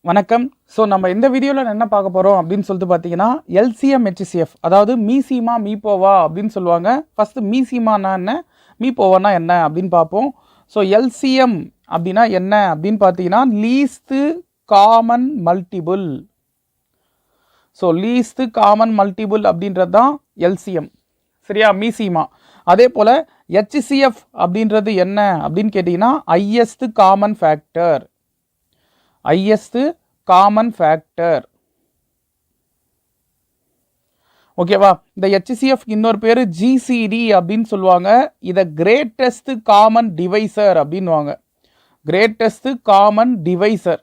வணக்கம். ஸோ நம்ம இந்த வீடியோவில் என்ன பார்க்க போகிறோம் அப்படின்னு சொல்லிட்டு பார்த்தீங்கன்னா எல்சிஎம் ஹெச்சிஎஃப், அதாவது மீசிமா மீப்போவா அப்படின்னு சொல்லுவாங்க. ஃபஸ்ட்டு மீசிமானா என்ன, மீப்போவானா என்ன அப்படின்னு பார்ப்போம். ஸோ எல்சிஎம் அப்படின்னா என்ன அப்படின்னு பார்த்தீங்கன்னா least common multiple. So least common multiple அப்படின்றது தான் எல்சிஎம், சரியா, மீசிமா. அதே போல் ஹெச்சிஎஃப் அப்படின்றது என்ன அப்படின்னு கேட்டிங்கன்னா highest common factor. Highest common factor, ஓகேவா. இந்த ஹெச்சிஎஃப் இன்னொரு பேர் ஜிசிடி அப்படின்னு சொல்லுவாங்க. இதை கிரேட்டஸ்ட் காமன் டிவைசர் அப்படின்வாங்க. கிரேட்டஸ்ட் காமன் டிவைசர்,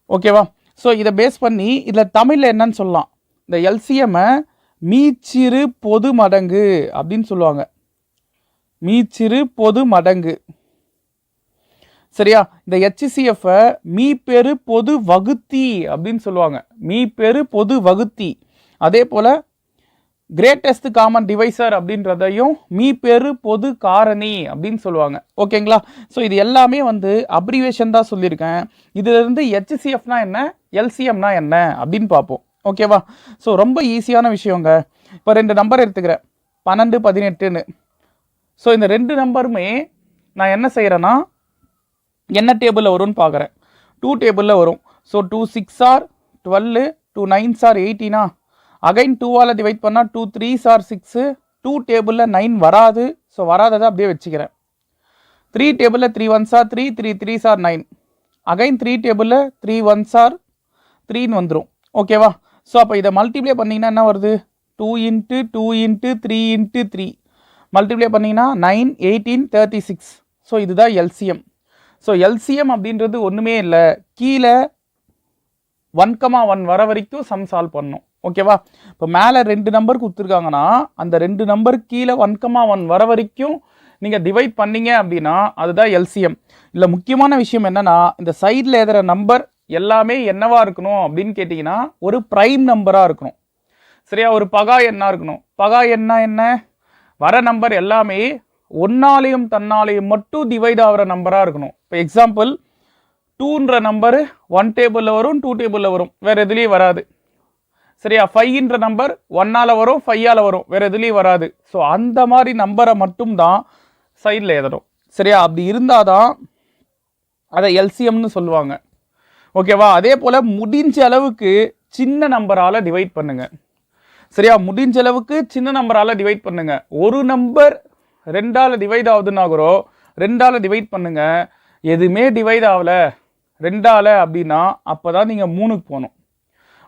ஓகேவா. ஸோ இதை பேஸ் பண்ணி இதில் தமிழில் என்னன்னு சொல்லலாம், இந்த எல்சிஎம்மை மீச்சிறு பொது மடங்கு அப்படின்னு சொல்லுவாங்க. மீச்சிறு பொது மடங்கு, சரியா. இந்த ஹெச்சிஎஃப் மீப்பெரு பொது வகுத்தி அப்படின்னு சொல்லுவாங்க. மீப்பெரு பொது வகுத்தி. அதே போல் கிரேட்டஸ்ட் காமன் டிவைசர் அப்படின்றதையும் மீப்பெரு பொது காரணி அப்படின்னு சொல்லுவாங்க, ஓகேங்களா. ஸோ இது எல்லாமே அப்ரிவேஷன் தான் சொல்லியிருக்கேன். இதிலிருந்து ஹெச்சிஎஃப்னா என்ன, எல்சிஎம்னா என்ன அப்படின்னு பார்ப்போம், ஓகேவா. ஸோ ரொம்ப ஈஸியான விஷயங்க. இப்போ 2 நம்பர் எடுத்துக்கிறேன், 12, 18ன்னு. ஸோ இந்த 2 நம்பருமே நான் என்ன செய்கிறேன்னா என்ன டேபிளில் வரும்னு பார்க்குறேன். 2 டேபிளில் வரும். So 2 6 or 12, 2 9 or 18. அகைன் 2ஆல் டிவைட் பண்ணால் 2 3 ஆர் 6. 2 டேபிளில் 9 வராது. ஸோ வராததை அப்படியே வச்சுக்கிறேன். 3 டேபிளில் 3 1 ஆர் 3, 3 3 ஆர் 9. அகைன் 3 டேபிளில் 3 1 ஆர் 3ன்னு வந்துடும், ஓகேவா. ஸோ அப்போ இதை மல்டிப்ளை பண்ணிங்கன்னா என்ன வருது, 2 × 2 × 3 × 3 மல்டிப்ளை பண்ணிங்கன்னா 9 18 36. ஸோ இதுதான் எல்சிஎம். ஸோ எல்சிஎம் அப்படின்றது ஒன்றுமே இல்லை, கீழே 1,1 வர வரைக்கும் சம் சால்வ் பண்ணணும், ஓகேவா. இப்போ மேலே 2 நம்பர் கொடுத்துருக்காங்கன்னா அந்த 2 நம்பர் கீழே 1,1 வர வரைக்கும் நீங்கள் டிவைட் பண்ணீங்க அப்படின்னா அதுதான் எல்சிஎம். இல்லை முக்கியமான விஷயம் என்னென்னா, இந்த சைடில் எழுதுகிற நம்பர் எல்லாமே என்னவா இருக்கணும் அப்படின்னு கேட்டிங்கன்னா ஒரு ப்ரைம் நம்பராக இருக்கணும், சரியா. ஒரு பகா எண்ணாக இருக்கணும். பகா எண்ணா என்ன, வர நம்பர் எல்லாமே ஒன்னாலையும் தன்னாலையும் மட்டும் டிவைட் ஆகிற நம்பராக இருக்கணும். இப்போ எக்ஸாம்பிள் 2ன்ற நம்பர் 1 டேபிளில் வரும், 2 டேபிளில் வரும், வேறு எதுலேயும் வராது, சரியா. 5ன்ற நம்பர் 1ஆல் வரும், 5ஆல் வரும், வேறு எதுலேயும் வராது. ஸோ அந்த மாதிரி நம்பரை மட்டும்தான் சைடில் எழுதணும், சரியா. அப்படி இருந்தால் தான் அதை எல்சிஎம்னு சொல்லுவாங்க, ஓகேவா. அதே போல் முடிஞ்ச அளவுக்கு சின்ன நம்பரால் டிவைட் பண்ணுங்கள், சரியா. முடிஞ்ச அளவுக்கு சின்ன நம்பரால் டிவைட் பண்ணுங்கள். ஒரு நம்பர் 2ஆல் டிவைட் ஆகுதுன்னா கூட 2ஆல் டிவைட் பண்ணுங்க. எதுவுமே டிவைட் ஆகலை 2ஆல் அப்படின்னா அப்போ தான் நீங்கள் 3க்கு போகணும்.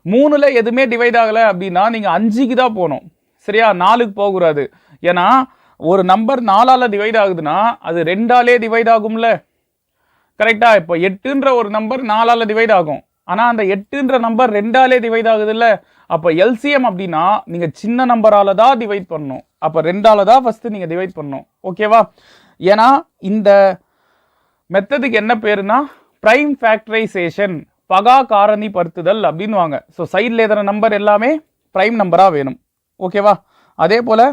3ல் எதுவுமே டிவைட் ஆகலை அப்படின்னா நீங்கள் 5க்கு தான் போகணும், சரியா. 4க்கு போகக்கூடாது. ஏன்னா ஒரு நம்பர் 4ஆல் டிவைட் ஆகுதுன்னா அது 2ஆலே டிவைட் ஆகும்ல, கரெக்டா. இப்போ 8ன்ற ஒரு நம்பர் 4ஆல் டிவைட் ஆகும், ஆனால் அந்த 8ன்ற நம்பர் 2ஆலே டிவைட் ஆகுது இல்லை. அப்போ எல்சிஎம் அப்படின்னா நீங்கள் சின்ன நம்பரால் தான் டிவைட் பண்ணணும். அப்போ 2ஆல் தான் ஃபஸ்ட்டு நீங்கள் டிவைட் பண்ணணும், ஓகேவா. ஏன்னா இந்த மெத்தடுக்கு என்ன பேருனா ப்ரைம் ஃபேக்டரைசேஷன், பகா காரணி படுத்துதல் அப்படின்வாங்க. ஸோ சைடில் எழுதுகிற நம்பர் எல்லாமே ப்ரைம் நம்பராக வேணும், ஓகேவா. அதே போல்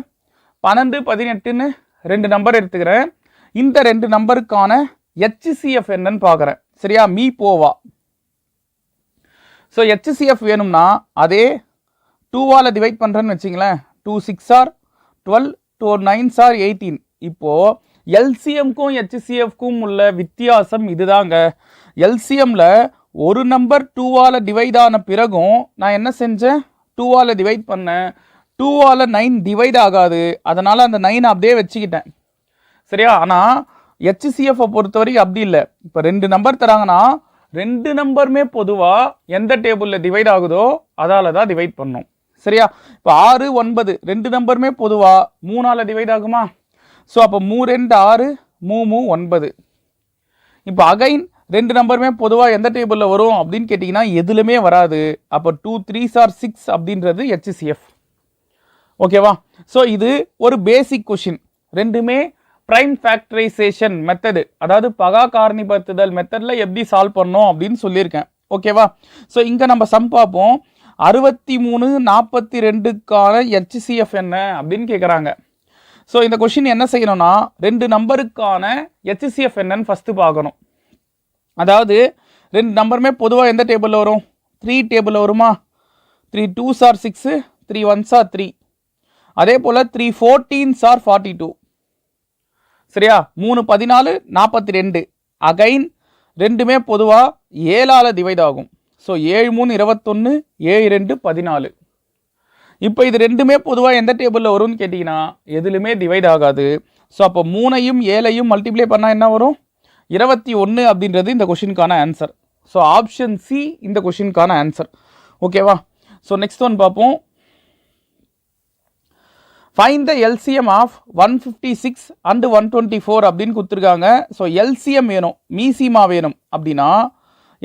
12 18ன்னு 2 நம்பர் எடுத்துக்கிறேன். இந்த 2 நம்பருக்கான ஹெச்சிஎஃப் என்னன்னு பார்க்குறேன், சரியா. மீப்போவா. ஸோ ஹெச்சிஎஃப் வேணும்னா அதே 2ஆல் டிவைட் பண்ணுறேன்னு வச்சிங்களேன். 2 6 ஆர் 12, 2 9 ஆர் 18. இப்போது எல்சிஎம்க்கும் ஹெச்சிஎஃப்க்கும் உள்ள வித்தியாசம் இதுதாங்க. எல்சிஎம்மில் ஒரு நம்பர் 2ஆல் டிவைட் ஆன பிறகும் நான் என்ன செஞ்சேன், 2ஆல் டிவைட் பண்ணேன். 2ஆல் 9 டிவைட் ஆகாது, அதனால் அந்த 9 அப்படியே வச்சுக்கிட்டேன், சரியா. ஆனால் ஹெச்சிஎஃப்பை பொறுத்த வரைக்கும் அப்படி இல்லை. இப்போ 2 நம்பர் தராங்கன்னா 2 நம்பருமே பொதுவாக எந்த டேபிளில் டிவைட் ஆகுதோ அதால் தான் டிவைட் பண்ணணும், சரியா. இப்போ 6 9 2 நம்பருமே பொதுவாக 3ஆல் டிவைட் ஆகுமா. ஸோ அப்போ 3 2 6, 3 3 9. இப்போ அகைன் 2 நம்பருமே பொதுவாக எந்த டேபிளில் வரும் அப்படின்னு கேட்டிங்கன்னா எதுலையுமே வராது. அப்போ 2 3 ஆர் 6 அப்படின்றது ஹெச்சிஎஃப், ஓகேவா. ஸோ இது ஒரு பேசிக் கொஷின். ரெண்டுமே ப்ரைம் ஃபேக்டரைசேஷன் மெத்தடு, அதாவது பகா காரணிப்படுத்துதல் மெத்தடில் எப்படி சால்வ் பண்ணோம் அப்படின்னு சொல்லியிருக்கேன், ஓகேவா. ஸோ இங்கே நம்ம சம் பார்ப்போம். 63 42க்கான ஹெச்சிஎஃப் என்ன அப்படின்னு கேட்குறாங்க. ஸோ இந்த கொஷின் என்ன செய்யணும்னா 2 நம்பருக்கான ஹெச்சிஎஃப் என்னன்னு ஃபஸ்ட்டு பார்க்கணும். அதாவது ரெண்டு நம்பருமே பொதுவாக எந்த டேபிளில் வரும்? 3 டேபிளில் வருமா? 3 2s are 6, 3 1s are 3. அதே போல் 3 14s are 42. சரியா? 3 14 42. அகைன் ரெண்டுமே பொதுவாக 7ஆல் டிவைட் ஆகும். ஸோ 7 3 21, 7 2 14. இப்போ இது ரெண்டுமே பொதுவாக எந்த டேபிளில் வரும்னு கேட்டிங்கன்னா எதுலுமே டிவைட் ஆகாது. ஸோ அப்போ 3ஐயும் 7ஐயும் மல்டிப்ளை பண்ணால் என்ன வரும்? 21 அப்படின்றது இந்த கொஷினுக்கான ஆன்சர். ஸோ ஆப்ஷன் சி இந்த கொஷினுக்கான ஆன்சர். ஓகேவா? ஸோ நெக்ஸ்ட் ஒன் பார்ப்போம். Find the LCM of 156 and 124 அப்படின்னு கொடுத்துருக்காங்க. ஸோ எல்சிஎம் வேணும், மீசிமா வேணும் அப்படின்னா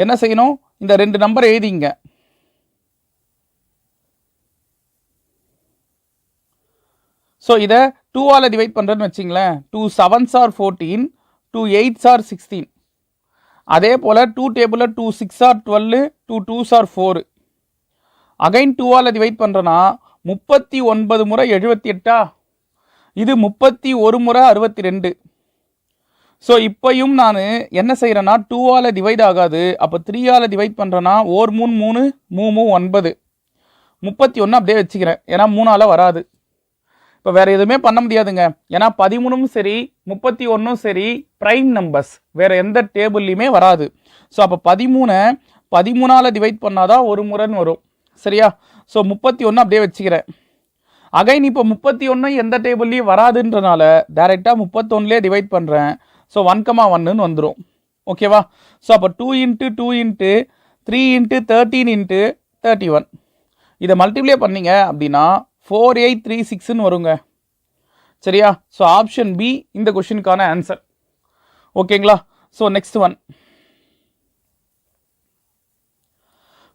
என்ன செய்யணும்? இந்த ரெண்டு நம்பர் எழுதிங்க. ஸோ இதை 2ஆல் டிவைட் பண்ணுறேன்னு வச்சிங்களேன். 2 7s are 14, 2 8s are 16. அதே போல் 2 டேபிளில் 2 6s are 12, 2 2s are 4. Again 2ஆல் டிவைட் பண்ணுறேன்னா 39 முறை 78. இது 31 முறை 62. ஸோ இப்போயும் நான் என்ன செய்கிறேன்னா 2ஆல் டிவைட் ஆகாது. அப்போ 3ஆல் டிவைட் பண்ணுறேன்னா 1 3 3 3 9. 31 அப்படியே வச்சுக்கிறேன், ஏன்னா 3ஆல் வராது. இப்போ வேறு எதுவுமே பண்ண முடியாதுங்க, ஏன்னா 13ம் சரி 31ம் சரி ப்ரைம் நம்பர்ஸ், வேறு எந்த டேபிள்லையுமே வராது. ஸோ அப்போ 13ஆல் டிவைட் பண்ணாதான் ஒரு முறைன்னு வரும். சரியா? ஸோ 31 அப்படியே வச்சுக்கிறேன். அகைன் இப்போ 31 எந்த டேபிள்லையும் வராதுன்றனால டேரெக்டாக 31லேயே டிவைட் பண்ணுறேன். ஸோ 1,1ன்னு வந்துடும். ஓகேவா? ஸோ அப்போ 2 × 2 × 3 × 13 × 31 இதை மல்டிப்ளை பண்ணிங்க அப்படின்னா 4836ன்னு வருங்க. சரியா? ஸோ ஆப்ஷன் பி இந்த கொஷினுக்கான ஆன்சர். ஓகேங்களா? So next one.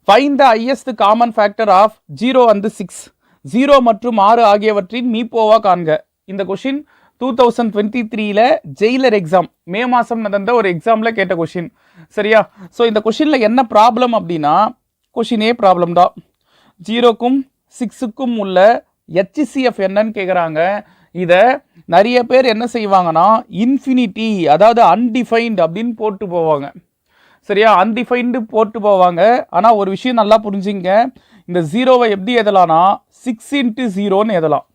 Find the highest common factor of 0 and 6. 0 மற்றும் 6 ஆகியவற்றின் மீப்போவா காண்க. இந்த கொஷின் 2023ல் ஜெயிலர் எக்ஸாம் மே மாதம் நடந்த ஒரு எக்ஸாமில் கேட்ட கொஷின். சரியா? ஸோ இந்த கொஷினில் என்ன ப்ராப்ளம் அப்படின்னா, கொஷினே ப்ராப்ளம் தான். 0க்கும் 6க்கும் உள்ள HCF என்னன்னு கேட்குறாங்க. இதை நிறைய பேர் என்ன செய்வாங்கன்னா இன்ஃபினிட்டி, அதாவது அன்டிஃபைன்டு அப்படின்னு போட்டு போவாங்க. சரியா? அன்டிஃபைன்டு போட்டு போவாங்க. ஆனால் ஒரு விஷயம் நல்லா புரிஞ்சுங்க, இந்த 0வை எப்படி எழுதலாம்னா 6 × 0ன்னு எழுதலாம்.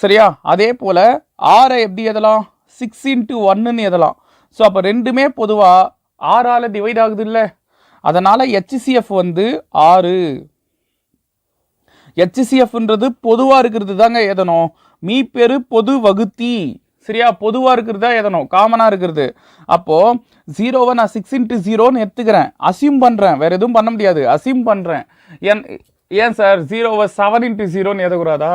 சரியா? அதே போல் 6ஐ எப்படி எழுதலாம்? 6 × 1ன்னு எழுதலாம். ஸோ அப்போ ரெண்டுமே பொதுவாக 6ஆல் டிவைட் ஆகுது இல்லை, அதனால் HCF வந்து 6. HCFன்றது பொதுவாக இருக்கிறது தாங்க எழுதணும். மீப்பெரு பொது வகுத்தி. சரியா? பொதுவாக இருக்கிறது தான் எழுதணும், காமனாக இருக்கிறது. அப்போது 0வை நான் 6 × 0ன்னு எடுத்துக்கிறேன், அசியூம் பண்ணுறேன், வேறு எதுவும் பண்ண முடியாது, அசியூம் பண்ணுறேன். ஏன் சார் 0வை 7 × 0ன்னு எழுதக்கூடாதா,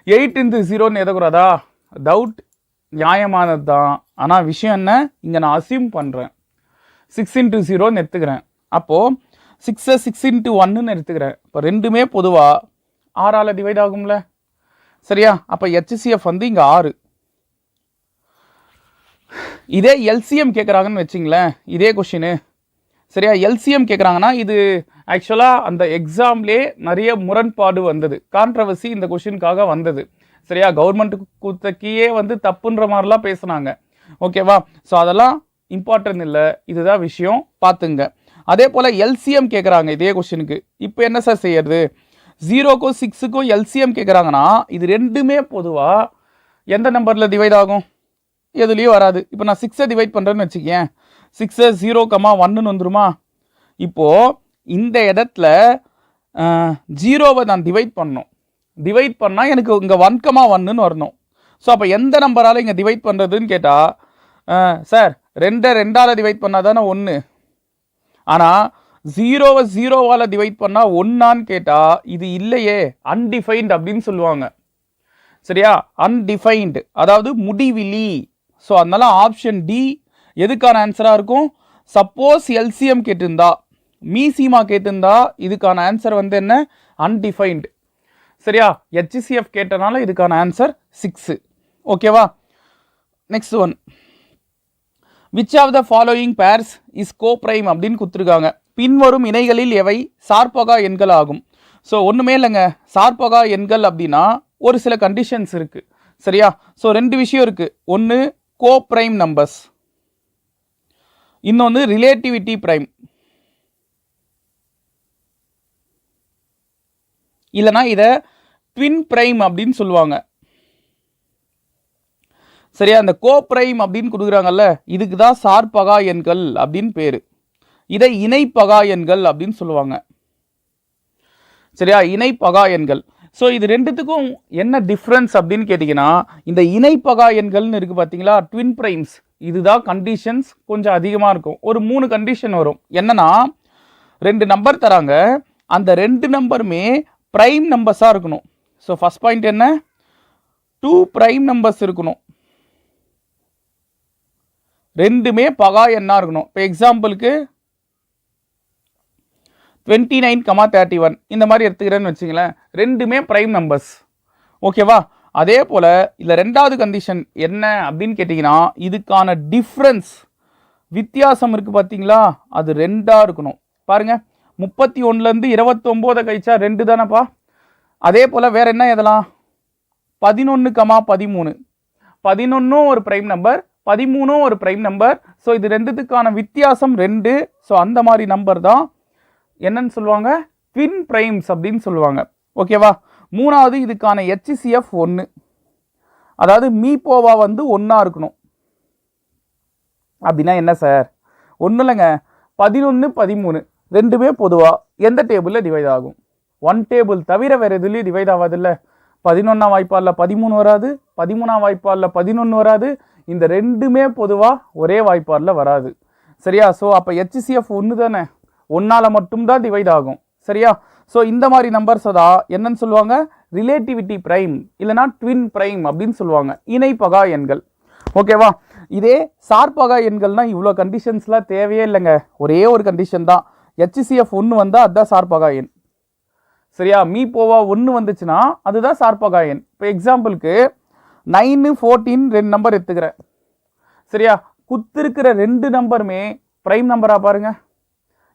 8 × 0ன்னு எழுதக்கூடாதா? டவுட் நியாயமானது தான். ஆனால் விஷயம் என்ன, இங்கே நான் அசியூம் பண்ணுறேன், 6 × 0ன்னு எடுத்துக்கிறேன். அப்போது 6ஐ 6 × 1ன்னு எடுத்துக்கிறேன். இப்போ ரெண்டுமே பொதுவாக 6ஆல் டிவைட் ஆகும்ல. சரியா? அப்போ HCF வந்து இங்கே 6. இதே எல்சிஎம் கேட்குறாங்கன்னு வச்சிங்களேன், இதே கொஷினு. சரியா? எல்சிஎம் கேட்குறாங்கன்னா இது ஆக்சுவலாக அந்த எக்ஸாம்லே நிறைய முரண்பாடு வந்தது, கான்ட்ரவர்சி இந்த கொஷினுக்காக வந்தது. சரியா? கவர்மெண்ட்டுக்கு கொடுத்த கீயே வந்து தப்புன்ற மாதிரிலாம் பேசுனாங்க. ஓகேவா? ஸோ அதெல்லாம் இம்பார்ட்டன்ட் இல்லை, இதுதான் விஷயம், பார்த்துங்க. அதே போல் எல்சிஎம் கேட்குறாங்க இதே கொஷினுக்கு. இப்போ என்ன சார் செய்யறது? 0க்கும் 6க்கும் எல்சிஎம் கேட்குறாங்கன்னா இது ரெண்டுமே பொதுவாக எந்த நம்பரில் டிவைட் ஆகும்? எதுலேயும் வராது. இப்போ நான் 6ஐ டிவைட் பண்ணுறேன்னு வச்சுக்கேன், 6 0,1ன்னு வந்துருமா? இப்போது இந்த இடத்துல 0வை நான் டிவைட் பண்ணணும். டிவைட் பண்ணால் எனக்கு இங்கே 1,1ன்னு வரணும். ஸோ அப்போ எந்த நம்பரால் இங்கே டிவைட் பண்ணுறதுன்னு கேட்டால், சார் 2ஆல் டிவைட் பண்ணால் தானே 1. ஆனால் 0வை 0ஆல் டிவைட் பண்ணால் 1ஆன்னு கேட்டால் இது இல்லையே, அன்டிஃபைன்டு அப்படின்னு சொல்லுவாங்க. சரியா? அன்டிஃபைன்டு அதாவது முடிவிலி. ஸோ அதனால ஆப்ஷன் டி எதுக்கான ஆன்சராக இருக்கும்? சப்போஸ் எல்சிஎம் கேட்டிருந்தா, மீசிமா கேட்டிருந்தா இதுக்கான ஆன்சர் வந்து என்ன? அன்டிஃபைன்டு. சரியா? HCF கேட்டனால இதுக்கான ஆன்சர் 6. ஓகேவா? Next one. Which of the following pairs is coprime அப்படின்னு கொடுத்துருக்காங்க. பின்வரும் இணைகளில் எவை சார்பகா எண்கள் ஆகும்? ஸோ ஒன்றுமே இல்லைங்க, சார்பகா எண்கள் அப்படின்னா ஒரு சில கண்டிஷன்ஸ் இருக்குது. சரியா? ஸோ ரெண்டு விஷயம் இருக்குது. ஒன்று கோப்ரைம் நம்பர்ஸ், இன்னொன்று ரிலேட்டிவிட்டி பிரைம், இல்லைனா இதை ட்வின் பிரைம் அப்படின்னு சொல்லுவாங்க. சரியா, அந்த கோ பிரைம் அப்படின்னு கொடுக்குறாங்கல்ல, இதுக்கு தான் சார்பகா எண்கள் அப்படின்னு பேரு. இதை இணைப்பகா எண்கள் அப்படின்னு சொல்லுவாங்க. சரியா, இணைப்பகா எண்கள். ஸோ இது ரெண்டுத்துக்கும் என்ன டிஃப்ரென்ஸ் அப்படின்னு கேட்டிங்கன்னா, இந்த இணைப்பகா எண்கள்னு இருக்குது பார்த்தீங்களா, ட்வின் பிரைம்ஸ், இதுதான் கண்டிஷன்ஸ் கொஞ்சம் அதிகமாக இருக்கும். ஒரு 3 கண்டிஷன் வரும். என்னன்னா, 2 நம்பர் தராங்க, அந்த 2 நம்பருமே பிரைம் நம்பர்ஸாக இருக்கணும். ஸோ ஃபர்ஸ்ட் பாயிண்ட் என்ன, 2 பிரைம் நம்பர்ஸ் இருக்கணும், ரெண்டுமே பகா எண்ணா இருக்கணும். இப்போ எக்ஸாம்பிளுக்கு 29,31 இந்த மாதிரி எடுத்துக்கிறேன்னு வச்சுங்களேன், ரெண்டுமே பிரைம் நம்பர்ஸ். ஓகேவா? அதே போல் இதில் ரெண்டாவது கண்டிஷன் என்ன அப்படின்னு கேட்டிங்கன்னா, இதுக்கான டிஃப்ரென்ஸ் வித்தியாசம் இருக்குது பார்த்தீங்களா, அது 2ஆக இருக்கணும். பாருங்கள், 31லேருந்து 29 கழிச்சா 2 தானேப்பா. அதே போல் வேறு என்ன எதெல்லாம், 11,13, 11 ஒரு பிரைம் நம்பர், 13 ஒரு பிரைம் நம்பர். ஸோ இது ரெண்டுத்துக்கான வித்தியாசம் 2. ஸோ அந்த மாதிரி நம்பர் தான் என்னன்னு சொல்லுவாங்க, ட்வின் பிரைம்ஸ் அப்படின்னு சொல்லுவாங்க. ஓகேவா? மூணாவது இதுக்கான HCF 1, அதாவது மீப்போவா வந்து 1ஆ இருக்கணும். அப்படின்னா என்ன சார்? ஒன்றும் இல்லைங்க, 11, 13 ரெண்டுமே பொதுவாக எந்த டேபிளில் டிவைட் ஆகும்? 1 டேபிள் தவிர வேறு எதுலேயும் டிவைட் ஆகாதில்ல. 11ஆம் வாய்ப்பாடில் 13 வராது, 13ஆம் வாய்ப்பாடில் 11 வராது. இந்த ரெண்டுமே பொதுவாக ஒரே வாய்ப்பாடில் வராது. சரியா? ஸோ அப்போ HCF 1 தானே, 1ஆல் மட்டும்தான் டிவைட் ஆகும். சரியா? ஸோ இந்த மாதிரி நம்பர்ஸை தான் என்னன்னு சொல்லுவாங்க, ரிலேட்டிவிட்டி பிரைம் இல்லைனா ட்வின் பிரைம் அப்படின்னு சொல்லுவாங்க, இணைப்பகா எண்கள். ஓகேவா? இதே சார்பகா எண்கள்னால் இவ்வளோ கண்டிஷன்ஸ்லாம் தேவையே இல்லைங்க, ஒரே ஒரு கண்டிஷன் தான், HCF 1 வந்தால் அதுதான் சார்பகா எண். சரியா? மீப்போவா 1 வந்துச்சுன்னா அதுதான் சார்பகா எண். இப்போ எக்ஸாம்பிளுக்கு 9, 14 2 நம்பர் எடுத்துக்கிறேன். சரியா? கொடுத்துருக்கிற 2 நம்பருமே பிரைம் நம்பரா பாருங்க,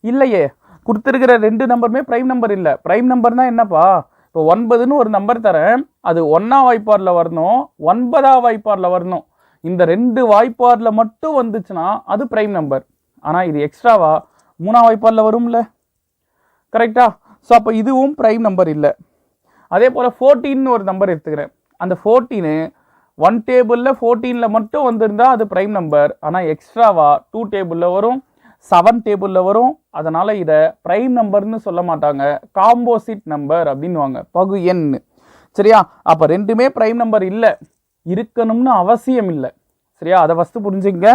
இல்லையே. கொடுத்துருக்கிற 2 நம்பருமே பிரைம் நம்பர் இல்லை. பிரைம் நம்பர்னா என்னப்பா, இப்போ 9ன்னு ஒரு நம்பர் தரேன், அது 1ஆம் வாய்ப்பாடில் வரணும், 9ஆம் வாய்ப்பாடில் வரணும். இந்த 2 வாய்ப்பாடில் மட்டும் வந்துச்சுன்னா அது பிரைம் நம்பர். ஆனால் இது எக்ஸ்ட்ராவா 3ஆம் வாய்ப்பாடில் வரும்ல, கரெக்டா? ஸோ அப்போ இதுவும் பிரைம் நம்பர் இல்லை. அதே போல் 14ன்னு ஒரு நம்பர் எடுத்துக்கிறேன், அந்த 14 1 டேபிளில் 14ல் மட்டும் வந்திருந்தால் அது பிரைம் நம்பர். ஆனால் எக்ஸ்ட்ராவா 2 டேபிளில் வரும், 7 டேபிளில் வரும். அதனால் இதை பிரைம் நம்பர்னு சொல்ல மாட்டாங்க, காம்போசிட் நம்பர் அப்படின்வாங்க, பகு எண். சரியா? அப்போ ரெண்டுமே பிரைம் நம்பர் இல்லை, இருக்கணும்னு அவசியம் இல்லை. சரியா? அதை ஃபஸ்ட்டு புரிஞ்சுங்க.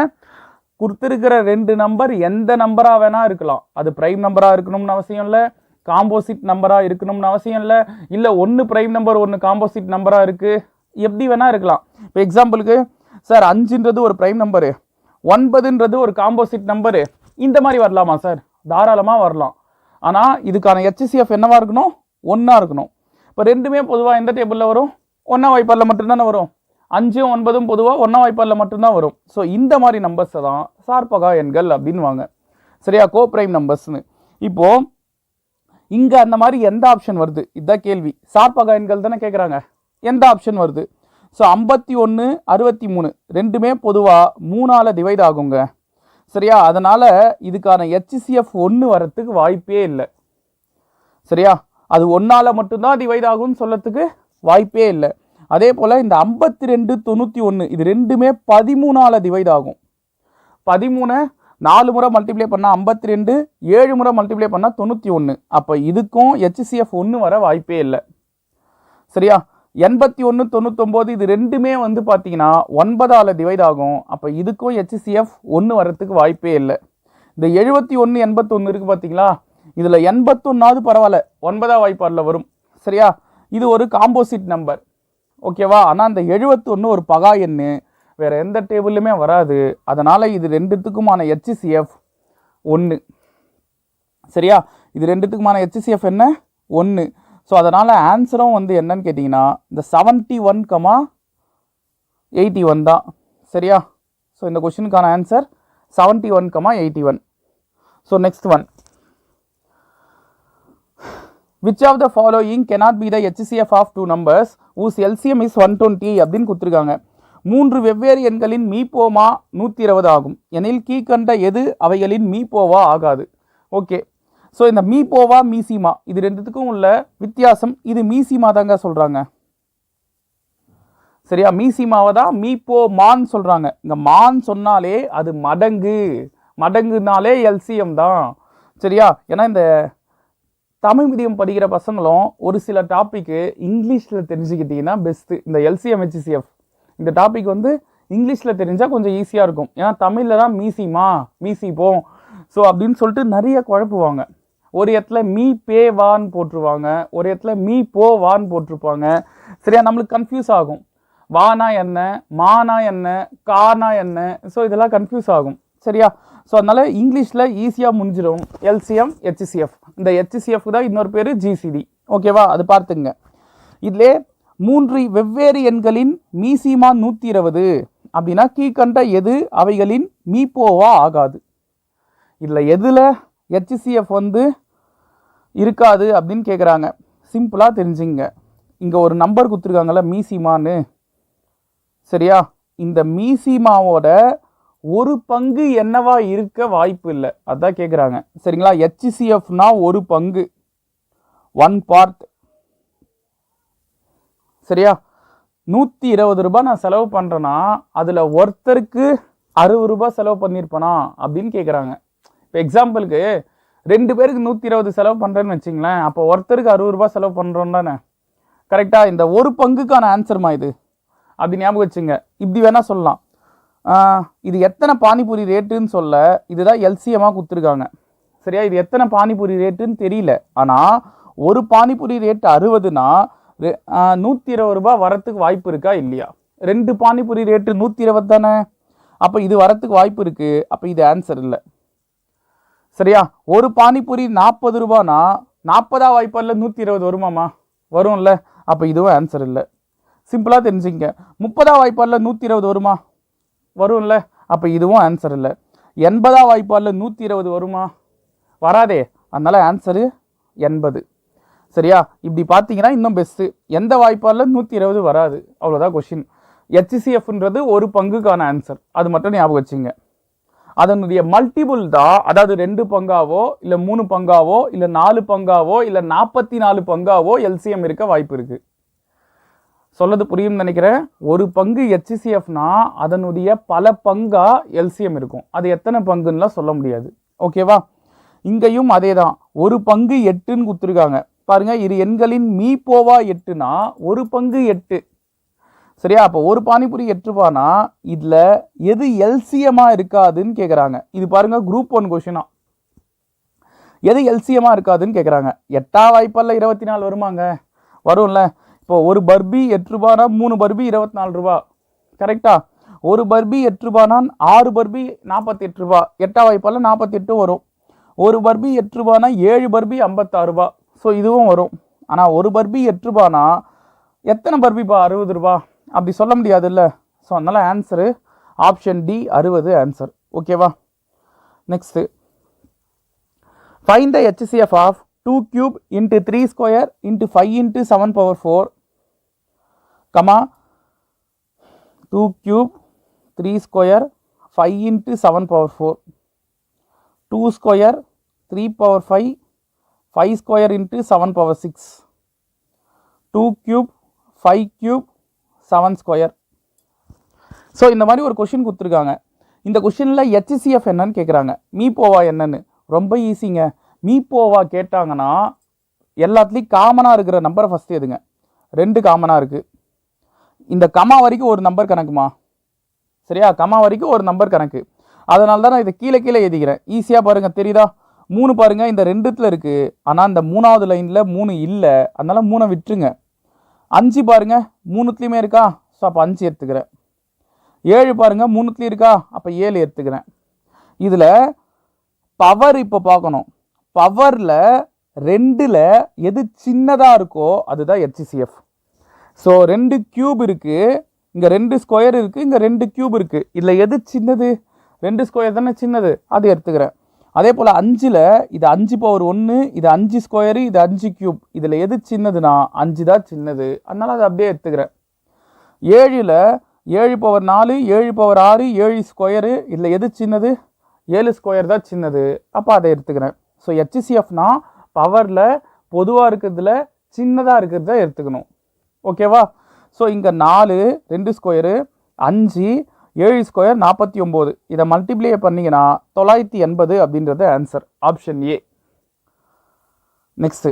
கொடுத்துருக்கிற 2 நம்பர் எந்த நம்பராக வேணால் இருக்கலாம், அது பிரைம் நம்பராக இருக்கணும்னு அவசியம் இல்லை, காம்போசிட் நம்பராக இருக்கணும்னு அவசியம் இல்லை. இல்லை 1 பிரைம் நம்பர் 1 காம்போசிட் நம்பராக இருக்குது, எப்படி வேணால் இருக்கலாம். இப்போ எக்ஸாம்பிளுக்கு சார் 5ன்றது ஒரு பிரைம் நம்பரு, 9ன்றது ஒரு காம்போசிட் நம்பரு, இந்த மாதிரி வரலாமா சார்? தாராளமாக வரலாம். ஆனால் இதுக்கான HCF என்னவா இருக்கணும், 1ஆ இருக்கணும். இப்போ ரெண்டுமே பொதுவாக எந்த டேபிளில் வரும், 1ஆம் வாய்ப்பாடில் மட்டும்தானே வரும். 5ம் 9ம் பொதுவாக 1ஆம் வாய்ப்பாடில் மட்டும்தான் வரும். ஸோ இந்த மாதிரி நம்பர்ஸை தான் சார்பகா எண்கள் அப்படின்வாங்க. சரியா? கோ பிரைம் நம்பர்ஸ்னு. இப்போது இங்கே அந்த மாதிரி எந்த ஆப்ஷன் வருது, இதுதான் கேள்வி. சார்பகா எண்கள் தானே கேட்குறாங்க, எந்த ஆப்ஷன் வருது? ஸோ 51, 63 ரெண்டுமே பொதுவாக 3ஆல் டிவைட் ஆகுங்க. சரியா? அதனால் இதுக்கான HCF 1 வரத்துக்கு வாய்ப்பே இல்லை. சரியா? அது 1ஆல் மட்டும்தான் டிவைட் ஆகும்னு சொல்லத்துக்கு வாய்ப்பே இல்லை. அதே போல் இந்த 52, 91 இது ரெண்டுமே 13ஆல் டிவைட் ஆகும். 13 4 முறை மல்டிப்ளை பண்ணால் 52, 7 முறை மல்டிப்ளை பண்ணால் 91. அப்போ இதுக்கும் HCF 1 வர வாய்ப்பே இல்லை. சரியா? 81, 99 இது ரெண்டுமே வந்து பார்த்தீங்கன்னா 9ஆல் டிவைட் ஆகும். அப்போ இதுக்கும் HCF 1 வரத்துக்கு வாய்ப்பே இல்லை. இந்த 71, 81 இருக்குது பார்த்தீங்களா, இதில் 81ஆவது பரவாயில்ல, 9ஆம் வாய்ப்பாடில் வரும். சரியா? இது ஒரு காம்போசிட் நம்பர். ஓகேவா? ஆனால் அந்த 71 ஒரு பகா எண்ணு, வேறு எந்த டேபிள்லையுமே வராது. அதனால் இது ரெண்டுத்துக்குமான HCF 1. சரியா? இது ரெண்டுத்துக்குமான HCF என்ன, 1. ஸோ அதனால் ஆன்சரும் வந்து என்னன்னு கேட்டிங்கன்னா இந்த 71,81 தான். சரியா? ஸோ இந்த கொஷினுக்கான answer 71,81. So next one, which of the following cannot be the HCF of 2 numbers whose LCM is 120 அப்படின்னு கொடுத்துருக்காங்க. மூன்று வெவ்வேறு எண்களின் மீப்போமா 120 ஆகும் எனில் கீழ்கண்ட எது அவைகளின் மீப்போவா ஆகாது. ஓகே, ஸோ இந்த மீப்போவா மீசிமா இது ரெண்டுத்துக்கும் உள்ள வித்தியாசம். இது மீசிமா தாங்க சொல்கிறாங்க. சரியா, மீசிமாவை தான் மீப்போ மான்னு சொல்கிறாங்க. இங்கே மான் சொன்னாலே அது மடங்கு, மடங்குனாலே எல்சிஎம் தான். சரியா, ஏன்னா இந்த தமிழ் மீடியம் படிக்கிற பசங்களும் ஒரு சில டாப்பிக்கு இங்கிலீஷில் தெரிஞ்சுக்கிட்டிங்கன்னா பெஸ்ட்டு. இந்த எல்சிஎம் ஹெச்சிசிஎஃப் இந்த டாபிக் வந்து இங்கிலீஷில் தெரிஞ்சால் கொஞ்சம் ஈஸியாக இருக்கும். ஏன்னா தமிழில் தான் மீசிமா மீசிப்போம் ஸோ அப்படின்னு சொல்லிட்டு நிறைய குழப்புவாங்க. ஒரு இடத்துல மீ பே வான்னு போட்டுருவாங்க, ஒரு இடத்துல மீ போ வான்னு போட்டிருப்பாங்க. சரியா, நம்மளுக்கு கன்ஃபியூஸ் ஆகும். வானா என்ன, மானா என்ன, கானா என்ன, ஸோ இதெல்லாம் கன்ஃபியூஸ் ஆகும். சரியா, ஸோ அதனால் இங்கிலீஷில் ஈஸியாக முடிஞ்சிடும் எல்சிஎம் ஹெச்சிசிஎஃப். இந்த ஹெச்சிசிஎஃப் தான் இன்னொரு பேர் ஜிசிடி. ஓகேவா, அது பார்த்துங்க. இதிலே மூன்று வெவ்வேறு எண்களின் மீசிமா 120 அப்படின்னா கீழ்கண்ட எது அவைகளின் மீப்போவா ஆகாது. இதில் எதில் ஹெச்சிசிஎஃப் வந்து இருக்காது அப்படின்னு கேட்குறாங்க. சிம்பிளாக தெரிஞ்சுங்க. இங்கே ஒரு நம்பர் கொடுத்துருக்காங்கல்ல மீசிமான்னு. சரியா, இந்த மீசிமாவோட ஒரு பங்கு என்னவா இருக்க வாய்ப்பு இல்லை, அதான் கேட்குறாங்க. சரிங்களா, ஹெச்சிசிஎஃப்னா ஒரு பங்கு, 1 பார்ட். சரியா, 120 ரூபாய் நான் செலவு பண்ணுறேன்னா அதில் ஒருத்தருக்கு 60 ரூபாய் செலவு பண்ணியிருப்பேனா அப்படின்னு கேட்குறாங்க. இப்போ எக்ஸாம்பிளுக்கு 2 பேருக்கு 120 செலவு பண்ணுறேன்னு வச்சிங்களேன், அப்போ ஒருத்தருக்கு 60 ரூபாய் செலவு பண்ணுறோம் தானே. கரெக்டாக, இந்த ஒரு பங்குக்கான ஆன்சர்மா இது அப்படி ஞாபகம் வச்சுங்க. இப்படி வேணால் சொல்லலாம். இது எத்தனை பானிபூரி ரேட்டுன்னு சொல்ல இதுதான் எல்சிஎமாக கொடுத்துருக்காங்க. சரியா, இது எத்தனை பானிபூரி ரேட்டுன்னு தெரியல. ஆனால் ஒரு பானிபூரி ரேட்டு 60னா 120 ரூபாய் வரத்துக்கு வாய்ப்பு இருக்கா இல்லையா? 2 பானிபூரி ரேட்டு 120 தானே, அப்போ இது வரத்துக்கு வாய்ப்பு இருக்குது. அப்போ இது ஆன்சர் இல்லை. சரியா, ஒரு பானிபூரி 40 ரூபானா 40ஆ வாய்ப்பால் 120 வருமாமா? வரும்ல, அப்போ இதுவும் ஆன்சர் இல்லை. சிம்பிளாக தெரிஞ்சுங்க. 30ஆ வாய்ப்பால் 120 வருமா? வரும்ல, அப்போ இதுவும் ஆன்சர் இல்லை. 80ஆ வாய்ப்பால் 120 வருமா? வராதே, அதனால் ஆன்சரு 80. சரியா, இப்படி பார்த்தீங்கன்னா இன்னும் பெஸ்ட்டு. எந்த வாய்ப்பால் 120 வராது, அவ்வளோதான் கொஷின். ஹெச்சிசிஎஃப்ன்றது ஒரு பங்குக்கான ஆன்சர், அது மட்டும் ஞாபகம் வச்சுங்க. அதனுடைய மல்டிபிள் தான், அதாவது 2 பங்காவோ இல்லை 3 பங்காவோ இல்லை 4 பங்காவோ இல்லை 44 பங்காவோ எல்சிஎம் இருக்க வாய்ப்பு இருக்குது. சொல்லது புரியும் நினைக்கிறேன். ஒரு பங்கு ஹெச்சிசிஎஃப்னா அதனுடைய பல பங்கா எல்சிஎம் இருக்கும். அது எத்தனை பங்குன்னெலாம் சொல்ல முடியாது. ஓகேவா, இங்கேயும் அதே தான். ஒரு பங்கு 8ன்னு கொடுத்துருக்காங்க பாருங்க. இரு எண்களின் மீப்போவா 8னா ஒரு பங்கு 8. சரியா, அப்போ ஒரு பானிபூரி 8 ரூபானா இதில் எது எல்சிஎமாக இருக்காதுன்னு கேட்குறாங்க. இது பாருங்க குரூப் 1 கொஷினா. எது எல்சிஎமாக இருக்காதுன்னு கேட்குறாங்க. 8ஆ வாய்ப்பால் 24 வருமாங்க? வரும்ல. இப்போ ஒரு பர்பி 8 ரூபானா 3 பர்பி 24 ரூபா. கரெக்டா, ஒரு பர்பி 8 ரூபானா 6 பர்பி 48 ரூபா. 8ஆ வாய்ப்பால் 48 வரும். ஒரு பர்பி 8 ரூபானா 7 பர்பி 56 ரூபா. ஸோ இதுவும் வரும். ஆனால் ஒரு பர்பி 8 ரூபானா எத்தனை பர்பிப்பா? 60 ரூபா. அப்படி சொல்ல முடியாது இல்லை. ஸோ அதனால் ஆன்சரு ஆப்ஷன் டி 60 ஆன்சர். ஓகேவா, next find the HCF of 2 cube into 3 square into 5 into 7 power 4, comma 2 cube 3 square 5 into 7 power 4, 2 square 3 power 5, 5 square into 7 power 6, 2 cube 5 cube 7 square. So இந்த மாதிரி ஒரு கொஷின் கொடுத்துருக்காங்க. இந்த கொஷினில் HCF என்னன்னு கேட்குறாங்க. மீப்போவா என்னன்னு. ரொம்ப ஈஸிங்க. மீப்போவா கேட்டாங்கன்னா எல்லாத்துலேயும் காமனாக இருக்கிற நம்பரை ஃபஸ்ட்டு எதுங்க? 2 காமனாக இருக்குது. இந்த கமா வரைக்கும் ஒரு நம்பர் கணக்குமா? சரியா, கமா வரைக்கும் ஒரு நம்பர் கணக்கு. அதனால தான் நான் இதை கீழே எழுதிக்கிறேன். ஈஸியாக பாருங்கள், தெரியுதா? 3 பாருங்கள், இந்த 2த்தில் இருக்குது. ஆனால் இந்த 3ஆவது லைனில் 3 இல்லை, அதனால் 3 விட்டுருங்க. 5 பாருங்கள், 3த்துலேயுமே இருக்கா? ஸோ அப்போ 5 எடுத்துக்கிறேன். 7 பாருங்கள், 3த்துலேயும் இருக்கா? அப்போ 7 எடுத்துக்கிறேன். இதில் பவர் இப்போ பார்க்கணும். பவரில் 2ல் எது சின்னதாக இருக்கோ அதுதான் ஹெச்சிசிஎஃப். ஸோ 2 கியூப் இருக்குது, இங்கே 2 ஸ்கொயர் இருக்குது, இங்கே 2 கியூப் இருக்குது. இதில் எது சின்னது? 2 ஸ்கொயர் தானே சின்னது, அது எடுத்துக்கிறேன். அதே போல் 5ல் இது 5 பவர் 1, இது 5 ஸ்கொயரு, இது 5 கியூப். இதில் எது சின்னதுன்னா 5 தான் சின்னது, அதனால் அதை அப்படியே எடுத்துக்கிறேன். 7ல் 7 பவர் 4 7 பவர் 6 7 ஸ்கொயரு, இதில் எது சின்னது? 7 ஸ்கொயர் தான் சின்னது. அப்போ அதை எடுத்துக்கிறேன். ஸோ HCFனா பவரில் பொதுவாக இருக்கிறதுல சின்னதாக இருக்கிறத எடுத்துக்கணும். ஓகேவா? ஸோ இங்கே 4 2 ஸ்கொயரு 5 7 ஸ்கொயர் 49. இதை மல்டிப்ளை பண்ணிங்கன்னா 980 அப்படின்றது ஆன்சர். Option A. நெக்ஸ்ட்டு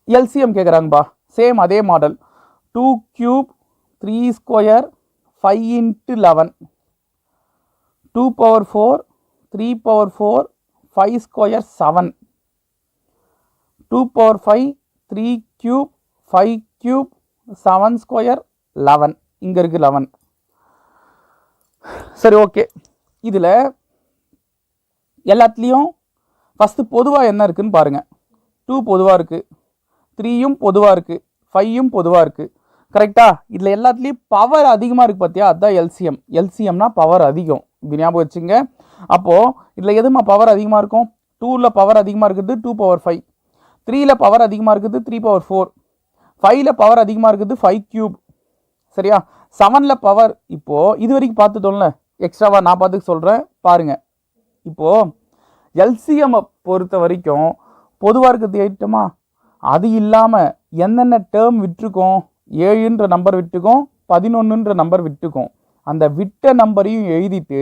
எல்சிஎம் கேட்குறாங்கப்பா. சேம் அதே model. 2 cube 3 square 5 into 11 2 power 4 3 power 4 5 square 7 2 power 5 3 cube 5 cube 7 square 11. இங்கே இருக்குது 11. சரி, ஓகே. இதில் எல்லாத்துலேயும் ஃபஸ்ட்டு பொதுவாக என்ன இருக்குதுன்னு பாருங்கள். 2 பொதுவாக இருக்குது, 3யும் பொதுவாக இருக்குது, 5யும் பொதுவாக இருக்குது. கரெக்டாக? இதில் எல்லாத்துலேயும் பவர் அதிகமாக இருக்குது பார்த்தியா? அதுதான் எல்சிஎம். எல்சிஎம்னா பவர் அதிகம். இப்படி ஞாபகம் வச்சுங்க. அப்போது இதில் எதுமா பவர் அதிகமாக இருக்கும்? 2ல் பவர் அதிகமாக இருக்குது 2 power 5, 3ல் பவர் அதிகமாக இருக்குது 3 power 4, 5ல் பவர் அதிகமாக இருக்குது 5 cube. சரியா? 7ல் பவர் இப்போது இது வரைக்கும் பார்த்துட்டோம்ல. எக்ஸ்ட்ராவாக நான் பார்த்துக்க சொல்கிறேன் பாருங்கள். இப்போது எல்சிஎம்மை பொறுத்த வரைக்கும் பொதுவாக இருக்கிறது ஐட்டமா, அது இல்லாமல் என்னென்ன டேர்ம் விட்டுருக்கோம்? 7ன்ற நம்பர் விட்டுக்கும், 11ன்ற நம்பர் விட்டுக்கும். அந்த விட்ட நம்பரையும் எழுதிட்டு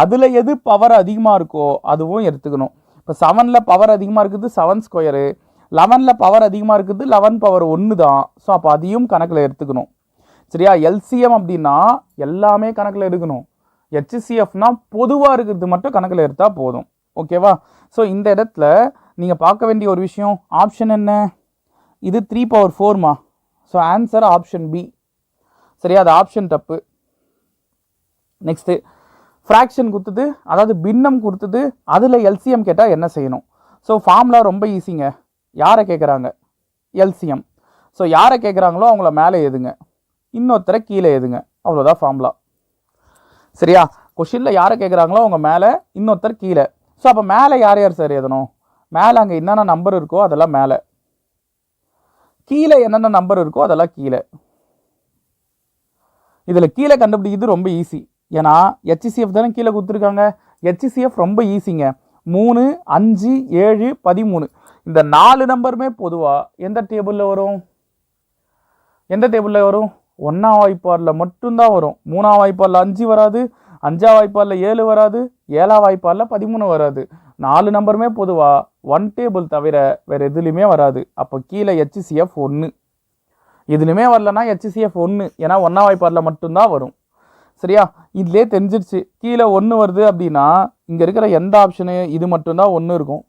அதில் எது பவர் அதிகமாக இருக்கோ அதுவும் எடுத்துக்கணும். இப்போ 7ல் பவர் அதிகமாக இருக்குது 7 ஸ்கொயரு, 11ல் பவர் அதிகமாக இருக்குது 11 பவர் 1 தான். ஸோ அப்போ அதையும் கணக்கில் எடுத்துக்கணும். சரியா? எல்சிஎம் அப்படின்னா எல்லாமே கணக்கில் எடுக்கணும். HCFனா பொதுவாக இருக்கிறது மட்டும் கணக்கில் எடுத்தால் போதும். ஓகேவா? ஸோ இந்த இடத்துல நீங்கள் பார்க்க வேண்டிய ஒரு விஷயம், ஆப்ஷன் என்ன? இது 3 power 4மா. So answer option B. சரியா? அது ஆப்ஷன் தப்பு. நெக்ஸ்ட்டு ஃப்ராக்ஷன் கொடுத்தது, அதாவது பின்னம் கொடுத்தது, அதில் எல்சிஎம் கேட்டால் என்ன செய்யணும்? ஸோ ஃபார்முலா ரொம்ப ஈஸிங்க. யாரை கேட்குறாங்க? எல்சிஎம். ஸோ யாரை கேட்குறாங்களோ அவங்கள மேலே எழுதுங்க, இன்னொருத்தரை கீழே எழுதுங்க. அவ்வளோதான் ஃபார்முலா. சரியா? கொஷினில் யாரை கேட்குறாங்களோ அவங்க மேலே, இன்னொருத்தர் கீழே. ஸோ அப்போ மேலே யார் யார் சார் எழுதணும்? மேலே அங்கே என்னென்ன நம்பர் இருக்கோ அதெல்லாம் மேலே, கீழே என்னென்ன நம்பர் இருக்கோ அதெல்லாம் கீழே. இதில் கீழே கண்டுபிடிக்கிறது ரொம்ப ஈஸி. ஏன்னா HCF தானே கீழே கொடுத்துருக்காங்க. HCF ரொம்ப ஈஸிங்க. 3 5 7 13 இந்த 4 நம்பருமே பொதுவாக எந்த டேபிளில் வரும்? எந்த டேபிளில் வரும்? 1ஆம் வாய்ப்பாடில் மட்டும்தான் வரும். 3ஆம் வாய்ப்பாடில் 5 வராது, 5ஆம் வாய்ப்பாடில் 7 வராது, 7ஆம் வாய்ப்பாடில் 13 வராது. 4 நம்பருமே பொதுவாக 1 டேபிள் தவிர வேறு எதுலையுமே வராது. அப்போ கீழே HCF 1. இதுலையுமே வரலன்னா HCF 1, ஏன்னா 1ஆம் வாய்ப்பாடில் மட்டும்தான் வரும். சரியா? இதுலேயே தெரிஞ்சிருச்சு கீழே 1 வருது அப்படின்னா இங்கே இருக்கிற எந்த ஆப்ஷனு இது மட்டும்தான் 1 இருக்கும்.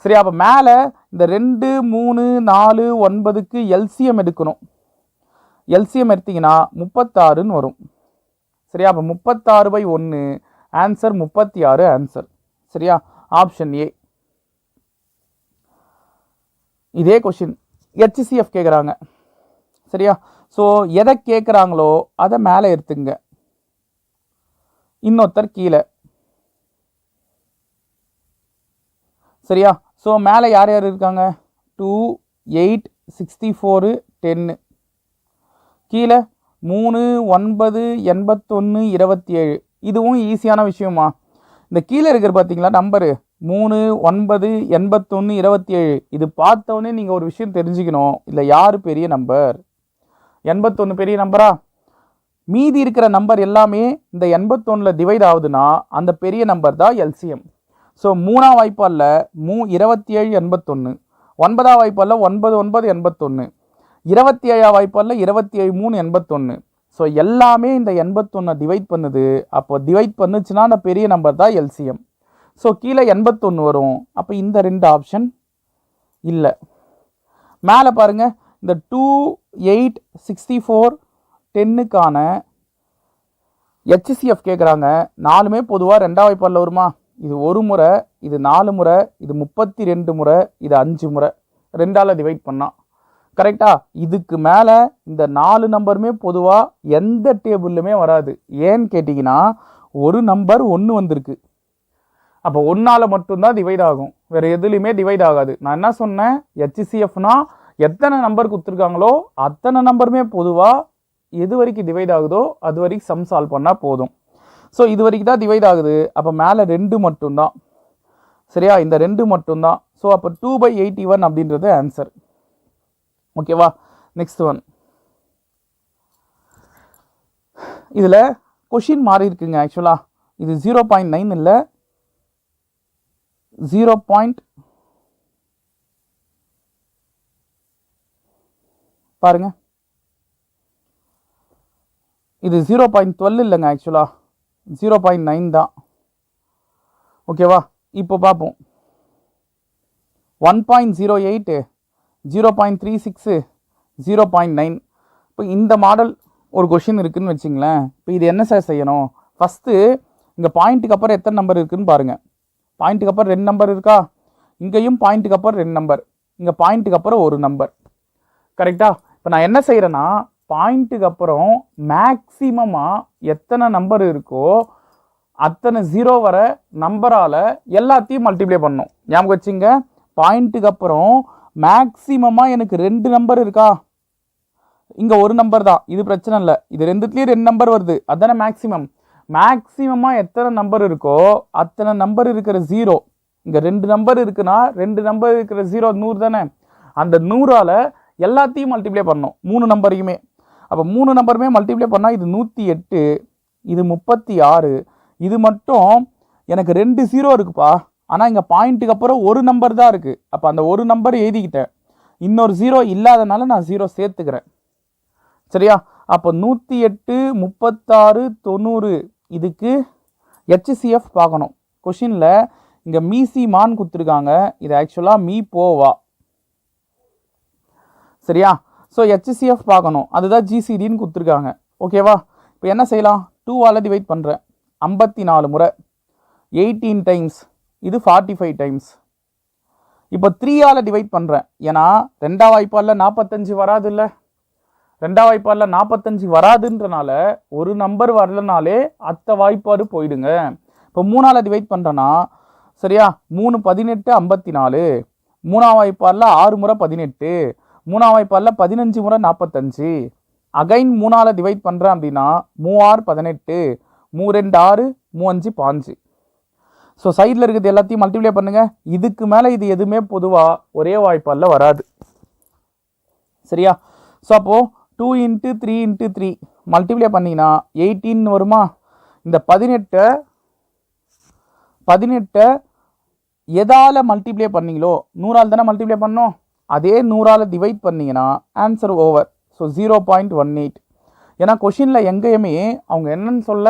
சரியா? அப்போ மேலே இந்த 2 3 4 9க்கு எல்சிஎம் எடுக்கணும். எல்சிஎம் எடுத்திங்கன்னா 36ன்னு வரும். சரியா? அப்போ 36/1 ஆன்சர் 36 ஆன்சர். சரியா? Option A. இதே கொஷின் HCF கேட்குறாங்க. சரியா? ஸோ எதை கேட்குறாங்களோ அதை மேலே எடுத்துங்க, இன்னொருத்தர் கீழே. சரியா? ஸோ மேலே யார் யார் இருக்காங்க? 2 8 64 10. கீழே 3 9 81 27. இதுவும் ஈஸியான விஷயமா. இந்த கீழே இருக்கிற பார்த்தீங்களா நம்பரு 3 9 81 27. இது பார்த்தோன்னே நீங்கள் ஒரு விஷயம் தெரிஞ்சுக்கணும். இல்லை யார் பெரிய நம்பர்? 81 பெரிய நம்பரா? மீதி இருக்கிற நம்பர் எல்லாமே இந்த 81ல் டிவைட் ஆகுதுன்னா அந்த பெரிய நம்பர் தான் எல்சிஎம். ஸோ 3ஆம் வாய்ப்பாடில் 27 81, 9ஆம் வாய்ப்பாடில் 9 9 81, 27ஆம் வாய்ப்பாடில் 27 3 81. ஸோ எல்லாமே இந்த 81 டிவைட் பண்ணுது. அப்போ டிவைட் பண்ணுச்சுன்னா அந்த பெரிய நம்பர் தான் எல்சிஎம். ஸோ கீழே 81 வரும். அப்போ இந்த 2 ஆப்ஷன் இல்லை. மேலே பாருங்கள், இந்த 2 8 64 10க்கான HCF கேட்குறாங்க. 4மே பொதுவாக 2ஆம் வாய்ப்பாடில் வருமா? இது 1 முறை, இது 4 முறை, இது 32 முறை, இது 5 முறை. 2ஆல் டிவைட் பண்ணால் கரெக்டா? இதுக்கு மேலே இந்த 4 நம்பருமே பொதுவாக எந்த டேபிள்லுமே வராது. ஏன்னு கேட்டிங்கன்னா ஒரு நம்பர் 1 வந்திருக்கு. அப்போ 1ஆல் மட்டும்தான் டிவைட் ஆகும், வேறு எதுலேயுமே டிவைட் ஆகாது. நான் என்ன சொன்னேன்? HCFனா எத்தனை நம்பர் கொடுத்துருக்காங்களோ அத்தனை நம்பருமே பொதுவாக எது வரைக்கும் டிவைட் ஆகுதோ அது வரைக்கும் சம் சால்வ் பண்ணால் போதும். ஸோ இது வரைக்கும் தான் டிவைட் ஆகுது. அப்போ மேலே 2 மட்டும்தான். சரியா, இந்த 2 மட்டும்தான். ஸோ அப்போ 2/81 அப்படின்றது ஆன்சர். ஓகேவா. Next one. இதில் கொஷின் மாறி இருக்குங்க. ஆக்சுவலாக இது 0.9 இல்லை, 0. பாருங்க, இது 0.12 இல்லைங்க, ஆக்சுவலாக 0.9 தான். ஓகேவா. இப்போ பார்ப்போம். 1.08, 0.36, 0.9. இப்போ இந்த மாடல் ஒரு கொஷின் இருக்குதுன்னு வச்சிங்களேன். இப்போ இது என்ன சார் செய்யணும்? ஃபஸ்ட்டு இங்கே பாயிண்ட்டுக்கு அப்புறம் எத்தனை நம்பர் இருக்குதுன்னு பாருங்கள். பாயிண்ட்டுக்கு அப்புறம் 2 நம்பர் இருக்கா? இங்கேயும் பாயிண்ட்டுக்கு அப்புறம் 2 நம்பர், இங்கே பாயிண்ட்டுக்கு அப்புறம் 1 நம்பர். கரெக்டாக. இப்போ நான் என்ன செய்கிறேன்னா, பாயிண்ட்டுக்கு அப்புறம் மேக்ஸிமமாக எத்தனை நம்பர் இருக்கோ அத்தனை 0 வர நம்பரால் எல்லாத்தையும் மல்டிப்ளை பண்ணணும். ஞாபகம் வச்சுங்க, பாயிண்ட்டுக்கு அப்புறம் மேக்ஸிமமாக எனக்கு 2 நம்பர் இருக்கா, இங்கே 1 நம்பர் தான், இது பிரச்சனை இல்லை. இது 2த்துலேயும் 2 நம்பர் வருது, அதுதானே மேக்ஸிமம். மேக்ஸிமமாக எத்தனை நம்பர் இருக்கோ அத்தனை நம்பர் இருக்கிற 0, இங்கே 2 நம்பர் இருக்குன்னா 2 நம்பர் இருக்கிற 0 100 தானே. அந்த 100ஆல் எல்லாத்தையும் மல்டிப்ளை பண்ணணும், 3 நம்பரையுமே. அப்போ 3 நம்பருமே மல்டிப்ளை பண்ணால் இது 108, இது 36. இது மட்டும் எனக்கு 2 0 இருக்குப்பா. ஆனால் இங்கே பாயிண்ட்டுக்கு அப்புறம் 1 நம்பர் தான் இருக்குது. அப்போ அந்த 1 நம்பர் எழுதிக்கிட்டேன், இன்னொரு 0 இல்லாதனால நான் 0 சேர்த்துக்கிறேன். சரியா. அப்போ 108, 36, 90 இதுக்கு HCF பார்க்கணும். கொஷினில் இங்கே மீசி மான் கொடுத்துருக்காங்க, இது ஆக்சுவலாக மீ போவா. சரியா. ஸோ HCF பார்க்கணும், அதுதான் GCDன்னு கொடுத்துருக்காங்க. ஓகேவா. இப்போ என்ன செய்யலாம்? 2ஆல் டிவைட் பண்ணுறேன், 54 முறை, 18 டைம்ஸ், இது 45 டைம்ஸ். இப்போ 3ஆல் டிவைட் பண்ணுறேன், ஏன்னா 2ஆம் வாய்ப்பாடில் 45 வராது இல்லை. 2ஆம் வாய்ப்பாடில் 45 வராதுன்றனால ஒரு நம்பர் வரலனாலே அத்த வாய்ப்பாடு போயிடுங்க. இப்போ 3ஆல் டிவைட் பண்ணுறேன்னா, சரியா, 3 18 54. 3ஆம் வாய்ப்பாடில் 6 முறை 18, 3ஆம் வாய்ப்பாடில் 15 முறை 45. அகைன் 3ஆல் டிவைட் பண்ணுறேன் அப்படின்னா 3 6 18, 3 2 6, 3 5 5. ஸோ சைடில் இருக்கிறது எல்லாத்தையும் மல்டிப்ளை பண்ணுங்கள். இதுக்கு மேலே இது எதுவுமே பொதுவாக ஒரே வாய்ப்பாடில் வராது. சரியா. ஸோ அப்போது 2 × 3 × 3 மல்டிப்ளை பண்ணிங்கன்னா 18 வருமா. இந்த 18 எதால் மல்டிப்ளை பண்ணீங்களோ 100ஆல் தானே மல்டிப்ளை பண்ணோம், அதே 100ஆல் டிவைட் பண்ணிங்கன்னா ஆன்சர் ஓவர். ஸோ 0.18. ஏன்னா கொஷினில் எங்கேயுமே அவங்க என்னன்னு சொல்ல,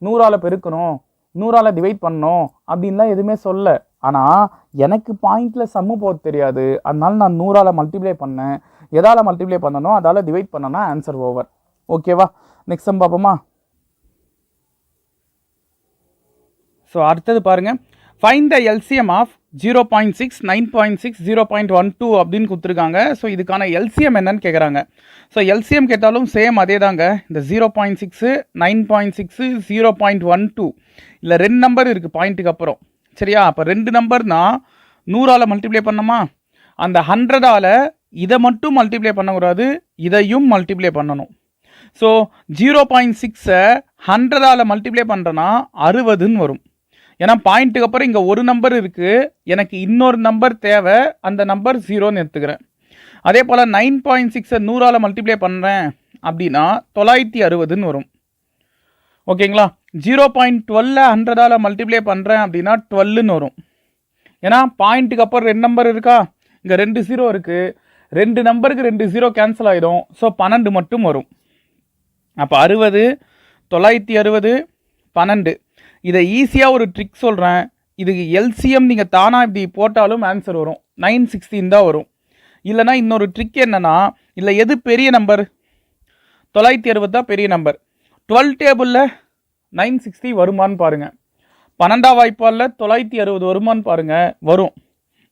100ஆல் பெருக்கணும், 100ஆல் டிவைட் பண்ணணும் அப்படின்லாம் எதுவுமே சொல்ல. ஆனால் எனக்கு பாயிண்டில் சம்மு போக தெரியாது, அதனால நான் 100ஆல் மல்டிப்ளை பண்ணேன். எதால் மல்டிப்ளை பண்ணணும் அதால் டிவைட் பண்ணனா ஆன்சர் ஓவர். ஓகேவா. நெக்ஸ்ட் சம் பார்ப்போமா. ஸோ அடுத்தது பாருங்கள், ஃபைண்ட் த எல்சிஎம் ஆஃப் 0.6, 9.6, 0.12 அப்படின்னு கொடுத்துருக்காங்க. ஸோ இதுக்கான எல்சிஎம் என்னன்னு கேட்குறாங்க. ஸோ எல்சிஎம் கேட்டாலும் சேம் அதே தாங்க. இந்த 0.6, 9.6, 0.12 இல்லை 2 நம்பர் இருக்குது பாயிண்ட்டுக்கு அப்புறம். சரியா. அப்போ 2 நம்பர்னா 100ஆல் மல்டிப்ளை பண்ணோமா, அந்த 100ஆல் இதை மட்டும் மல்டிப்ளை பண்ணக்கூடாது, இதையும் மல்டிப்ளை பண்ணணும். ஸோ 0.6ஐ 100ஆல் மல்டிப்ளை பண்ணுறேன்னா 60ன்னு வரும். ஏன்னா பாயிண்ட்டுக்கு அப்புறம் இங்கே 1 நம்பர் இருக்குது, எனக்கு இன்னொரு நம்பர் தேவை, அந்த நம்பர் 0ன்னு எடுத்துக்கிறேன். அதே போல் 9.6ஐ 100ஆல் மல்டிப்ளை பண்ணுறேன் அப்படின்னா 960ன்னு வரும். ஓகேங்களா. 0.12ஐ 100ஆல் மல்டிப்ளை பண்ணுறேன் அப்படின்னா 12ன்னு வரும். ஏன்னா பாயிண்ட்டுக்கு அப்புறம் 2 நம்பர் இருக்கா, இங்கே 2 0 இருக்குது, 2 நம்பருக்கு 2 0 கேன்சல் ஆகிடும். ஸோ 12 மட்டும் வரும். அப்போ 60, 960, 12. இதை ஈஸியாக ஒரு ட்ரிக் சொல்கிறேன். இதுக்கு எல்சிஎம் நீங்கள் தானாக இப்படி போட்டாலும் ஆன்சர் வரும், 916 தான் வரும். இல்லைனா இன்னொரு ட்ரிக் என்னென்னா, இல்லை எது பெரிய நம்பர், 960 தான் பெரிய நம்பர். 12 டேபிளில் 960 வருமானு பாருங்கள். 12ஆம் வாய்ப்பாடில் 960 வருமானு பாருங்கள், வரும்.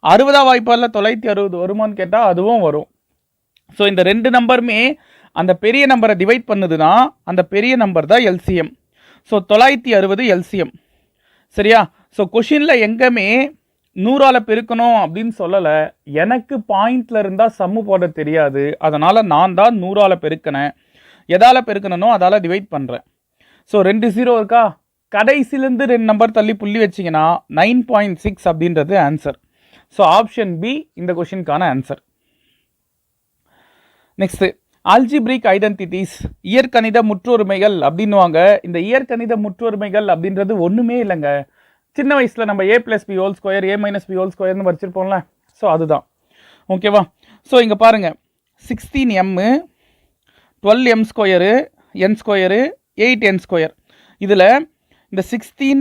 60ஆம் வாய்ப்பாடில் 960 வருமானு கேட்டால் அதுவும் வரும். ஸோ இந்த 2 நம்பருமே அந்த பெரிய நம்பரை டிவைட் பண்ணுதுன்னா அந்த பெரிய நம்பர் தான் எல்சிஎம். So 960 LCM. சரியா. ஸோ கொஷினில் எங்கேயுமே 100ஆல் பெருக்கணும் அப்படின்னு சொல்லலை. எனக்கு பாயிண்டில் இருந்தால் சம்மு போட தெரியாது, அதனால் நான் தான் 100ஆல் பெருக்கினேன். எதால் பெருக்கணும் அதால் டிவைட் பண்ணுறேன். ஸோ 2 0 இருக்கா, கடைசிலேருந்து 2 நம்பர் தள்ளி புள்ளி வச்சிங்கன்னா 9.6 அப்படின்றது ஆன்சர். ஸோ ஆப்ஷன் பி இந்த கொஷினுக்கான ஆன்சர். நெக்ஸ்ட்டு ஆல்ஜிப்ரிக் ஐடென்டிட்டிஸ், இயற்கணித முற்றொருமைகள் அப்படின்வாங்க. இந்த இயற்கணித முற்றொருமைகள் அப்படின்றது ஒன்றுமே இல்லைங்க. சின்ன வயசில் நம்ம a+b² a-b² படிச்சிருப்போம்ல, ஸோ அதுதான். ஓகேவா? ஸோ இங்கே பாருங்கள், 16m 12m² n² 8n². இதில் இந்த 16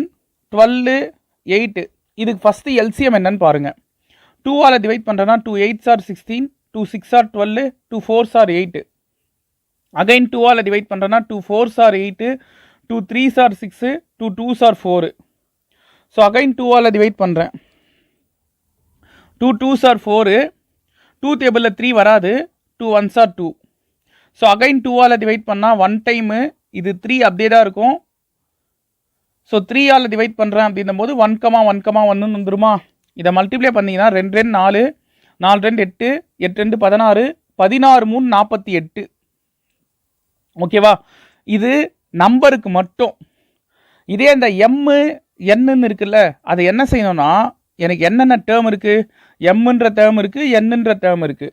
12 8 இதுக்கு ஃபஸ்ட்டு எல்சிஎம் என்னன்னு பாருங்கள். 2ஆல் டிவைட் பண்ணுறேன்னா 2 8s are 16, 2 6s are 12, 2 4s are 8. Again 2ஆல் டிவைட் பண்ணுறேன்னா 2 4s are 8, 2 3s are 6, 2 2s are 4. So again 2ஆல் டிவைட் பண்ணுறேன், 2 2s are 4, 2 டேபிளில் 3 வராது, 2 1s are 2. ஸோ அகைன் 2ஆல் டிவைட் பண்ணால் 1 டைமு இது 3 அப்படியே தான் இருக்கும். ஸோ 3ஆல் டிவைட் பண்ணுறேன் அப்படின்னும் போது 1,1,1 வந்துருமா. இதை மல்டிப்ளை பண்ணிங்கன்னா 2 2 4, 4 2 8, 8 2 16, 16 3 48. ஓகேவா? இது நம்பருக்கு மட்டும். இதே இந்த என்னன்னு இருக்குல்ல, அதை என்ன செய்யணும்னா, எனக்கு என்னென்ன டேர்ம் இருக்குது, எம்ன்ற டேர்ம் இருக்குது, என்னன்ற டேர்ம் இருக்குது.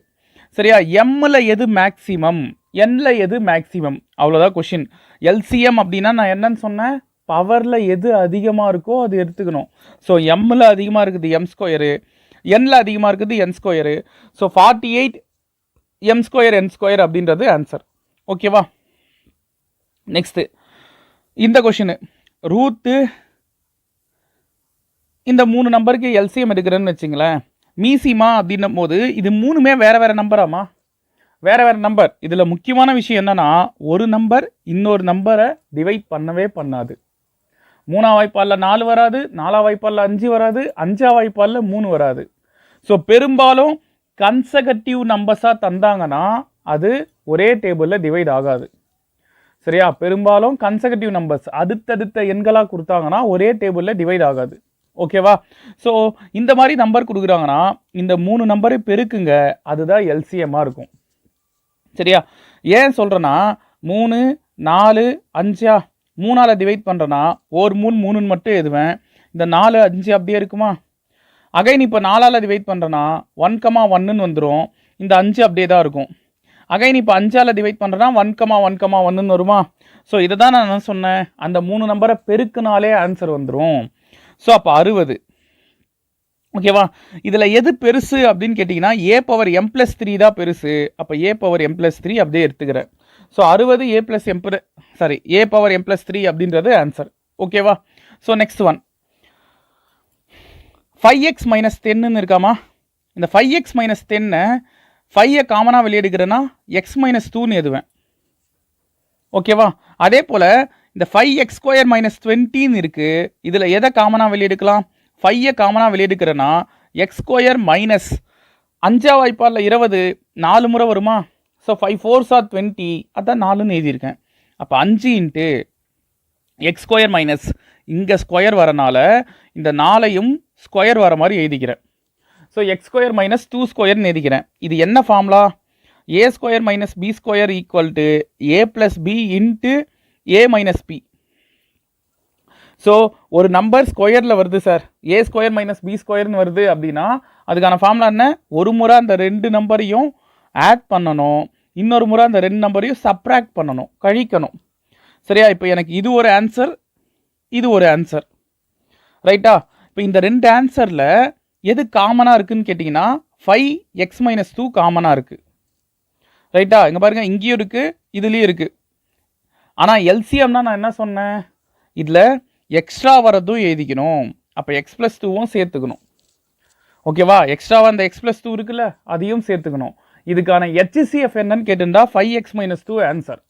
சரியா? எம்மில் எது மேக்ஸிமம், என்ல எது மேக்ஸிமம், அவ்வளோதான் கொஷின். எல்சிஎம் அப்படின்னா நான் என்னன்னு சொன்னேன், பவரில் எது அதிகமாக இருக்கோ அது எடுத்துக்கணும். ஸோ எம்மில் அதிகமாக இருக்குது m², என்ல அதிகமாக இருக்குது n². ஸோ 48 m² n² அப்படின்றது ஆன்சர். ஓகேவா? நெக்ஸ்ட்டு இந்த கொஷின், ரூத்து இந்த 3 நம்பருக்கு எல்சிஎம் எடுக்கிறேன்னு வச்சுங்களேன், மீசிமா அப்படின்னும் போது இது 3மே வேறு வேறு நம்பராமா, வேறு வேறு நம்பர். இதில் முக்கியமான விஷயம் என்னென்னா, ஒரு நம்பர் இன்னொரு நம்பரை டிவைட் பண்ணவே பண்ணாது. 3ஆம் வாய்ப்பாலில் 4 வராது, 4ஆம் வாய்ப்பாலில் 5 வராது, 5ஆம் வாய்ப்பாலில் 3 வராது. ஸோ பெரும்பாலும் கன்செகட்டிவ் நம்பர்ஸாக தந்தாங்கன்னா அது ஒரே டேபிளில் டிவைட் ஆகாது. சரியா? பெரும்பாலும் கன்செகட்டிவ் நம்பர்ஸ் அடுத்தடுத்த எண்களாக கொடுத்தாங்கன்னா ஒரே டேபிளில் டிவைட் ஆகாது. ஓகேவா? ஸோ இந்த மாதிரி நம்பர் கொடுக்குறாங்கன்னா இந்த 3 நம்பரை பெருக்குங்க, அதுதான் எல்சிஎம்மாக இருக்கும். சரியா? ஏன் சொல்கிறேன்னா 3 4 5 3ஆல் டிவைட் பண்ணுறேன்னா ஒரு 3 3ன்னு மட்டும் எழுதுவேன். இந்த 4 5 அப்படியே இருக்குமா. அகைன் இப்போ 4ஆல் டிவைட் பண்ணுறேன்னா 1,1ன்னு வந்துடும். இந்த 5 அப்படியே தான் இருக்கும். அகைன் இப்போ 5ஆல் டிவைட் பண்ணுறேன்னா 1,1,1ன்னு வருமா. ஸோ இதை தான் நான் என்ன சொன்னேன், அந்த 3 நம்பரை பெருக்குனாலே ஆன்சர் வந்துடும். ஸோ அப்போ 60. ஓகேவா? இதில் எது பெருசு அப்படின்னு கேட்டிங்கன்னா a⁻m+3 தான் பெருசு. அப்போ a⁻m+3 அப்படியே எடுத்துக்கிறேன். ஸோ 60 a⁻m+3 அப்படின்றது ஆன்சர். ஓகேவா? ஸோ நெக்ஸ்ட் ஒன் 5x - 10ன்னு இருக்காமா. இந்த 5x - 10 5 காமனாக வெளியெடுக்கிறேன்னா x - 2ன்னு எழுதுவேன். ஓகேவா? அதே போல் இந்த 5x² - 20ன்னு இருக்குது. இதில் எதை காமனாக வெளியெடுக்கலாம், 5 காமனாக வெளியெடுக்கிறேன்னா x² மைனஸ் 5ஆம் வாய்ப்பாலில் 20 4 முறை வருமா. ஸோ 5 4s are 20, அதான் 4ன்னு எழுதியிருக்கேன். அப்போ 5 × x² மைனஸ் இங்கே ஸ்கொயர் வரனால இந்த 4ஐயும் ஸ்கொயர் வர மாதிரி எழுதிக்கிறேன். ஸோ x² - 2² எழுதிக்கிறேன். இது என்ன formula, a² - b² a + b × a - b. So ஒரு நம்பர் ஸ்கொயரில் வருது சார், a² - b² வருது அப்படின்னா அதுக்கான ஃபார்முலா என்ன, ஒரு முறை அந்த 2 நம்பரையும் ஆட் பண்ணணும், இன்னொரு முறை அந்த 2 நம்பரையும் சப்ராக்ட் பண்ணணும், கழிக்கணும். சரியா? இப்போ எனக்கு இது ஒரு ஆன்சர், இது ஒரு ஆன்சர். ரைட்டா? இப்போ இந்த 2 ஆன்சரில் எது காமனாக இருக்குதுன்னு கேட்டிங்கன்னா 5x - 2 காமனாக இருக்குது. ரைட்டா? இங்கே பாருங்கள், இங்கேயும் இருக்குது, இதுலேயும் இருக்குது. ஆனால் எல்சிஎம்னா நான் என்ன சொன்னேன், இதில் எக்ஸ்ட்ரா வரதும் எழுதிக்கணும். அப்போ x + 2வும் சேர்த்துக்கணும். ஓகேவா? எக்ஸ்ட்ராவாக அந்த x + 2 இருக்குல்ல, அதையும் சேர்த்துக்கணும். இதுக்கான HCF என்னன்னு கேட்டிருந்தா 5x - 2 ஆன்சர்.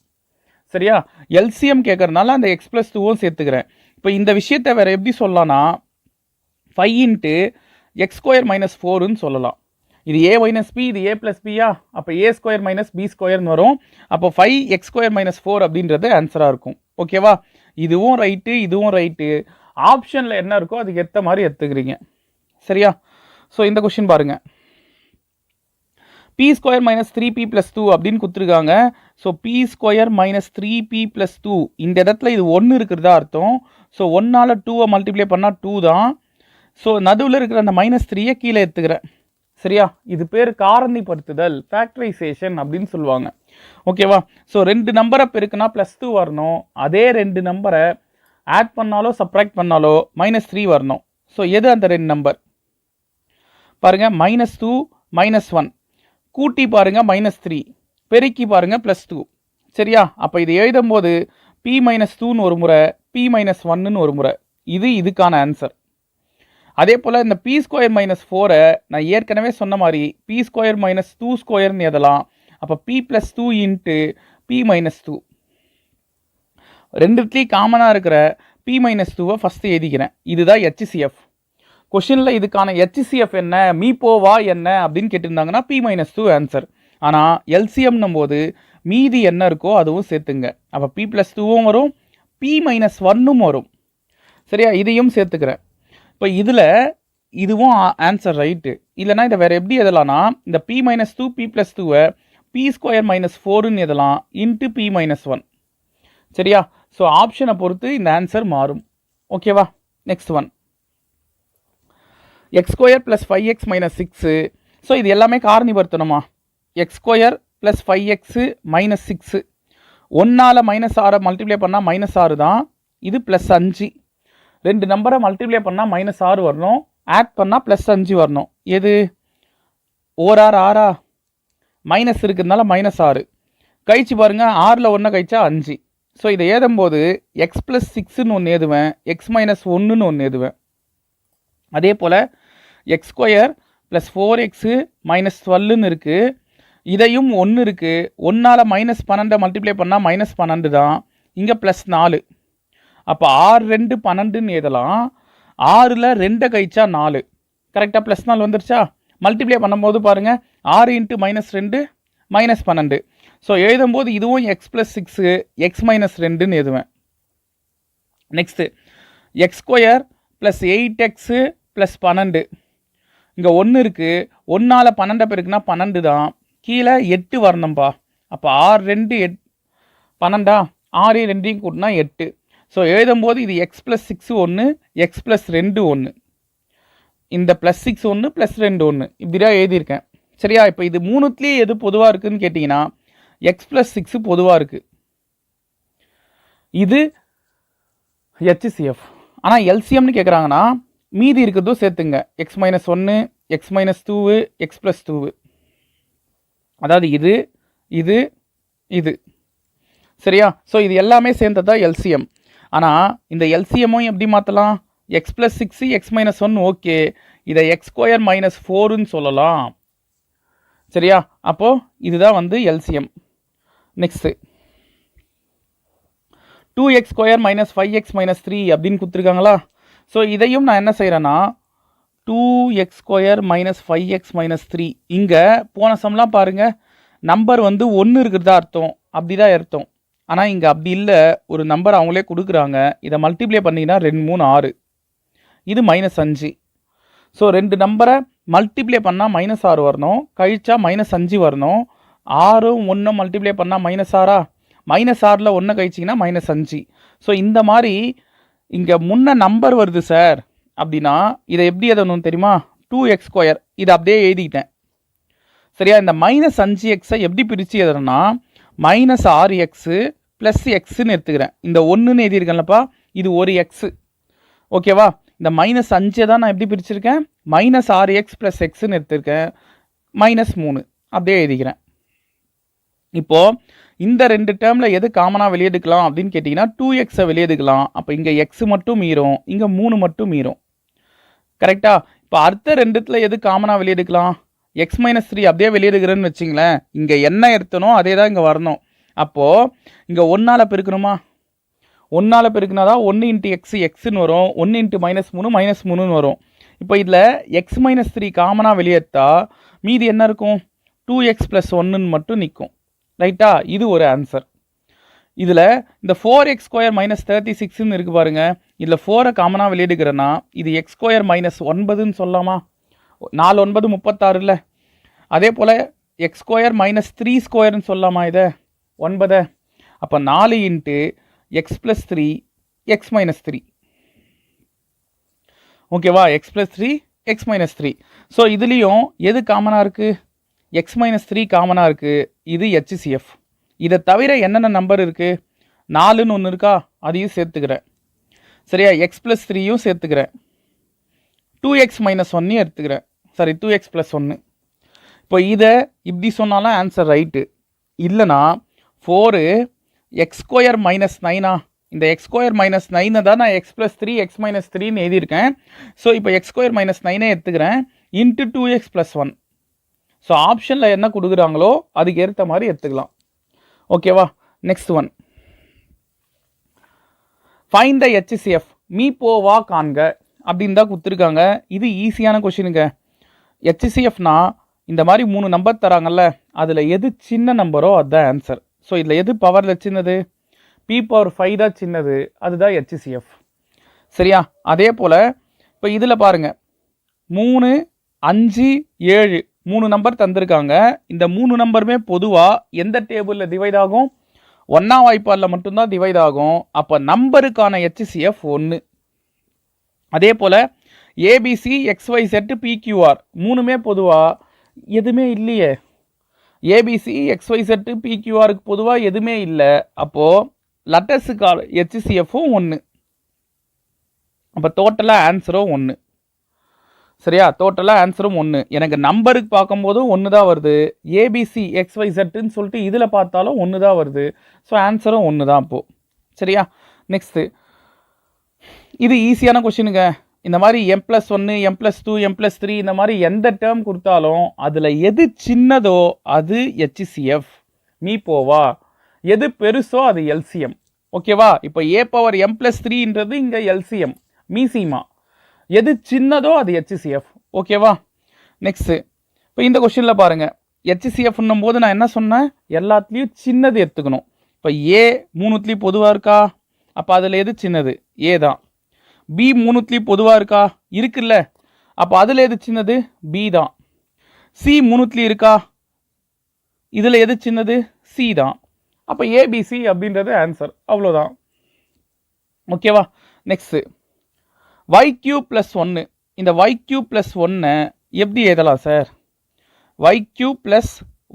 சரியா? எல்சிஎம் கேட்கறதுனால அந்த x + 2வும் சேர்த்துக்கிறேன். இப்போ இந்த விஷயத்தை வேறு எப்படி சொல்லலாம்னா 5 × x² - 4ன்னு சொல்லலாம். இது a - b, இது a + b. அப்போ a² - b² வரும். அப்போ 5x² - 4 அப்படின்றது ஆன்சராக இருக்கும். ஓகேவா? இதுவும் ரைட்டு, இதுவும் ரைட்டு. ஆப்ஷனில் என்ன இருக்கோ அதுக்கு ஏற்ற மாதிரி எடுத்துக்கிறீங்க. சரியா? ஸோ இந்த கொஷின் பாருங்கள், பி ஸ்கொயர் மைனஸ் 3p + 2 அப்படின்னு கொடுத்துருக்காங்க. So B square minus 3p + 2 இந்த இடத்துல இது 1 இருக்கிறதா அர்த்தம். ஸோ 1ஆல் 2வை மல்டிப்ளை பண்ணால் 2 தான். ஸோ நடுவில் இருக்கிற அந்த -3யை கீழே எடுத்துக்கிறேன். சரியா? இது பேர் காரணிப்படுத்துதல், ஃபேக்டரைசேஷன் அப்படின்னு சொல்லுவாங்க. ஓகேவா? ஸோ 2 நம்பரை பெருக்குனா +2 வரணும். அதே 2 நம்பரை ஆட் பண்ணாலோ சப்ராக்ட் பண்ணாலோ -3 வரணும். ஸோ எது அந்த 2 நம்பர் பாருங்கள், -2 -1 கூட்டி பாருங்க -3 பெருக்கி பாருங்க +2. சரியா? அப்போ இது எழுதும் போது p - 2ன்னு ஒரு முறை, p - 1ன்னு ஒரு முறை. இது இதுக்கான ஆன்சர். அதே போல் இந்த p ஸ்கொயர் - 4 நான் ஏற்கனவே சொன்ன மாதிரி p ஸ்கொயர் - 2 ஸ்கொயர்னு எதலாம். அப்போ p + 2 இன்ட்டு p - 2 ரெண்டுத்துலேயும் காமனாக இருக்கிற p - 2வை ஃபஸ்ட்டு எழுதிக்கிறேன். இதுதான் HCF. கொஷினில் இதுக்கான HCF என்ன, மீப்போவா என்ன அப்படின்னு கேட்டிருந்தாங்கன்னா p - 2 ஆன்சர். ஆனால் எல்சிஎம்னும் போது மீதி என்ன இருக்கோ அதுவும் சேர்த்துங்க. அப்போ p + 2வும் வரும், p - 1ம் வரும். சரியா? இதையும் சேர்த்துக்கிறேன். இப்போ இதில் இதுவும் ஆன்சர் ரைட்டு. இல்லைனா இதை வேறு எப்படி எதலாம்னா, இந்த p - 2 p + 2வை p ஸ்கொயர் - 4ன்னு எதலாம் இன்ட்டு p - 1. சரியா? ஸோ ஆப்ஷனை பொறுத்து இந்த ஆன்சர் மாறும். ஓகேவா? Next one, x² + 5x - 6. So இது எல்லாமே காரணிப்படுத்தணுமா? x² + 5x - 6 1ஆல் -6 மல்டிப்ளை பண்ணால் -6 தான். இது +5. 2 நம்பரை மல்டிப்ளை பண்ணால் -6 வரணும், ஆட் பண்ணால் +5 வரணும். எது ஓரார் ஆறா? மைனஸ் இருக்கிறதுனால -6 கழிச்சு பாருங்கள், 6ல் 1 கழிச்சா 5. ஸோ இதை ஏதும்போது x + 6ன்னு ஒன்று ஏதுவேன், x - 1ன்னு ஒன்று ஏதுவேன். அதே போல் x² + 4x - 12ன்னு இருக்குது. இதையும் 1 இருக்குது. 1ஆல் -12 மல்டிப்ளை பண்ணால் -12 தான். இங்கே +4. அப்போ 6 2 12ன்னு எழுதலாம். 6ல் 2 கழிச்சா 4. கரெக்டாக +4 வந்துருச்சா? மல்டிப்ளை பண்ணும்போது பாருங்கள், 6 × -2 -12. ஸோ எழுதும்போது இதுவும் x + 6 x - 2ன்னு எழுதுவேன். Next x² + 8x + 12. இங்கே 1 இருக்குது. 1ஆல் 12 பெருக்குனா 12 தான். கீழே 8 வரணும்பா. அப்போ 6 2 8 12 6 2 கூட்டினா 8. ஸோ எழுதும்போது இது x + 6 1 x + 2 1. இந்த +6 1 +2 1 இப்படிதான் எழுதியிருக்கேன். சரியா? இப்போ இது மூணுத்துலேயே எது பொதுவாக இருக்குதுன்னு கேட்டிங்கன்னா x + 6 பொதுவாக இருக்குது. இது HCF. ஆனால் எல்சிஎம்னு கேட்குறாங்கன்னா மீதி இருக்கிறதும் சேர்த்துங்க. x - 1 x - 2 x + 2. அதாவது இது இது இது. சரியா? ஸோ இது எல்லாமே சேர்ந்தது தான் எல்சிஎம். ஆனால் இந்த எல்சிஎம்மும் எப்படி மாற்றலாம்? x + 6 x - 1 ஓகே, இதை x² - 4ன்னு சொல்லலாம். சரியா? அப்போது இதுதான் வந்து எல்சிஎம். நெக்ஸ்ட்டு 2x² - 5x - 3 அப்படின்னு கொடுத்துருக்காங்களா? ஸோ இதையும் நான் என்ன செய்கிறேன்னா 2x² - 5x - 3 இங்கே போன சம்லாம் பாருங்கள், நம்பர் வந்து 1 இருக்கிறதா அர்த்தம், அப்படி தான் அர்த்தம். ஆனால் இங்கே அப்படி இல்லை, ஒரு நம்பர் அவங்களே கொடுக்குறாங்க. இதை மல்டிப்ளை பண்ணிங்கன்னா 2 3 6. இது -5. ஸோ 2 நம்பரை மல்டிப்ளை பண்ணால் -6 வரணும், கழிச்சா -5 வரணும். 6ம் 1 மல்டிப்ளை பண்ணால் -6ஆ? -6ல் 1 கழிச்சிங்கன்னா -5. ஸோ இந்த மாதிரி இங்கே முன்ன நம்பர் வருது சார் அப்படின்னா இதை எப்படி எதணும் தெரியுமா? 2x². இதை அப்படியே எழுதிக்கிட்டேன். சரியா? இந்த -5xஐ எப்படி பிரித்து எதனா -6x + xன்னு எடுத்துக்கிறேன். இந்த 1ன்னு எழுதியிருக்கேன்லப்பா, இது ஒரு x. ஓகேவா? இந்த -5 தான் நான் எப்படி பிரிச்சிருக்கேன்? -6x + xன்னு எடுத்திருக்கேன். -3 அப்படியே எழுதிக்கிறேன். இப்போது இந்த 2 டேர்மில் எது காமனாக வெளியெடுக்கலாம் அப்படின்னு கேட்டிங்கன்னா 2xஐ வெளியெடுக்கலாம். அப்போ இங்கே x மட்டும் மீறும், இங்கே 3 மட்டும் மீறும். கரெக்டாக? இப்போ அடுத்த 2த்தில் எது காமனாக வெளியெடுக்கலாம்? x - 3 அப்படியே வெளியெடுக்கிறேன்னு வச்சிங்களேன். இங்கே என்ன எடுத்தனோ அதே தான் இங்கே வரணும். அப்போது இங்கே 1ஆல் பெருக்கணுமா? 1ஆல் பெருக்குனா தான் 1 × x xன்னு வரும், 1 × -3 -3ன்னு வரும். இப்போ இதில் x - 3 காமனாக வெளியேற்றா மீதி என்ன இருக்கும்? 2x + 1ன்னு மட்டும் நிற்கும். ரைட்டா? இது ஒரு ஆன்சர். இதில் இந்த 4x² - 36ன்னு இருக்குது பாருங்கள், இதில் 4 காமனாக வெளியெடுக்கிறேன்னா இது எக்ஸ் ஸ்கொயர் மைனஸ் 9ன்னு சொல்லலாமா? 4 9 36 இல்லை? அதே போல் எக்ஸ் ஸ்கொயர் மைனஸ் 3 ஸ்கொயர்னு சொல்லலாமா இதை 9? அப்போ 4 into x plus 3 X minus 3. ஓகேவா? X plus 3 X minus 3. So இதுலேயும் எது காமனாக இருக்குது? எக்ஸ் மைனஸ் 3 காமனாக இருக்குது. இது HCF. இதை தவிர என்னென்ன நம்பர் இருக்குது? 4ன்னு ஒன்று இருக்கா? அதையும் சேர்த்துக்கிறேன். சரியா? எக்ஸ் ப்ளஸ் 3யும் சேர்த்துக்கிறேன். 2x மைனஸ் 1 எடுத்துக்கிறேன். Sorry, 2x plus 1. இப்போ இதை இப்படி சொன்னாலும் ஆன்சர் ரைட்டு. இல்லைனா 4 எக்ஸ் ஸ்கொயர் மைனஸ் 9ஆ? இந்த எக்ஸ் ஸ்கொயர் மைனஸ் 9 தான் நான் எக்ஸ் ப்ளஸ் 3 எக்ஸ் மைனஸ் 3ன்னு எழுதியிருக்கேன். ஸோ இப்போ எக்ஸ் ஸ்கொயர் மைனஸ் 9 எடுத்துக்கிறேன். Into 2x plus 1. ஸோ ஆப்ஷனில் என்ன கொடுக்குறாங்களோ அதுக்கு ஏற்ற மாதிரி எடுத்துக்கலாம். ஓகேவா? Next one, find the HCF. மீப்போவா காண்க அப்படின்னு தான் கொடுத்துருக்காங்க. இது ஈஸியான கொஷினுங்க. HCFனா இந்த மாதிரி 3 நம்பர் தராங்கல்ல, அதில் எது சின்ன நம்பரோ அதுதான் ஆன்சர். ஸோ இதில் எது பவரில் சின்னது? P⁴ தான் சின்னது, அதுதான் HCF. சரியா? அதே போல் இப்போ இதில் பாருங்கள், 3 5 7 3 நம்பர் தந்திருக்காங்க. இந்த 3 நம்பருமே பொதுவாக எந்த டேபிளில் டிவைட் ஆகும்? 1ஆம் வாய்ப்பாடில் மட்டும்தான் டிவைட் ஆகும். அப்போ நம்பருக்கான HCF 1. அதே போல் ABC XYZ PQR 3மே பொதுவாக எதுவுமே இல்லையே. ABC XYZ PQRக்கு பொதுவாக எதுவுமே இல்லை. அப்போது லெட்டர்ஸுக்கான HCFும் 1. அப்போ டோட்டலாக ஆன்சரும் 1. சரியா? டோட்டலாக ஆன்சரும் 1. எனக்கு நம்பருக்கு பார்க்கும்போதும் 1 தான் வருது. ABC XYZன்னு சொல்லிட்டு இதில் பார்த்தாலும் 1 தான் வருது. ஸோ ஆன்சரும் 1 தான் அப்போது. சரியா? நெக்ஸ்ட்டு, இது ஈஸியான கொஷினுங்க. இந்த மாதிரி M+1 M+2 M+3 இந்த மாதிரி எந்த டேர்ம் கொடுத்தாலும் அதில் எது சின்னதோ அது HCF. மீப்போவா. எது பெருசோ அது LCM. ஓகேவா? இப்போ A⁴M+3ன்றது இங்கே LCM மீசிமா. எது சின்னதோ அது HCF. ஓகேவா? நெக்ஸ்ட்டு, இப்போ இந்த கொஷினில் பாருங்கள், HCFன்னும் போது நான் என்ன சொன்னேன்? எல்லாத்துலேயும் சின்னது எடுத்துக்கணும். இப்போ A 3த்துலேயும் பொதுவாக இருக்கா? அப்போ அதில் எது சின்னது? A தான். B 3த்துலேயும் பொதுவாக இருக்கா? இருக்குல்ல. அப்போ அதில் எது சின்னது? B தான். C 3த்துலேயும் இருக்கா? இதில் எது சின்னது? C தான். அப்போ ABC அப்படின்றது ஆன்சர். அவ்வளோதான். ஓகேவா? Next, YQ + 1. இந்த YQ + 1 எப்படி எழுதலாம் சார்? YQ +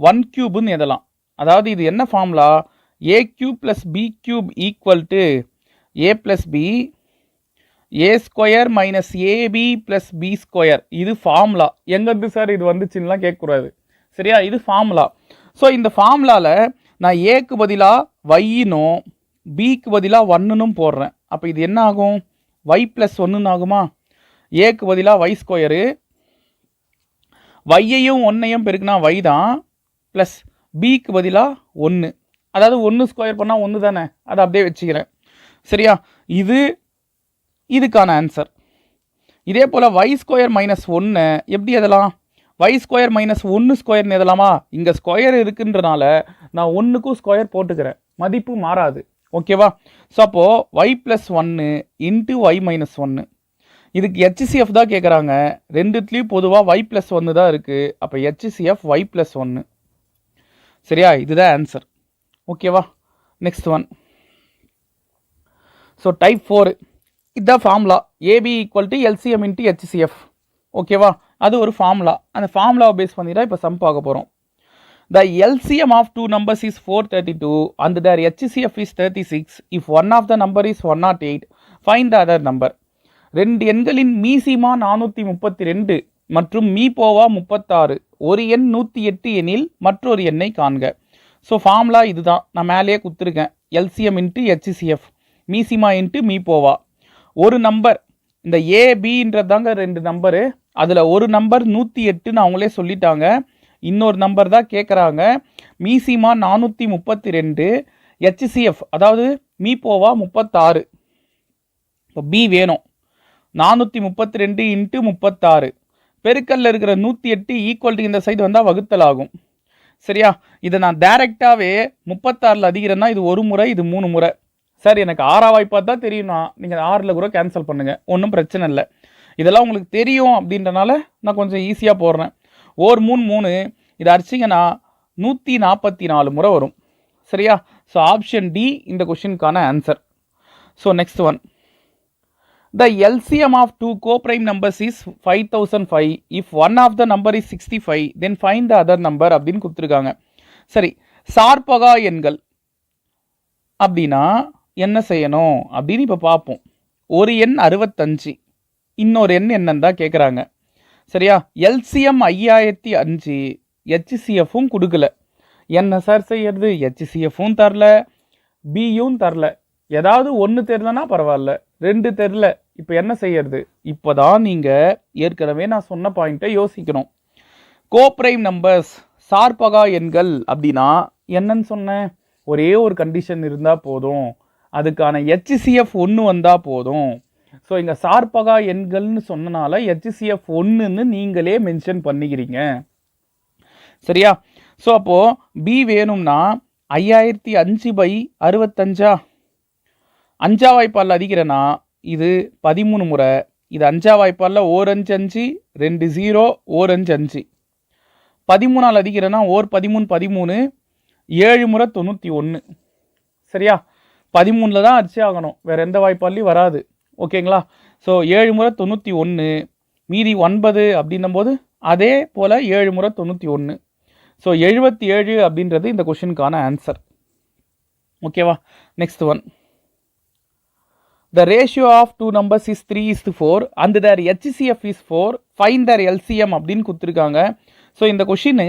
1³ எழுதலாம். அதாவது இது என்ன formula? AQ + B³ = A + B A² - AB + B². இது ஃபார்முலா. எங்கேருந்து சார் இது வந்துச்சுன்னெலாம் கேட்கக்கூடாது. சரியா? இது ஃபார்முலா. ஸோ இந்த ஃபார்முலாவில் நான் ஏக்கு பதிலாக ஒய்னும் பிக்கு பதிலாக 1னும் போடுறேன். அப்போ இது என்ன ஆகும்? y + 1ன்னு ஆகுமா? ஏக்கு பதிலாக y², yையும் 1ஐயும் பெருக்குனா y தான், ப்ளஸ் பிக்கு பதிலாக 1. அதாவது 1² பண்ணால் 1 தானே, அதை அப்படியே வச்சுக்கிறேன். சரியா? இதுக்கான ஆன்சர். இதே போல் y² - 1 எப்படி எதலாம்? y² - 1² எதலாமா? இங்கே ஸ்கொயர் இருக்குன்றனால நான் 1க்கும் ஸ்கொயர் போட்டுக்கிறேன், மதிப்பு மாறாது. ஓகேவா? ஸோ அப்போது y + 1 × y - 1. இதுக்கு HCF தான் கேட்குறாங்க. ரெண்டுத்துலேயும் பொதுவாக y + 1 தான் இருக்குது. அப்போ HCF y + 1. சரியா? இதுதான் ஆன்சர். ஓகேவா? Next one. ஸோ டைப் 4 இதுதான் ஃபார்முலா. AB = LCM × HCF. ஓகேவா? அது ஒரு ஃபார்முலா. அந்த ஃபார்முலாவை பேஸ் பண்ணி தான் இப்போ சம் பார்க்க போகிறோம். The LCM of two numbers is 432 and their HCF is 36. If one of the number is 108, find the other number. 2 எண்களின் மீசிமா 432 மற்றும் மீப்போவா 36. ஒரு எண் 108 எனில் மற்றொரு எண்ணை காண்க. ஸோ ஃபார்முலா இதுதான். நான் மேலேயே கொடுத்துருக்கேன். LCM × HCF, மீசிமா × மீப்போவா. ஒரு நம்பர், இந்த ABன்றதாங்க 2 நம்பரு. அதில் ஒரு நம்பர் 108ன்னு அவங்களே சொல்லிட்டாங்க. இன்னொரு நம்பர் தான் கேட்குறாங்க. மீசிமா 432, HCF அதாவது மீப்போவா 36. இப்போ B வேணும். 432 × 36 பெருக்கல்ல இருக்கிற 108 ஈக்குவல் இந்த சைடு வந்தால் வகுத்தல் ஆகும். சரியா? இதை நான் டைரெக்டாகவே 36ல் அதிகிறேன்னா இது ஒரு முறை, இது 3 முறை. சார் எனக்கு 6ஆம் வாய்ப்பாக தான் தெரியும்னா நீங்கள் 6ல் கூட கேன்சல் பண்ணுங்கள், ஒன்றும் பிரச்சனை இல்லை. இதெல்லாம் உங்களுக்கு தெரியும் அப்படின்றனால நான் கொஞ்சம் ஈஸியாக போடுறேன். 1 3 3 இதை அடிச்சிங்கன்னா 144 முறை வரும். சரியா? ஸோ ஆப்ஷன் டி இந்த கொஷினுக்கான answer. So next one, the LCM of two co-prime numbers is 5005. If one of the number is 65, then find the other number அப்படின்னு கொடுத்துருக்காங்க. சரி, சார்பகா எண்கள் அப்படின்னா என்ன செய்யணும் அப்படின்னு இப்போ பார்ப்போம். ஒரு எண் 65, இன்னொரு எண் என்னன்னு தான் கேட்குறாங்க. சரியா? எல்சிஎம் 5005, ஹெச்சிசிஎஃப்பும் கொடுக்கல. என்ன சார் செய்யறது? ஹெச்சிசிஎஃப்பும் தரல, பியும் தரல. ஏதாவது ஒன்று தெரிலனா பரவாயில்ல, 2 தெரில. இப்போ என்ன செய்யறது? இப்போ தான் நீங்கள் ஏற்கனவே நான் சொன்ன பாயிண்ட்டை யோசிக்கணும். கோப்ரைம் நம்பர்ஸ் சார்பகா எண்கள் அப்படின்னா என்னன்னு சொன்னேன்? ஒரே ஒரு கண்டிஷன் இருந்தால் போதும், அதுக்கான ஹெச்சிசிஎஃப் 1 வந்தால் போதும். ஸோ இங்கே சார்பகா எண்கள்னு சொன்னனால ஹெச்சிசிஎஃப் 1ன்னு நீங்களே மென்ஷன் பண்ணிக்கிறீங்க. சரியா? ஸோ அப்போது பி வேணும்னா 5005/65 5ஆம் வாய்ப்பால் அதிக்கிறேன்னா இது 13 முறை. இது 5ஆம் வாய்ப்பால் 1 5 5 2 0 1 5 5. 13ஆல் அதிக்கிறேன்னா 1 13 13 7 முறை 91. சரியா? 13ல் தான் அடிச்சே ஆகணும், வேறு எந்த வாய்ப்பாலையும் வராது. ஓகேங்களா? ஸோ 7 முறை 91, மீதி 9 அப்படின்னும் போது அதே போல் 7 முறை 91. ஸோ 77 அப்படின்றது இந்த கொஷினுக்கான ஆன்சர். ஓகேவா? Next one, the ratio of two numbers is 3:4 and their HCF is 4. find their LCM அப்படின்னு கொடுத்துருக்காங்க. ஸோ இந்த கொஷின்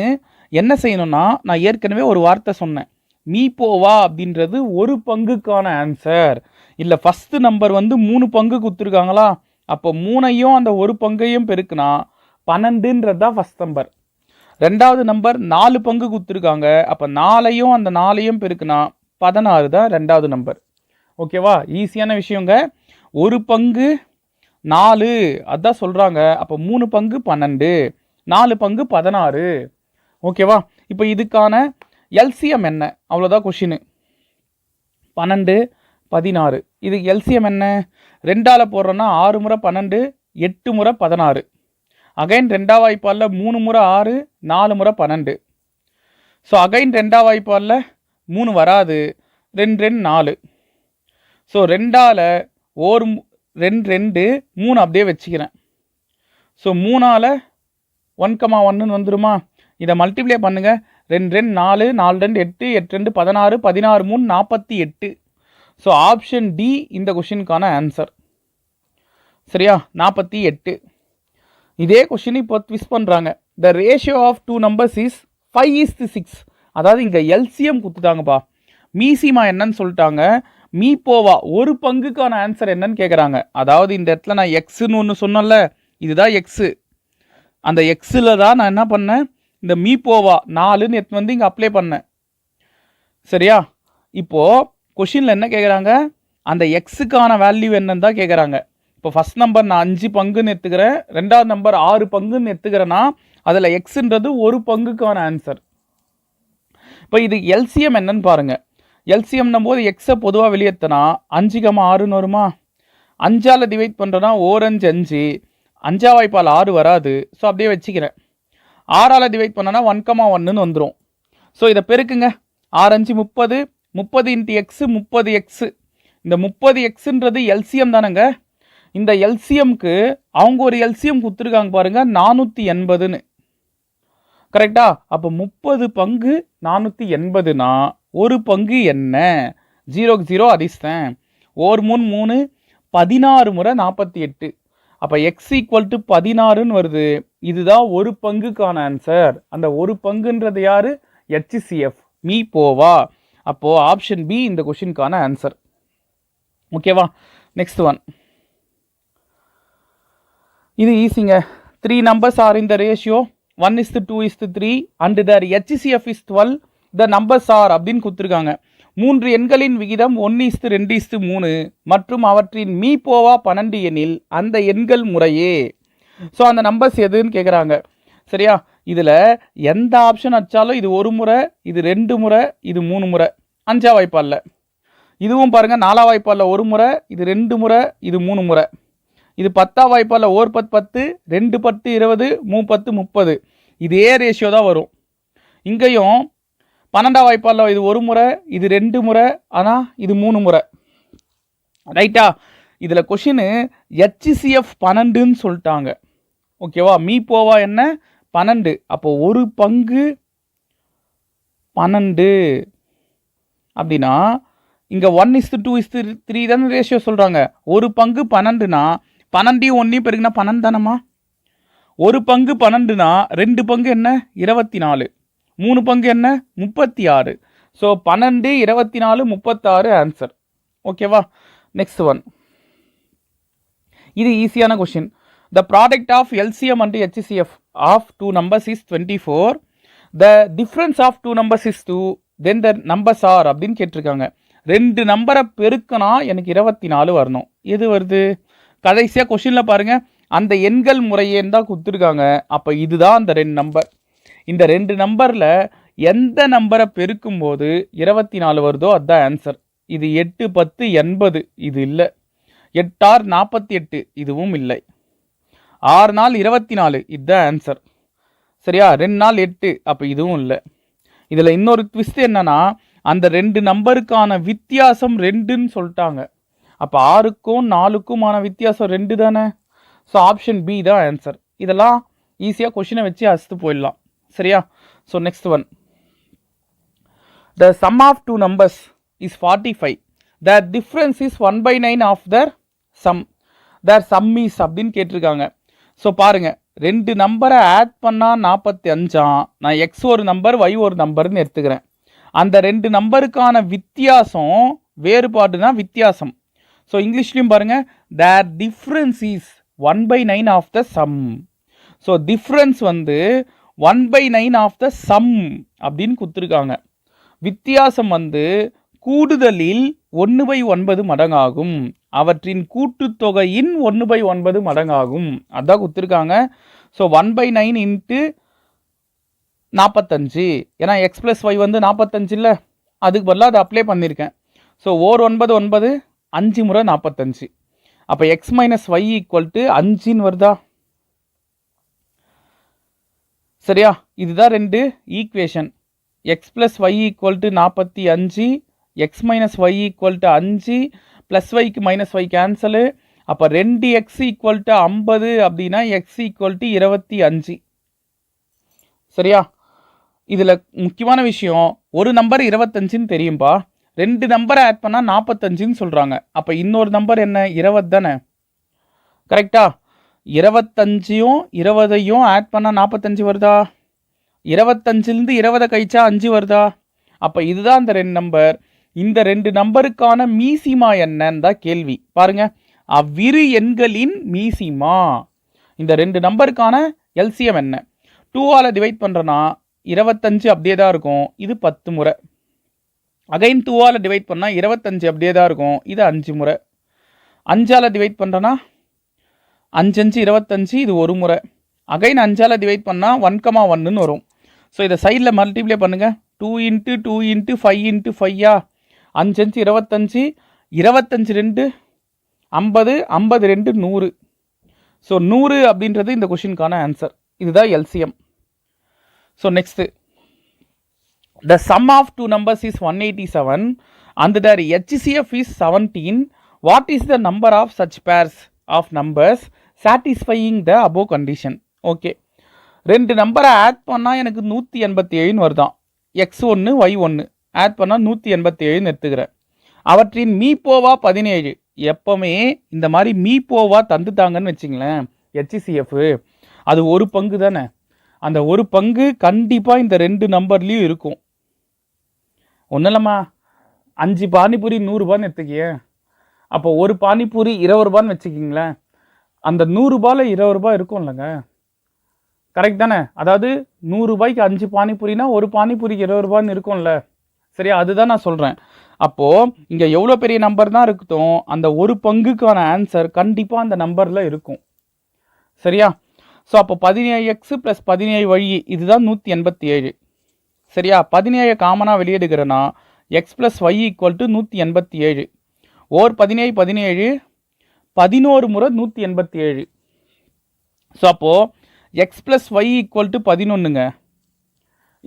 என்ன செய்யணும்னா, நான் ஏற்கனவே ஒரு வார்த்தை சொன்னேன், மீ போவா அப்படின்றது ஒரு பங்குக்கான ஆன்சர். இல்லை ஃபஸ்ட்டு நம்பர் வந்து 3 பங்கு கொடுத்துருக்காங்களா, அப்போ 3ஐயும் அந்த ஒரு பங்கையும் பெருக்குனா 12ன்றது தான் ஃபஸ்ட் நம்பர். ரெண்டாவது நம்பர் 4 பங்கு கொடுத்துருக்காங்க, அப்போ 4ஐயும் அந்த 4ஐயும் பெருக்குனா 16 தான் ரெண்டாவது நம்பர். ஓகேவா? ஈஸியான விஷயங்க. ஒரு பங்கு 4 அதான் சொல்கிறாங்க, அப்போ 3 பங்கு 12, 4 பங்கு 16. ஓகேவா? இப்போ இதுக்கான எல்சிஎம் என்ன? அவ்வளோதான் கொஷினு. 12 16. இதுக்கு எல்சிஎம் என்ன? 2ஆல் போடுறோன்னா 6 முறை 12 8 முறை 16. அகைன் 2ஆம் வாய்ப்பாலில் 3 முறை 6 4 முறை 12. ஸோ அகைன் 2ஆம் வாய்ப்பாலில் 3 வராது, 2 2 4. ஸோ 2ஆல் 1 2 2 3 அப்படியே வச்சுக்கிறேன். ஸோ 3ஆல் 1,1ன்னு வந்துடுமா? இதை மல்டிப்ளை பண்ணுங்கள். 2 2 4 4 2 8 8 2 16 16 3 48. ஸோ ஆப்ஷன் டி இந்த கொஷினுக்கான ஆன்சர். சரியா? 48. இதே கொஷின் இப்போ ட்விஸ்ட் பண்ணுறாங்க. The ratio of two numbers is 5:6. அதாவது இங்கே எல்சிஎம் கொடுத்துட்டாங்கப்பா, மீசிமா என்னன்னு சொல்லிட்டாங்க, மீ போவா ஒரு பங்குக்கான ஆன்சர் என்னன்னு கேட்குறாங்க. அதாவது இந்த இடத்துல நான் எக்ஸுன்னு ஒன்று சொன்னல, இதுதான் எக்ஸு. அந்த எக்ஸில் தான் நான் என்ன பண்ணேன், இந்த மீ போவா 4ன்னு எடுத்து வந்து இங்கே அப்ளை பண்ணேன். சரியா? இப்போது கொஷினில் என்ன கேட்குறாங்க, அந்த எக்ஸுக்கான வேல்யூ என்னன்னு தான் கேட்குறாங்க. இப்போ ஃபஸ்ட் நம்பர் நான் 5 பங்குன்னு எடுத்துக்கிறேன், ரெண்டாவது நம்பர் 6 பங்குன்னு எடுத்துக்கிறேன்னா அதில் எக்ஸுன்றது ஒரு பங்குக்கான ஆன்சர். இப்போ இது எல்சிஎம் என்னன்னு பாருங்கள். எல்சிஎம்னும் போது எக்ஸை பொதுவாக வெளியேற்றினா 5,6ன்னு வருமா? 5ஆல் டிவைட் பண்ணுறோன்னா 1 5 5, 5ஆம் வாய்ப்பால் 6 வராது. ஸோ அப்படியே வச்சுக்கிறேன். 6ஆல் டிவைட் பண்ணோன்னா 1,1ன்னு வந்துடும். ஸோ இதை பெருக்குங்க. 6 5 30, 30 இன்ட்டு எக்ஸு 30 எக்ஸு. இந்த 30 எக்ஸுன்றது எல்சிஎம் தானேங்க. இந்த எல்சிஎம்க்கு அவங்க ஒரு எல்சிஎம் கொடுத்துருக்காங்க பாருங்கள், 480ன்னு. கரெக்டா? அப்போ 30 பங்கு 480னா ஒரு பங்கு என்ன? 0க்கு 0 அதிர்ஷ்டேன். 1 3 3 16 முறை 48. அப்போ எக்ஸ் ஈக்குவல் டு 16ன்னு வருது. இதுதான் ஒரு பங்குக்கான ஆன்சர். அந்த ஒரு பங்குன்றது யாரு? HCF, மீ போவா. அப்போது ஆப்ஷன் பி இந்த கொஷினுக்கான ஆன்சர். ஓகேவா? நெக்ஸ்ட் ஒன், இது ஈஸிங்க. 3 numbers are in the ratio 1:2:3 and their HCF is 12. the numbers are அப்படின்னு கொடுத்துருக்காங்க. 3 எண்களின் விகிதம் 1:2:3 மற்றும் அவற்றின் மீ போவா 12 எனில் அந்த எண்கள் முறையே. ஸோ அந்த நம்பர்ஸ் எதுன்னு கேட்குறாங்க. சரியா? இதில் எந்த ஆப்ஷன் அடித்தாலும் இது 1 முறை, இது 2 முறை, இது 3 முறை, 5ஆம் வாய்ப்பால். இதுவும் பாருங்கள் 4ஆம் வாய்ப்பாடில் ஒரு முறை, இது 2 முறை, இது 3 முறை. இது 10ஆம் வாய்ப்பாடில் 1 10 10, 2 10 20, 3 10 30. இதே ரேஷியோ தான் வரும். இங்கேயும் 12ஆம் வாய்ப்பாடில் இது ஒரு முறை, இது 2 முறை, ஆனால் இது 3 முறை. ரைட்டா? இதில் கொஷினு HCF 12ன்னு சொல்லிட்டாங்க. ஓகேவா? மீப்போவா என்ன 12. அப்போ ஒரு பங்கு 12 அப்படின்னா இங்கே 1:2:3 தானே ரேஷியோ சொல்கிறாங்க. ஒரு பங்கு 12னா 12 1 பெருக்குனா 12 தானம்மா. ஒரு பங்கு 12னா 2 பங்கு என்ன 24, 3 பங்கு என்ன 36. So 12 24 36 answer. ஓகேவா? Next one. இது ஈஸியான question. The product of LCM and HCF of 2 numbers is 24. The difference of 2 numbers is 2. Then the numbers are அப்படின்னு கேட்டிருக்காங்க. 2 நம்பரை பெருக்கினா எனக்கு 24 வரணும். எது வருது? கடைசியாக கொஷினில் பாருங்கள், அந்த எண்கள் முறையேன்னு தான் கொடுத்துருக்காங்க. அப்போ இதுதான் அந்த 2 நம்பர். இந்த 2 நம்பரில் எந்த நம்பரை பெருக்கும்போது 24 வருதோ அதுதான் ஆன்சர். இது 8 10 80, இது இல்லை. 8 6 48, இதுவும் இல்லை. 6 நாள் 24, இதுதான் ஆன்சர். சரியா? 2 நாள் 8, அப்போ இதுவும் இல்லை. இதில் இன்னொரு ட்விஸ்ட் என்னன்னா, அந்த 2 நம்பருக்கான வித்தியாசம் 2ன்னு சொல்லிட்டாங்க. அப்போ 6க்கும் 4க்குமான வித்தியாசம் 2 தானே. ஸோ ஆப்ஷன் பி தான் ஆன்சர். இதெல்லாம் ஈஸியாக கொஷினை வச்சு அசுத்து போயிடலாம். சரியா? So next one. The sum of 2 numbers is 45. The difference is 1/9 of their sum. Their sum is அப்படின்னு கேட்டிருக்காங்க. ஸோ பாருங்கள், 2 நம்பரை ஆட் பண்ணால் 45. நான் எக்ஸ் ஒரு நம்பர் ஒய் ஒரு நம்பர்னு எடுத்துக்கிறேன். அந்த 2 நம்பருக்கான வித்தியாசம், வேறுபாடுனா வித்தியாசம். ஸோ இங்கிலீஷ்லையும் பாருங்கள், their difference is 1/9 of the sum. So difference வந்து 1/9 of the sum அப்படின்னு கொடுத்துருக்காங்க. வித்தியாசம் வந்து கூடுதலில் 1/9 மடங்காகும். அவற்றின் கூட்டுத்தொகையின் 1/9 மடங்காகும். அதான் கொடுத்துருக்காங்க. So 1/9 into 45. ஏன்னா எக்ஸ் ப்ளஸ் ஒய் வந்து 45 இல்லை, அதுக்கு பதிலாக அதை அப்ளை பண்ணியிருக்கேன். ஸோ 9 9, 5 முறை 45. அப்போ x minus y equal to 5ன்னு வருதா? சரியா? இதுதான் 2 equation. X plus y equal to 45, x minus y equal to 5, plus ஒய்க்கு மைனஸ் ஒய் கேன்சலு. அப்போ 2x ஈக்குவல் டு 50 அப்படின்னா எக்ஸ் ஈக்குவல் டு 25. சரியா? இதில் முக்கியமான விஷயம், ஒரு நம்பர் 25ன்னு தெரியும்பா, 2 நம்பரை ஆட் பண்ணால் 45ன்னு சொல்கிறாங்க. அப்போ இன்னொரு நம்பர் என்ன 20 தானே. கரெக்டா? 25யும் 20யும் ஆட் பண்ணால் 45 வருதா? 25லேருந்து 20 கழிச்சா 5 வருதா? அப்போ இதுதான் அந்த 2 நம்பர். இந்த 2 நம்பருக்கான மீசிமா என்னன்னு தான் கேள்வி. பாருங்க, அவ்விரு எண்களின் மீசிமா. இந்த 2 நம்பருக்கான எல்சிஎம் என்ன? 2ஆல் டிவைட் பண்ணுறேன்னா 25 அப்படியே தான் இருக்கும், இது 10 முறை. அகைன் 2ஆல் டிவைட் பண்ணால் 25 அப்படியே தான் இருக்கும், இது 5 முறை. 5ஆல் டிவைட் பண்ணுறேன்னா 5 5 25, இது 1 முறை. அகைன் 5ஆல் டிவைட் பண்ணால் 1,1ன்னு வரும். ஸோ இதை சைடில் மல்டிப்ளை பண்ணுங்கள். 2 × 2 × 5 × 5 5 5 25, 25 2 50, 50 2 100. ஸோ 100 அப்படின்றது இந்த கொஷினுக்கான ஆன்சர். இதுதான் LCM. So next, the sum of 2 numbers is 187 and their HCF is 17. What is the number of such pairs of numbers satisfying the above condition? Okay, 2 நம்பரை ஆட் பண்ணால் எனக்கு 187ன்னு வருதான். x1 y1 ஆட் பண்ணால் 187ன்னு எடுத்துக்கிறேன். அவற்றின் மீப்போவா 17. எப்போவுமே இந்த மாதிரி மீப்போவா தந்துட்டாங்கன்னு வச்சிங்களேன், HCF அது ஒரு பங்கு தானே. அந்த ஒரு பங்கு கண்டிப்பாக இந்த 2 நம்பர்லேயும் இருக்கும். ஒன்றும் இல்லைம்மா, 5 பானிபூரி 100 ரூபான்னு எடுத்துக்கிய. அப்போ ஒரு பானிபூரி 20 ரூபான்னு வச்சுக்கிங்களேன், அந்த 100 ரூபாயில் 20 ரூபாய் இருக்கும் இல்லைங்க. கரெக்ட் தானே? அதாவது 100 ரூபாய்க்கு 5 பானிபூரினா ஒரு பானிபூரிக்கு 20 ரூபான்னு இருக்கும்ல. சரியா? அதுதான் நான் சொல்கிறேன். அப்போது இங்கே எவ்வளோ பெரிய நம்பர் தான் இருக்கட்டும், அந்த ஒரு பங்குக்கான ஆன்சர் கண்டிப்பாக அந்த நம்பரில் இருக்கும். சரியா? ஸோ அப்போ 17x + 17y இதுதான் 187. சரியா? 17 காமனாக வெளியெடுக்கிறேன்னா x plus y equal to 187. Or 17 17 11 முறை 187. ஸோ அப்போது x plus y equal to 11ங்க.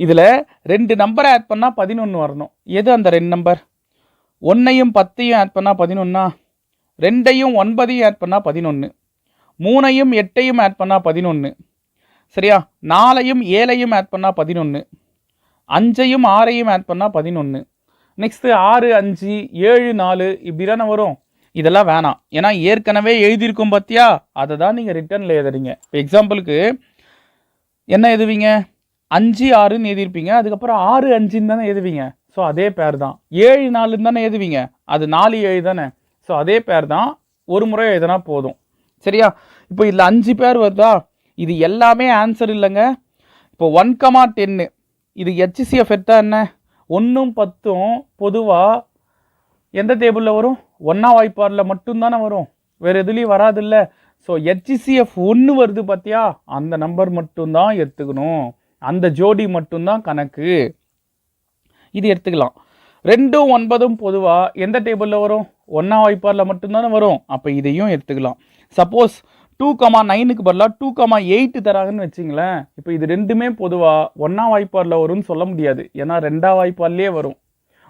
இதில் 2 நம்பரை ஆட் பண்ணால் 11 வரணும். எது அந்த 2 நம்பர்? 1ஐயும் 10ஐயும் ஆட் பண்ணால் 11, 2ஐயும் 9ஐயும் ஆட் பண்ணால் 11, 3ஐயும் 8ஐயும் ஆட் பண்ணால் 11, சரியா? 4ஐயும் 7ஐயும் ஆட் பண்ணால் 11, 5ஐயும் 6ஐயும் ஆட் பண்ணால் 11. நெக்ஸ்ட்டு 6 5 7 4 இப்படி தானே வரும். இதெல்லாம் வேணாம், ஏன்னா ஏற்கனவே எழுதியிருக்கும் பார்த்தியா, அதை தான் நீங்கள் ரிட்டர்னில் எழுதுறீங்க. இப்போ எக்ஸாம்பிளுக்கு என்ன எழுதுவீங்க? 5 6ன்னு எழுதியிருப்பீங்க, அதுக்கப்புறம் 6 5ன்னு தானே எழுதுவீங்க. ஸோ அதே பேர் தான். 7 4ன்னு தானே எழுதுவீங்க, அது 4 7 தானே. ஸோ அதே பேர் தான், ஒரு முறை எழுதுனா போதும், சரியா? இப்போ இதில் 5 பேர் வருதா, இது எல்லாமே ஆன்சர் இல்லைங்க. இப்போ 1,10 இது HCF எடுத்தால் என்ன? 1ம் 10ம் பொதுவாக எந்த டேபிளில் வரும்? 1ஆம் வாய்ப்பாடில் மட்டும்தானே வரும், வேறு எதுலேயும் வராது இல்லை. ஸோ HCF 1 வருது பார்த்தியா, அந்த நம்பர் மட்டும்தான் எடுத்துக்கணும், அந்த ஜோடி மட்டும்தான் கணக்கு. இது எடுத்துக்கலாம். 2ம் 9ம் பொதுவாக எந்த டேபிளில் வரும்? 1ஆம் வாய்ப்பாடில் மட்டும்தானே வரும், அப்போ இதையும் எடுத்துக்கலாம். சப்போஸ் 2,9க்கு பதிலாக 2,8 தராங்கன்னு வச்சிங்களேன். இப்போ இது ரெண்டுமே பொதுவாக 1ஆம் வாய்ப்பாடில் வரும்னு சொல்ல முடியாது, ஏன்னா 2ஆம் வாய்ப்பாடிலே வரும்.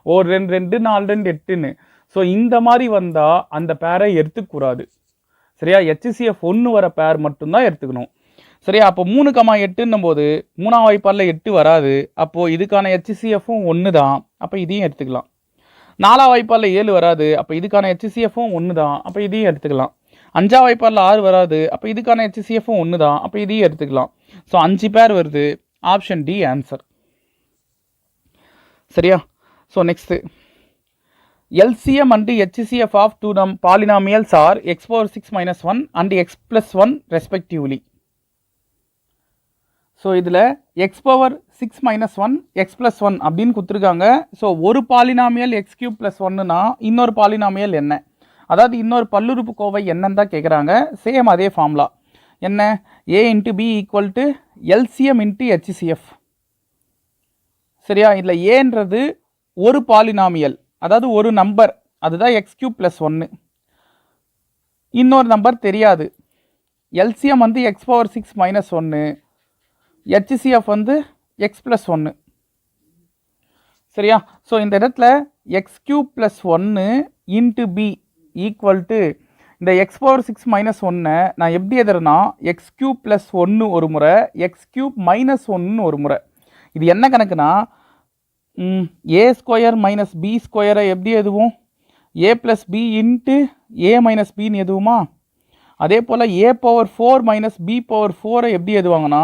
1 2 2 4 2 8ன்னு. ஸோ இந்த மாதிரி வந்தால் அந்த பேரை எடுத்துக்கூடாது, சரியா? HCF 1 வர பேர் மட்டும்தான் எடுத்துக்கணும், சரியா? அப்போ 3,8ன்னும் போது 3ஆம் வாய்ப்பாடில் 8 வராது, அப்போது இதுக்கான HCFும் 1 தான், அப்போ இதையும் எடுத்துக்கலாம். 4ஆம் வாய்ப்பாடில் 7 வராது, அப்போ இதுக்கான HCFும் 1 தான், அப்போ இதையும் எடுத்துக்கலாம். 5ஆம் வாய்ப்பாடில் 6 வராது, அப்போ இதுக்கான HCFும் 1 தான், அப்போ இதையும் எடுத்துக்கலாம். ஸோ 5 பேர் வருது, ஆப்ஷன் டி ஆன்சர், சரியா? So next LCM and HCF of two polynomials are x power 6 minus 1 and x plus 1 respectively. So இதில் X power 6 minus 1 X plus 1 அப்படின்னு கொடுத்துருக்காங்க. ஸோ ஒரு பாலினாமியல் எக்ஸ் கியூப் ப்ளஸ் 1னா இன்னொரு polynomial என்ன, அதாவது இன்னொரு பல்லுறுப்புக்கோவை என்னன்னு தான் கேட்குறாங்க. சேம் அதே ஃபார்முலா என்ன? a into B equal to LCM into HCF, சரியா? இதில் ஏன்றது ஒரு பாலினாமியல், அதாவது ஒரு நம்பர், அதுதான் எக்ஸ் கியூப் ப்ளஸ் 1. இன்னொரு நம்பர் தெரியாது. எல்சிஎம் வந்து எக்ஸ் பவர் 6 மைனஸ் 1, HCF வந்து எக்ஸ் ப்ளஸ் 1, சரியா? ஸோ இந்த இடத்துல x cube plus 1 into B equal to இந்த எக்ஸ் பவர் 6 மைனஸ் 1 நான் எப்படி எதுறேன்னா எக்ஸ் கியூப் ப்ளஸ் 1 ஒரு முறை, எக்ஸ் கியூப் மைனஸ் 1 ஒரு முறை. இது என்ன கணக்குனா ஏ ஸ்கொயர் மைனஸ் பி ஸ்கொயரை எப்படி எதுவும் ஏ ப்ளஸ் பி இன்ட்டு ஏ மைனஸ் பின்னு எதுவுமா? அதே போல் a power 4 minus B power 4ஐ எப்படி எதுவாங்கன்னா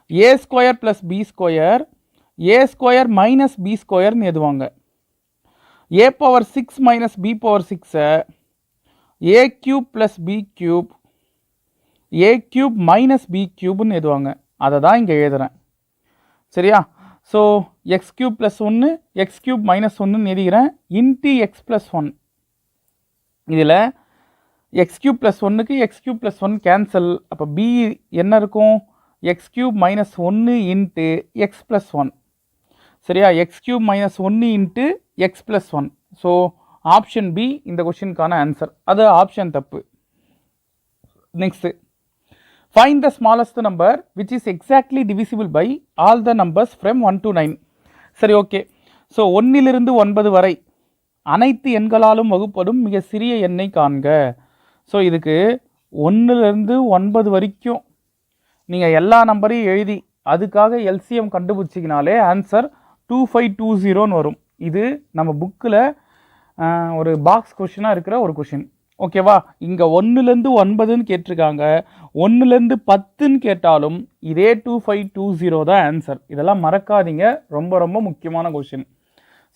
ஏ ஸ்கொயர் ப்ளஸ் பி ஸ்கொயர் ஏ ஸ்கொயர் மைனஸ் பி ஸ்கொயர்னு எதுவாங்க. A power 6 minus B power 6ஐ a cube plus B cube a cube minus B கியூப்னு எதுவாங்க. அதை தான் இங்கே எழுதுகிறேன், சரியா? So X cube plus 1 X cube minus 1ன்னு எழுதிக்கிறேன் into x plus 1. இதில் x cube plus 1க்கு எக்ஸ் கியூப் ப்ளஸ் 1 கேன்சல், அப்போ பி என்ன இருக்கும்? X cube minus 1 into x plus 1, சரியா? X cube minus 1 into x plus 1. So option B இந்த கொஷினுக்கான ஆன்சர். அது ஆப்ஷன் தப்பு. Next find the smallest number which is exactly divisible by all the numbers from 1 to 9. சரி, okay. So 1லிருந்து 9 வரை அனைத்து எண்களாலும் வகுப்படும் மிக சிறிய எண்ணை காண்க. ஸோ இதுக்கு 1லிருந்து 9 வரைக்கும் நீங்கள் எல்லா நம்பரையும் எழுதி அதுக்காக எல்சிஎம் கண்டுபிடிச்சிங்கனாலே ஆன்சர் 2520ன்னு வரும். இது நம்ம புக்கில் ஒரு பாக்ஸ் கொஷினாக இருக்கிற ஒரு கொஷின், ஓகேவா? இங்கே 1லேருந்து 9ன்னு கேட்டிருக்காங்க, 1லேருந்து 10ன்னு கேட்டாலும் இதே 2520 தான் ஆன்சர். இதெல்லாம் மறக்காதீங்க, ரொம்ப ரொம்ப முக்கியமான கொஷின்,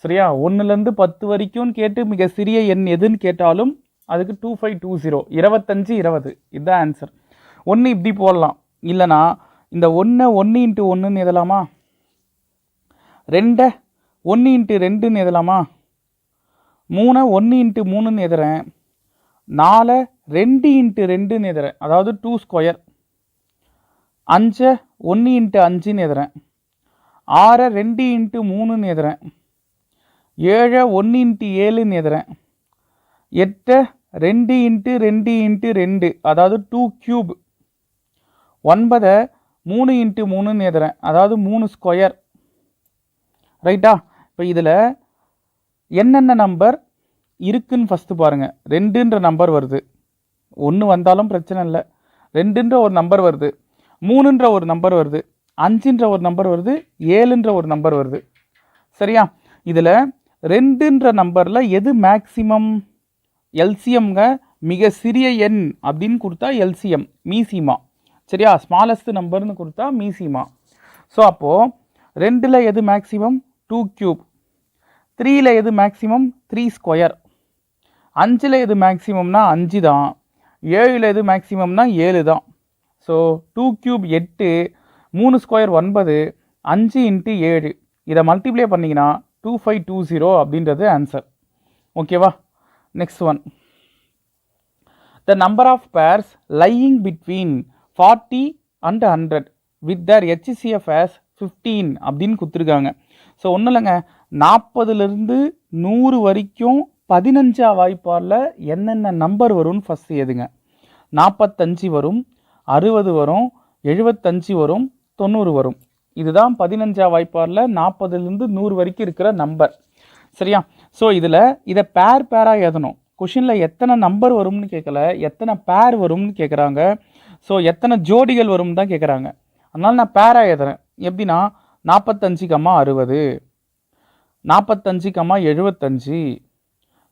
சரியா? 1லேருந்து 10 வரைக்கும் கேட்டு மிக சிறிய எண் எதுன்னு கேட்டாலும் அதுக்கு 2520, 25 20 இதுதான் ஆன்சர். 1 இப்படி போடலாம், இல்லைனா இந்த 1 இன்ட்டு 1ன்னு எழுதலாமா? 2 1 இன்ட்டு 2ன்னு எழுதலாமா? 3 1 இன்ட்டு 3ன்னு எழுதுறேன். 4 2 இன்ட்டு 2ன்னு எழுதுறேன், அதாவது 2 ஸ்கொயர். 5 1 இன்ட்டு 5ன்னு எழுதுறேன். 6 2 இன்ட்டு 3ன்னு எழுதுறேன். 7 1 × 7ன்னு எழுதுறேன். 8 2 × 2 × 2 அதாவது 2 கியூப். 9 3 × 3ன்னு எழுதுறேன், அதாவது 3 ஸ்கொயர். ரைட்டா? இப்போ இதில் என்னென்ன நம்பர் இருக்குன்னு ஃபஸ்ட்டு பாருங்கள். 2ன்ற நம்பர் வருது, 1 வந்தாலும் பிரச்சனை இல்லை. 2ன்ற ஒரு நம்பர் வருது, 3ன்ற ஒரு நம்பர் வருது, 5ன்ற ஒரு நம்பர் வருது, 7ன்ற ஒரு நம்பர் வருது. சரியா? இதில் 2ன்ற நம்பரில் எது மேக்சிமம்? எல்சிஎம்ங்க. மிக சிறிய எண் அப்படின்னு கொடுத்தா எல்சிஎம், மீசிமா. சரியா? ஸ்மாலஸ்ட் நம்பர்னு கொடுத்தா மீசிமா. ஸோ அப்போது 2ல் எது மேக்சிமம்? 2 கியூப். 3ல் எது மேக்சிமம்? 3 ஸ்கொயர். 5ல் எது மேக்சிமம்னா 5 தான். 7ல் எது மேக்சிமம்னா 7 தான். So 2 cube 8, 3 square 9, 5 × 7. இதை மல்டிப்ளை பண்ணிங்கன்னா 2520 அப்படின்றது ஆன்சர். ஓகேவா? Next one. The number of pairs lying between 40 and 100 with their HCF as 15 அப்படின்னு கொடுத்துருக்காங்க. ஸோ ஒன்றும் இல்லைங்க, 40லேருந்து 100 வரைக்கும் 15 வாய்ப்பாடில் என்னென்ன நம்பர் வரும்னு ஃபஸ்ட்டு எதுங்க? 45 வரும், 60 வரும், 75 வரும், 90 வரும். இதுதான் 15 வாய்ப்பாடில் 40லேருந்து 100 வரைக்கும் இருக்கிற நம்பர். சரியா? ஸோ இதை பேராக எழுதணும். கொஷினில் எத்தனை நம்பர் வரும்னு கேட்கல, எத்தனை பேர் வரும்னு கேட்குறாங்க. ஸோ எத்தனை ஜோடிகள் வரும்னு தான் கேட்குறாங்க. அதனால் நான் பேராக எழுதுறேன். எப்படின்னா 45, 60, 45, 75,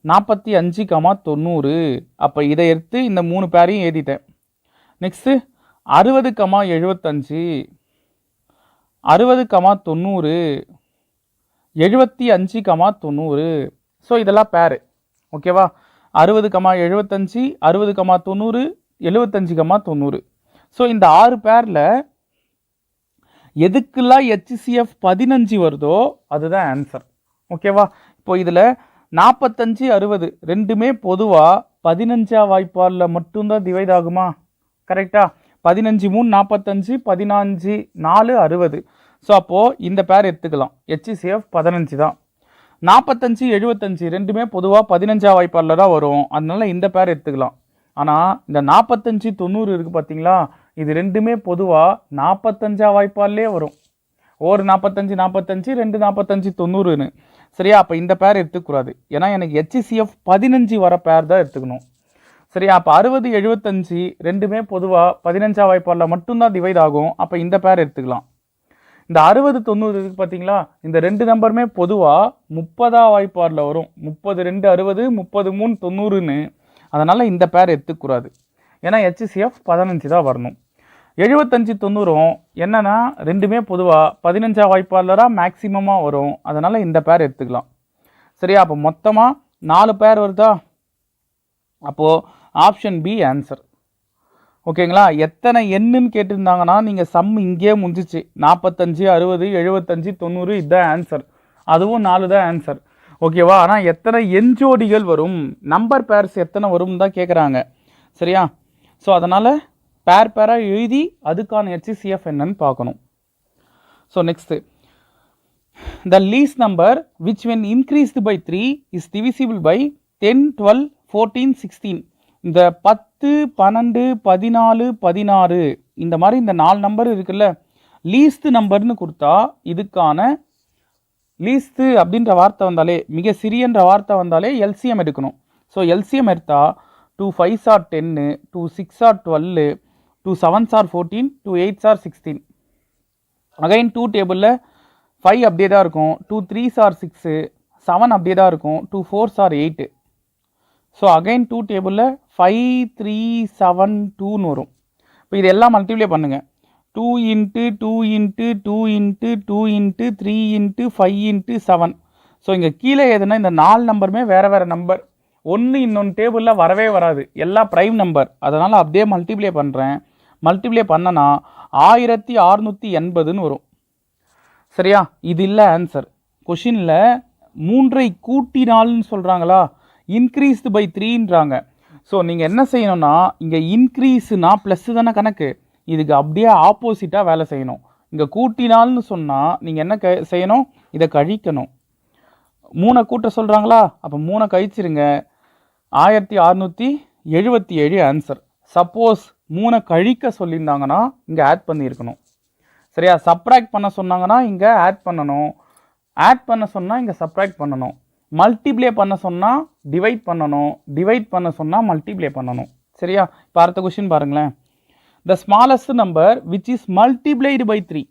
45, 90. அப்போ இதை எடுத்து இந்த 3 பேரையும் எழுதிட்டேன். நெக்ஸ்ட்டு 60, 75, 60, 90, 75, 90. ஸோ இதெல்லாம் பேரு. ஓகேவா? 60, 75, 60, 90, 75, 90. ஸோ இந்த 6 பேரில் எதுக்கெல்லாம் HCF 15 வருதோ அதுதான் ஆன்சர். ஓகேவா? இப்போ இதில் 45, 60 ரெண்டுமே பொதுவாக 15 வாய்ப்பாடில் மட்டும்தான் டிவைட் ஆகுமா? கரெக்டாக? 15 3 45, 15 4 60. ஸோ அப்போது இந்த பேர் எடுத்துக்கலாம். HCF 15 தான். 45, 75 ரெண்டுமே பொதுவாக 15 வாய்ப்பாடில் தான் வரும். அதனால இந்த பேர் எடுத்துக்கலாம். ஆனால் இந்த 45, 90 இருக்குது பார்த்தீங்களா, இது ரெண்டுமே பொதுவாக 45 வாய்ப்பாடிலே வரும். ஒரு 45, 45, 2 45, 90ன்னு. சரியா? அப்போ இந்த பேர் எடுத்துக்கூடாது. ஏன்னா எனக்கு HCF 15 வர பேர் தான் எடுத்துக்கணும். சரியா? அப்போ 60, 75 ரெண்டுமே பொதுவாக 15 வாய்ப்பாடில் மட்டும்தான் டிவைட் ஆகும். அப்போ இந்த பேர் எடுத்துக்கலாம். இந்த 60, 90 இருக்குது பார்த்தீங்களா, இந்த 2 நம்பருமே பொதுவாக 30 வாய்ப்பாடில் வரும். 30 2 60, 30 3 90ன்னு. அதனால் இந்த பேர் எடுத்துக்கூடாது. ஏன்னா HCF 15 தான் வரணும். 75, 90 என்னன்னா ரெண்டுமே பொதுவாக 15 வாய்ப்பாடில் தான் மேக்சிமமாக வரும். அதனால் இந்த பேர் எடுத்துக்கலாம். சரியா? அப்போ மொத்தமாக 4 பேர் வருதா? அப்போது ஆப்ஷன் பி ஆன்சர். ஓகேங்களா? எத்தனை எண்ணுன்னு கேட்டிருந்தாங்கன்னா நீங்கள் சம் இங்கேயே முடிஞ்சிச்சு. 45, 60, 75, 90 இதுதான் ஆன்சர். அதுவும் 4 தான் ஆன்சர். ஓகேவா? ஆனால் எத்தனை எண் ஜோடிகள் வரும், நம்பர் பேர்ஸ் எத்தனை வரும் தான் கேட்குறாங்க. சரியா? ஸோ அதனால் பேராக எழுதி அதுக்கான HCF என்னன்னு பார்க்கணும். So next, the least number which when increased by 3 is divisible by 10, 12, 14, 16. இந்த 10, 12, 14, 16 இந்த மாதிரி இந்த 4 நம்பர் இருக்குல்ல, லீஸ்ட் நம்பர்னு கொடுத்தா இதுக்கான லீஸ்ட்டு அப்படின்ற வார்த்தை வந்தாலே, மிக சிறியன்ற வார்த்தை வந்தாலே எல்சிஎம் எடுக்கணும். ஸோ எல்சிஎம் எடுத்தால் 2 5s are 10, 2 6s are 12, 2 7s are 14, 2 8s are 16. Again 2 டேபிளில் 5 அப்படியே தான் இருக்கும், 2 3s are 6, 7 அப்படியே தான் இருக்கும், 2 4s are 8. ஸோ அகைன் 2 டேபிளில் 5 3 7 2ன்னு வரும். இப்போ இது எல்லாம் மல்டிப்ளை பண்ணுங்கள். 2 × 2 × 2 × 2 × 3 × 5 × 7. ஸோ இங்கே கீழே எதுனா இந்த 4 நம்பருமே வேறு நம்பர். ஒன்று இன்னொன்று டேபிளில் வரவே வராது, எல்லாம் ப்ரைம் நம்பர். அதனால் அப்படியே மல்டிப்ளை பண்ணுறேன். மல்டிப்ளை பண்ணனா 1680ன்னு வரும். சரியா? இது இல்லை ஆன்சர். கொஷினில் 3ஐ கூட்டினால்னு சொல்கிறாங்களா, இன்க்ரீஸ்டு பை 3ன்றாங்க. ஸோ நீங்கள் என்ன செய்யணும்னா, இங்கே இன்க்ரீஸுனா ப்ளஸ்ஸு தானே கணக்கு, இதுக்கு அப்படியே ஆப்போசிட்டாக வேலை செய்யணும். இங்கே கூட்டினால்னு சொன்னால் நீங்கள் என்ன செய்யணும், இதை கழிக்கணும். 3 கூட்ட சொல்கிறாங்களா, அப்போ 3 கழிச்சிருங்க. 1677 ஆன்சர். சப்போஸ் 3 கழிக்க சொல்லியிருந்தாங்கன்னா இங்கே ஆட் பண்ணியிருக்கணும். சரியா, சப்ராக்ட் பண்ண சொன்னாங்கன்னா இங்கே ஆட் பண்ணணும், ஆட் பண்ண சொன்னால் இங்கே சப்ராக்ட் பண்ணணும், மல்டிப்ளே பண்ண சொன்னால் டிவைட் பண்ணணும், டிவைட் பண்ண சொன்னால் மல்டிப்ளே பண்ணணும். சரியா, இப்போ அடுத்த கொஸ்டின் பாருங்களேன். The smallest number which is multiplied by 3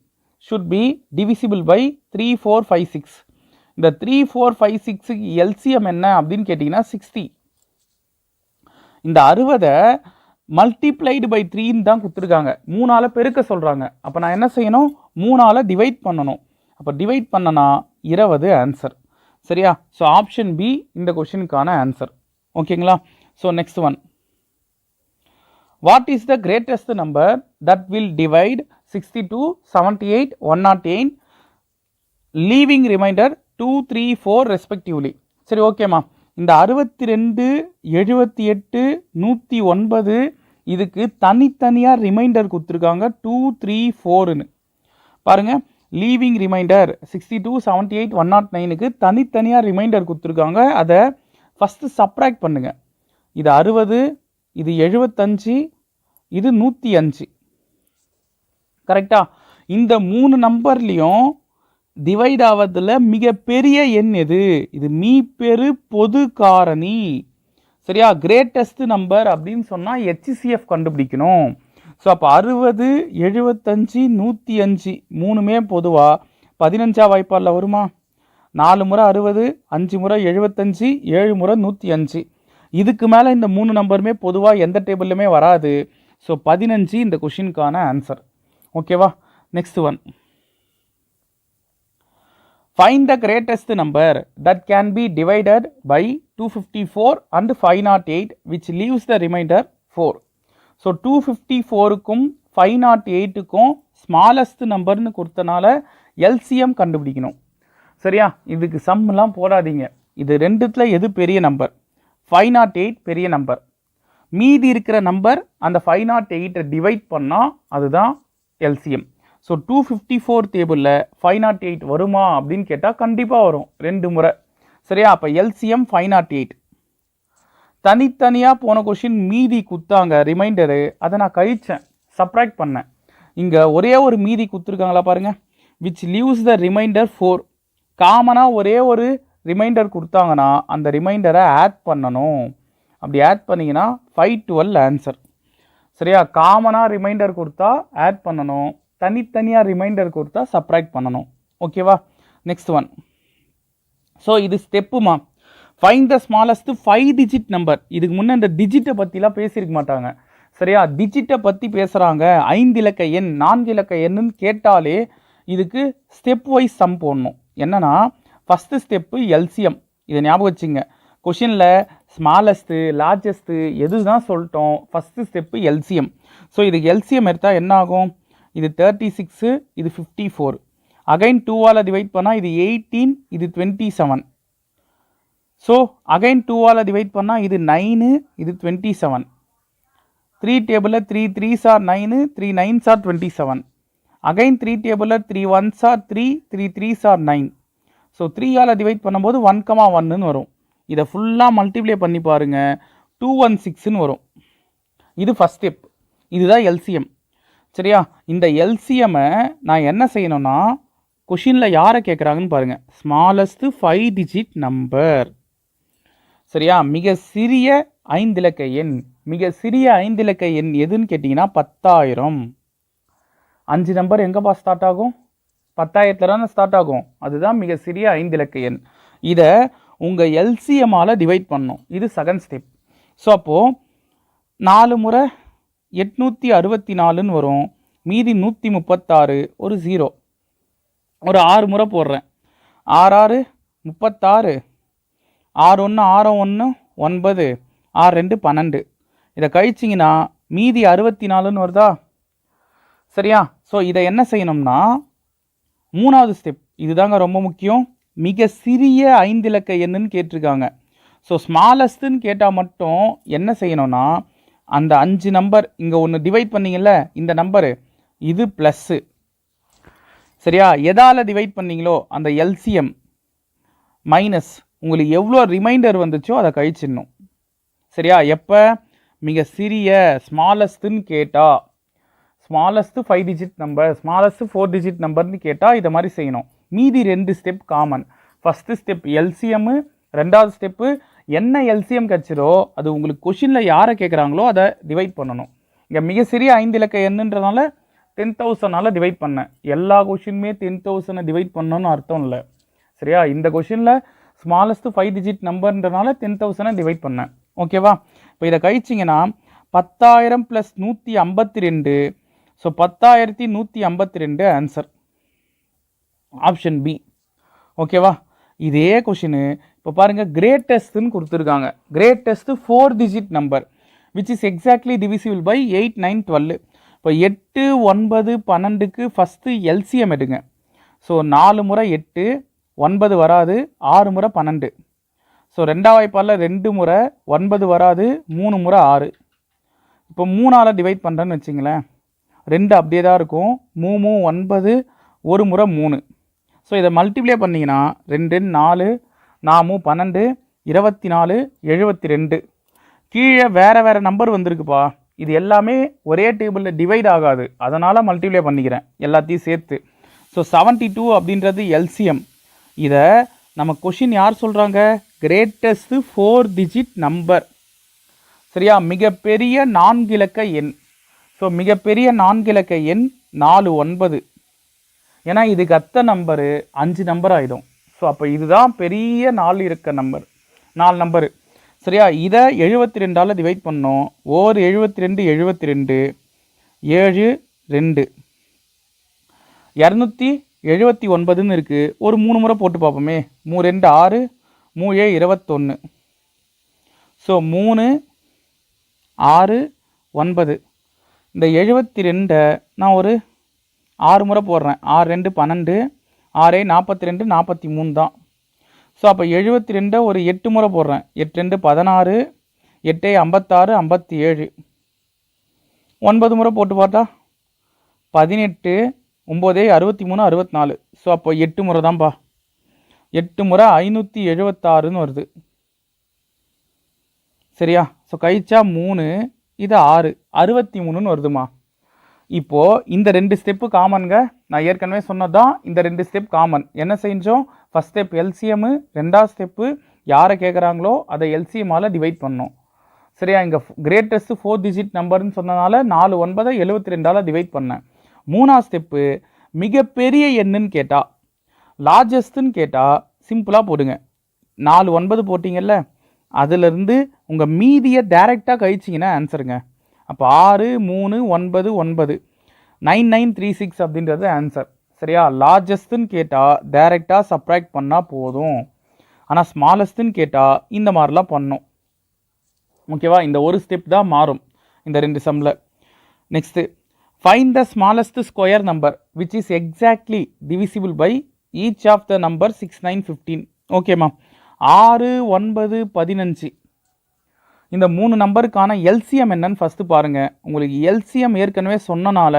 should be divisible by 3, 4, 5, 6. இந்த 3, 4, 5, 6 LCM என்ன அப்படின்னு கேட்டிங்கன்னா 60. இந்த 60 மல்டிப்ளைடு பை 3 தான் கொடுத்துருக்காங்க, 3ஆல் பெருக்க சொல்கிறாங்க. அப்போ நான் என்ன செய்யணும், 3ஆல் டிவைட் பண்ணணும். அப்போ டிவைட் பண்ணனா 20 ஆன்சர். சரியா, ஸோ ஆப்ஷன் பி இந்த கொஷினுக்கான ஆன்சர். ஓகேங்களா. So next one, what is the greatest number that will divide 62, 78, 108 leaving remainder 2, 3, 4 respectively. சரி, ஓகேம்மா. இந்த 62, 78, 109 இதுக்கு தனித்தனியாக ரிமைண்டர் கொடுத்துருக்காங்க 2, 3, 4ன்னு பாருங்கள். லீவிங் ரிமைண்டர் 62, 78, 109க்கு தனித்தனியாக ரிமைண்டர் கொடுத்துருக்காங்க. அதை ஃபஸ்ட்டு சப்ராக்ட் பண்ணுங்கள். இது 60, இது 75, இது 105. கரெக்டாக இந்த 3 நம்பர்லேயும் டிவைட் ஆவதில் மிகப்பெரிய எண் எது, இது மீப்பெரு பொது காரணி. சரியா, கிரேட்டஸ்ட் நம்பர் அப்படின்னு சொன்னால் HCF கண்டுபிடிக்கணும். ஸோ அப்போ 60, 75, 105 மூணுமே பொதுவாக 15ஆம் வாய்ப்பாடில் வருமா? 4 முறை 60, 5 முறை 75, 7 முறை 105. இதுக்கு மேலே இந்த 3 நம்பருமே பொதுவாக எந்த டேபிள்லையுமே வராது. ஸோ 15 இந்த கொஷினுக்கான ஆன்சர். ஓகேவா. Next one, find the greatest number that can be divided by 254 and 508 which leaves the remainder 4. So 254க்கும் 508க்கும் ஸ்மாலஸ்ட் நம்பர்னு கொடுத்தனால எல்சிஎம் கண்டுபிடிக்கணும். சரியா, இதுக்கு சம்மெல்லாம் போடாதீங்க. இது ரெண்டுத்தில் எது பெரிய நம்பர்? 508 பெரிய நம்பர். மீதி இருக்கிற நம்பர் அந்த 508 டிவைட் பண்ணால் அதுதான் எல்சிஎம். ஸோ 254 டேபிளில் 508 வருமா அப்படின்னு கேட்டால் கண்டிப்பாக வரும், 2 முறை. சரியா, அப்போ எல்சிஎம் 508. தனித்தனியாக போன கொஷின் மீதி குத்தாங்க ரிமைண்டரு, அதை நான் கழிச்சேன், சப்ராக்ட் பண்ணேன். இங்கே ஒரே ஒரு மீதி குத்துருக்காங்களா பாருங்கள், விச் லீவ்ஸ் த ரிமைண்டர் 4. காமனாக ஒரே ஒரு ரிமைண்டர் கொடுத்தாங்கன்னா அந்த ரிமைண்டரை ஆட் பண்ணணும். அப்படி ஆட் பண்ணிங்கன்னா 512 ஆன்சர். சரியா, காமனாக ரிமைண்டர் கொடுத்தா ஆட் பண்ணணும், தனித்தனியாக ரிமைண்டர் கொடுத்தா சப்ராக்ட் பண்ணணும். ஓகேவா. நெக்ஸ்ட் ஒன், ஸோ இது ஸ்டெப்புமா. Find the smallest 5 digit number. இதுக்கு முன்னே இந்த டிஜிட்டை பற்றிலாம் பேசியிருக்க மாட்டாங்க. சரியா, டிஜிட்டை பற்றி பேசுகிறாங்க. 5 இலக்க எண், 4 இலக்க எண்ணுன்னு கேட்டாலே இதுக்கு ஸ்டெப் வைஸ் சம் போடணும். என்னன்னா ஃபஸ்ட்டு ஸ்டெப்பு எல்சிஎம், இதை ஞாபகம் வச்சுங்க. கொஷினில் ஸ்மாலஸ்ட்டு லார்ஜஸ்ட்டு எது தான் சொல்லிட்டோம், ஃபஸ்ட்டு ஸ்டெப்பு எல்சிஎம். ஸோ இதுக்கு எல்சிஎம் எடுத்தால் என்ன ஆகும், இது 36, இது 54. அகைன் 2ஆல் டிவைட் பண்ணால் இது 18, இது 27. ஸோ அகைன் 2ஆல் டிவைட் பண்ணால் இது 9, இது 27. 3 டேபிளில் 3 3s are 9, 3 9s are 27. Again 3 டேபிளில் 3 1s are 3, 3 3s are 9. So 3ஆல் divide பண்ணும்போது 1,1ன்னு வரும். இதை ஃபுல்லாக மல்டிப்ளை பண்ணி பாருங்கள், 216ன்னு வரும். இது ஃபஸ்ட் ஸ்டெப், இதுதான் எல்சிஎம். சரியா, இந்த எல்சிஎம்மை நான் என்ன செய்யணும்னா கொஷினில் யாரை கேட்குறாங்கன்னு பாருங்கள், ஸ்மாலஸ்ட்டு 5 டிஜிட் நம்பர். சரியா, மிக சிறிய 5 இலக்க எண். மிக சிறிய 5 இலக்க எண் எதுன்னு கேட்டிங்கன்னா 10,000. 5 நம்பர் எங்கேப்பா ஸ்டார்ட் ஆகும், 10,000 தானே ஸ்டார்ட் ஆகும். அதுதான் மிக சிறிய 5 இலக்க எண். இதை உங்கள் எல்சிஎம்மால் டிவைட் பண்ணணும். இது செகண்ட் ஸ்டெப். ஸோ அப்போது 4 முறை 864ன்னு வரும், மீதி 136, ஒரு 0, ஒரு 6 முறை போடுறேன். 6 6 36, 6 1 6 1 9, 6 2 12. இதை கழிச்சிங்கன்னா மீதி 64ன்னு வருதா. சரியா, ஸோ இதை என்ன செய்யணும்னா மூணாவது ஸ்டெப், இதுதாங்க ரொம்ப முக்கியம். மிக சிறிய 5 இலக்க எண்ணுன்னு கேட்டிருக்காங்க. ஸோ ஸ்மாலஸ்ட்டுன்னு கேட்டால் மட்டும் என்ன செய்யணும்னா அந்த 5 நம்பர் இங்கே ஒன்று டிவைட் பண்ணிங்கல்ல, இந்த நம்பரு இது ப்ளஸ்ஸு. சரியா, எதால் டிவைட் பண்ணிங்களோ அந்த எல்சிஎம் மைனஸ் உங்களுக்கு எவ்வளோ ரிமைண்டர் வந்துச்சோ அதை கழிச்சிடணும். சரியா? எப்போ மிக சிறிய ஸ்மாலஸ்ட்டுன்னு கேட்டால், smallest 5 digit number, smallest 4 digit நம்பர்னு கேட்டால் இதை மாதிரி செய்யணும். மீதி 2 step common. First step LCM, ரெண்டாவது ஸ்டெப்பு என்ன எல்சிஎம் கிடச்சிரோ அது உங்களுக்கு கொஷினில் யாரை கேட்குறாங்களோ அதை டிவைட் பண்ணணும். இங்கே மிக சிறிய 5 இலக்க எண்ணுன்றதுனால 10,000 டிவைட் பண்ணேன். எல்லா கொஷினுமே 10,000 டிவைட் பண்ணணும்னு அர்த்தம் இல்லை. சரியா? இந்த கொஷினில் ஸ்மாலஸ்ட்டு 5 டிஜிட் நம்பர்ன்றனால 10,000 டிவைட் பண்ணேன். ஓகேவா? இப்போ இதை கழிச்சிங்கன்னா 10,000 + 152. ஸோ 10,152 ஆன்சர். Option B. ஓகேவா? இதே கொஷினு இப்போ பாருங்கள், கிரேட்டஸ்ட்னு கொடுத்துருக்காங்க. Greatest 4 digit number which is exactly divisible by 8, 9, 12. இப்போ 8, 9, 12க்கு ஃபஸ்ட்டு எல்சிஎம் எடுங்க. ஸோ 4 முறை 8, 9 வராது, 6 முறை 12. ஸோ 2ஆம் வாய்ப்பாடில் 2 முறை 9 வராது, 3 முறை 6. இப்போ 3ஆல் டிவைட் பண்ணுறேன்னு வச்சிங்களேன், 2 அப்படியே தான் இருக்கும். 3, 9, 1 முறை 3. ஸோ இதை மல்டிப்ளை பண்ணிங்கன்னா 2, 4, 4, 12, 24, 72. கீழே வேறு நம்பர் வந்திருக்குப்பா. இது எல்லாமே ஒரே டேபிளில் டிவைட் ஆகாது, அதனால் மல்டிப்ளை பண்ணிக்கிறேன் எல்லாத்தையும் சேர்த்து. ஸோ 72 அப்படின்றது எல்சிஎம். இதை நம்ம கொஷின் யார் சொல்கிறாங்க? Greatest 4 digit number. சரியா? மிகப்பெரிய 4 இலக்க எண். ஸோ மிகப்பெரிய 4 இலக்க எண் 49. ஏன்னா இதுக்கு அத்த நம்பரு 5 நம்பர் ஆகிடும். ஸோ அப்போ இதுதான் பெரிய 4 இலக்க நம்பர், 4 நம்பரு. சரியா? இதை 72ஆல் டிவைட் பண்ணோம். ஓர் 72, 72, 7, 2, 279ன்னு இருக்குது. ஒரு 3 முறை போட்டு பார்ப்போமே. 3, 2, 6, 3, 21. ஸோ 3, 6, 9. இந்த 72 நான் ஒரு 6 முறை போடுறேன். 6, 2, 12, 6, 42, 43 தான். ஸோ அப்போ 72 ஒரு 8 முறை போடுறேன். 8, 2, 16, 8, 56, 57. 9 முறை போட்டு பார்த்தா 18, 9, 63, 64. ஸோ அப்போ 8 முறை தான்ப்பா. 8 முறை 576ன்னு வருது. சரியா? ஸோ கழிச்சா 3, இது 6, 63ன்னு வருதுமா. இப்போது இந்த 2 ஸ்டெப்பு காமனுங்க. நான் ஏற்கனவே சொன்னதான் இந்த 2 ஸ்டெப் காமன். என்ன செஞ்சோம்? ஃபஸ்ட் ஸ்டெப் எல்சிஎம்மு, ரெண்டாவது ஸ்டெப்பு யாரை கேட்குறாங்களோ அதை எல்சிஎம்மால் டிவைட் பண்ணோம். சரியா? இங்கே கிரேட்டஸ்ட்டு 4 டிஜிட் நம்பர்னு சொன்னனால 4, 9, 72ஆல் டிவைட் பண்ணேன். மூணாவது ஸ்டெப்பு மிகப்பெரிய எண்ணுன்னு கேட்டால், லார்ஜஸ்ட்டுன்னு கேட்டால் சிம்பிளாக போடுங்க. 4, 9 போட்டிங்கல்ல, அதிலிருந்து உங்கள் மீதியை டைரெக்டாக கழிச்சிங்கன்னா ஆன்சருங்க. அப்போ 6, 3, 9, 9, 9936 அப்படின்றது ஆன்சர். சரியா? லார்ஜஸ்ட்டுன்னு கேட்டால் டைரெக்டாக சப்ராக்ட் பண்ணால் போதும். ஆனால் ஸ்மாலஸ்ட்டுன்னு கேட்டால் இந்த மாதிரிலாம் பண்ணும். ஓகேவா? இந்த ஒரு ஸ்டெப் தான் மாறும் இந்த 2 சம்மில். Next, find the smallest square number which is exactly divisible by each of the number 6, 9, 15. ஓகேம்மா. 6, 9, 15 இந்த 3 நம்பருக்கான எல்சிஎம் என்னன்னு ஃபஸ்ட்டு பாருங்கள். உங்களுக்கு எல்சிஎம் ஏற்கனவே சொன்னனால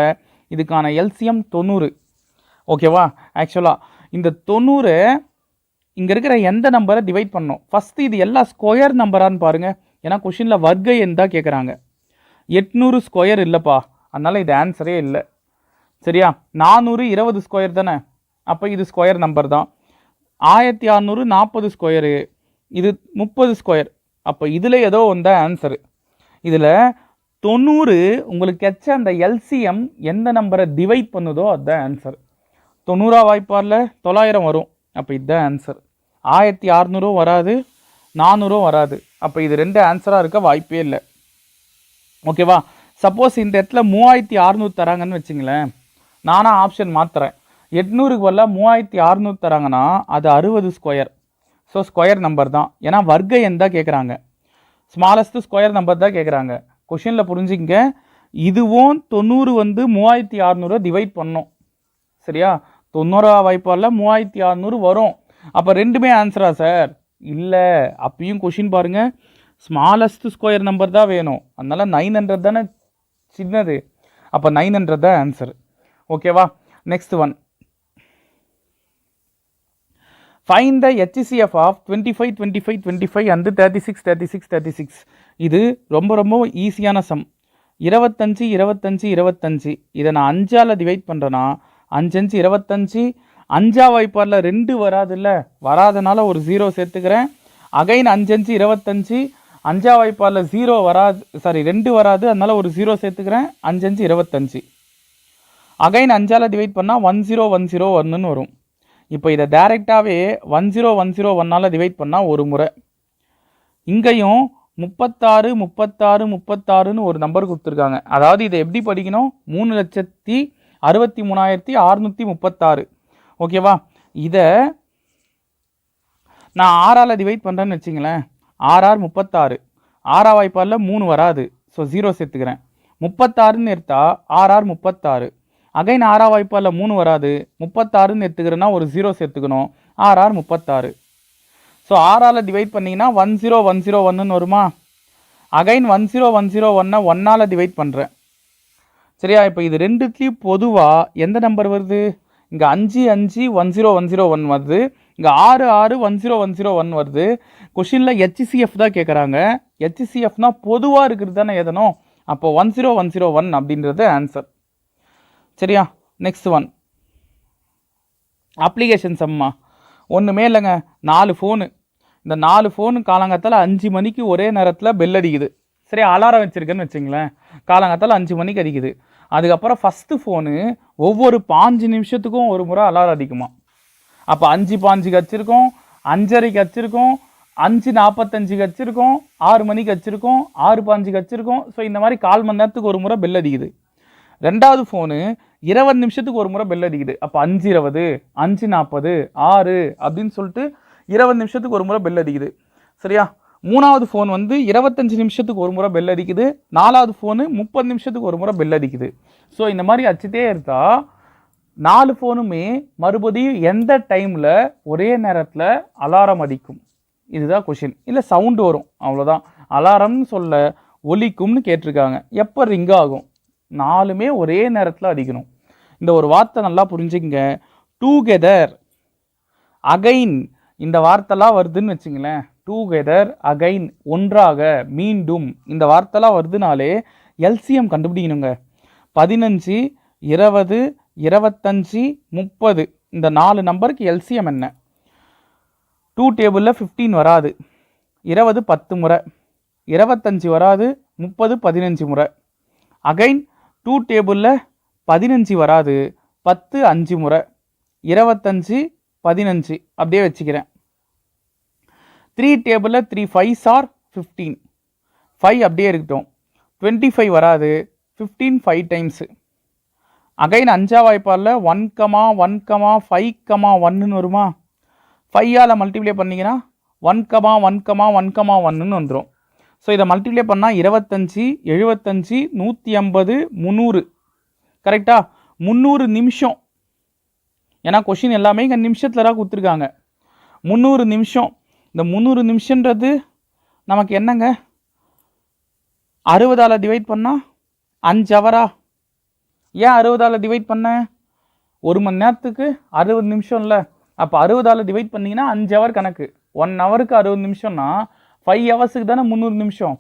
இதுக்கான எல்சிஎம் 90. ஓகேவா? ஆக்சுவலாக இந்த 90 இங்கே இருக்கிற எந்த நம்பரை டிவைட் பண்ணணும்? ஃபஸ்ட்டு இது எல்லா ஸ்கொயர் நம்பரான்னு பாருங்கள். ஏன்னா கொஷினில் வர்க்க எண் தான் கேட்குறாங்க. 800 ஸ்கொயர் இல்லைப்பா, அதனால் இது ஆன்சரே இல்லை. சரியா? 420 ஸ்கொயர் தானே, அப்போ இது ஸ்கொயர் நம்பர் தான். 1600 40 ஸ்கொயரு, இது 30 ஸ்கொயர். அப்போ இதில் ஏதோ ஒன்று ஆன்சரு. இதில் 90 உங்களுக்கு கிடைச்ச அந்த எல்சிஎம் எந்த நம்பரை டிவைட் பண்ணுதோ அதுதான் ஆன்சர். 90ஆம் வாய்ப்பாடில் 900 வரும். அப்போ இதுதான் ஆன்சர். 1600 வராது, 400 வராது. அப்போ இது 2 ஆன்சராக இருக்க வாய்ப்பே இல்லை. ஓகேவா? சப்போஸ் இந்த இடத்துல 3600 தராங்கன்னு வச்சுங்களேன், நானாக ஆப்ஷன் மாற்றுறேன். 800க்கு பதிலாக 3600 தராங்கன்னா அது 60 ஸ்கொயர். ஸோ ஸ்கொயர் நம்பர் தான். ஏன்னா வர்க்க எண் தான் கேட்குறாங்க, ஸ்மாலஸ்ட்டு ஸ்கொயர் நம்பர் தான் கேட்குறாங்க. கொஷினில் புரிஞ்சுங்க. இதுவும் 90 வந்து 3600 டிவைட் பண்ணோம். சரியா? 90ஆம் வாய்ப்பாடில் 3600 வரும். அப்போ ரெண்டுமே ஆன்சரா சார்? இல்லை. அப்பயும் கொஷின் பாருங்கள், ஸ்மாலஸ்ட் ஸ்கொயர் நம்பர் தான் வேணும். அதனால் 900 தானே சின்னது. அப்போ 900 தான் ஆன்சர். ஓகேவா? Next one, find the HCF of 25 25 25 and 36 36 36. இது ரொம்ப ரொம்ப ஈஸியான சம். 25 25 25 இதை நான் 5ஆல் டிவைட் பண்ணுறேன்னா 5 5 25. 5ஆ வாய்ப்பாடில் 2 வராதுல்ல, வராதனால ஒரு 0 சேர்த்துக்கிறேன். அகைன் 5 5 25. 5ஆ வாய்ப்பாடில் 0 வராது, 2 வராது, அதனால் ஒரு 0 சேர்த்துக்கிறேன். 5 5 25. அகைன் 5ஆல் டிவைட் பண்ணால் 1010 வரும். இப்போ இதை டைரெக்டாகவே 10101ஆல் டிவைட் பண்ணால் ஒரு முறை. இங்கேயும் 36 36 36ன்னு ஒரு நம்பர் கொடுத்துருக்காங்க. அதாவது இதை எப்படி படிக்கணும்? 3,63,636. ஓகேவா? இதை நான் 6ஆல் டிவைட் பண்ணுறேன்னு வச்சிங்களேன். 6 6 36. 6ஆ வாய்ப்பாடில் 3 வராது, ஸோ 0 சேர்த்துக்கிறேன். 36ன்னு எடுத்தா 6 6 36. அகைன் 6ஆ வாய்ப்பாடில் 3 வராது, 36ன்னு எடுத்துக்கிறேன்னா ஒரு 0 சேர்த்துக்கணும். 6 6 36. ஸோ 6ஆல் டிவைட் பண்ணிங்கன்னா 10101 வருமா? அகைன் 10101 1ஆல் டிவைட் பண்ணுறேன். சரியா? இப்போ இது ரெண்டுத்துலேயும் பொதுவாக எந்த நம்பர் வருது? இங்கே 5 5 10101 வருது, இங்கே 6 6 10101 வருது. கொஷினில் HCF தான் கேட்குறாங்க. HCFனா பொதுவாக இருக்கிறது தானே எதனோ, அப்போ 10101 அப்படின்றது ஆன்சர். சரியா? நெக்ஸ்ட் ஒன் அப்ளிகேஷன் சம்மா. ஒன்றுமே இல்லைங்க, 4 ஃபோனு. இந்த 4 ஃபோனு காலங்காத்தால் 5 மணிக்கு ஒரே நேரத்தில் பெல் அடிக்குது. சரி, அலாரம் வச்சுருக்கேன்னு வச்சுங்களேன். காலங்காத்தால் 5 மணிக்கு அடிக்குது. அதுக்கப்புறம் ஃபஸ்ட்டு ஃபோனு ஒவ்வொரு 5 நிமிஷத்துக்கும் ஒரு முறை அலாரம் அடிக்குமா. அப்போ 5 5க்கு வச்சுருக்கோம், 5:30க்கு வச்சுருக்கோம், 5:45க்கு வச்சுருக்கோம், 6 மணிக்கு வச்சுருக்கோம், 6 5க்கு வச்சுருக்கோம். ஸோ இந்த மாதிரி 1/4 மணி நேரத்துக்கு ஒரு முறை பெல் அடிக்குது. ரெண்டாவது ஃபோனு 20 நிமிஷத்துக்கு ஒரு முறை பெல் அடிக்குது. அப்போ 5:20, 5:40, 6 அப்படின்னு சொல்லிட்டு 20 நிமிஷத்துக்கு ஒரு முறை பெல் அடிக்குது. சரியா? மூணாவது ஃபோன் வந்து 25 நிமிஷத்துக்கு ஒரு முறை பெல் அடிக்குது. நாலாவது ஃபோனு 30 நிமிஷத்துக்கு ஒரு முறை பெல் அடிக்குது. ஸோ இந்த மாதிரி அச்சுட்டே இருந்தா 4 ஃபோனுமே மறுபடியும் எந்த டைமில் ஒரே நேரத்தில் அலாரம் அடிக்கும்? இதுதான் கொஷின். இல்லை சவுண்டு வரும், அவ்வளோதான். அலாரம்னு சொல்ல ஒலிக்கும்னு கேட்டிருக்காங்க. எப்போ ரிங் ஆகும்? 4மே ஒரே நேரத்தில் அடிக்கணும். இந்த ஒரு வார்த்தை நல்லா புரிஞ்சுங்க. டுகெதர், அகைன், இந்த வார்த்தைலாம் வருதுன்னு வச்சுங்களேன். டுகெதர், அகைன், ஒன்றாக, மீண்டும், இந்த வார்த்தைலாம் வருதுனாலே எல்சிஎம் கண்டுபிடிக்கணுங்க. 15 20 25 30 இந்த 4 நம்பருக்கு எல்சிஎம் என்ன? 2 டேபிளில் 15 வராது, 20 10 முறை, 25 வராது, 30 15 முறை. அகைன் 2 டேபிளில் 15 வராது, 10 5 முறை, 25 15 அப்படியே வச்சுக்கிறேன். 3 டேபிளில் 3 5s ஆர் 15, 5 அப்படியே இருக்கட்டும். 25 வராது, 15 5 டைம்ஸு. அகைன் 5ஆ வாய்ப்பாடில் 1, 1, 5, 1ன்னு வருமா? 5ஆல் மல்டிப்ளை பண்ணிங்கன்னா 1, 1, 1, 1ன்னு வந்துடும். ஸோ இதை மல்டிப்ளை பண்ணால் 25 75 150 300. கரெக்டாக? 300 நிமிஷம். ஏன்னா கொஷின் எல்லாமே இங்கே நிமிஷத்தில் தான் கொடுத்துருக்காங்க. 300 நிமிஷம். இந்த 300 நிமிஷன்றது நமக்கு என்னங்க? 60ஆல் டிவைட் பண்ணால் 5 ஹவரா? ஏன் 60ஆல் டிவைட் பண்ண? 1 மணி நேரத்துக்கு 60 நிமிஷம் இல்லை. அப்போ 60ஆல் டிவைட் பண்ணிங்கன்னா 5 ஹவர் கணக்கு. 1 ஹவருக்கு 60 நிமிஷம்னா 5 ஹவர்ஸுக்கு தானே 300 நிமிஷம்.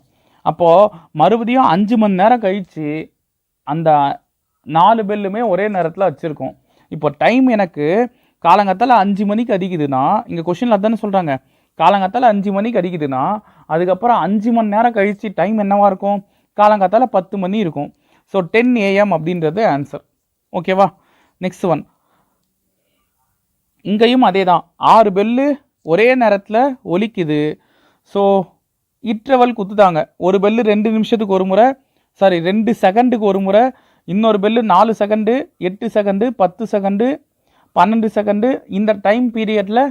அப்போது மறுபடியும் 5 மணி நேரம் கழித்து அந்த 4 பெல்லுமே ஒரே நேரத்தில் வச்சுருக்கோம். இப்போ டைம் எனக்கு காலங்காத்தால் 5 மணிக்கு அடிக்குதுன்னா, இங்கே கொஷினில் அதானே சொல்கிறாங்க, காலங்காத்தால் 5 மணிக்கு அடிக்குதுன்னா அதுக்கப்புறம் 5 மணி நேரம் கழித்து டைம் என்னவாக இருக்கும்? காலங்காத்தால் 10 மணி இருக்கும். ஸோ 10 AM அப்படின்றது ஆன்சர். ஓகேவா? Next one. இங்கேயும் அதே தான், 6 பெல்லு ஒரே நேரத்தில் ஒலிக்குது. ஸோ இன்டர்வல் கொடுத்துட்டாங்க. ஒரு பெல்லு 2 நிமிஷத்துக்கு ஒரு முறை, 2 செகண்டுக்கு ஒரு முறை, இன்னொரு bell 4 second, 8 second, 10 second, 12 second. இந்த டைம் பீரியடில்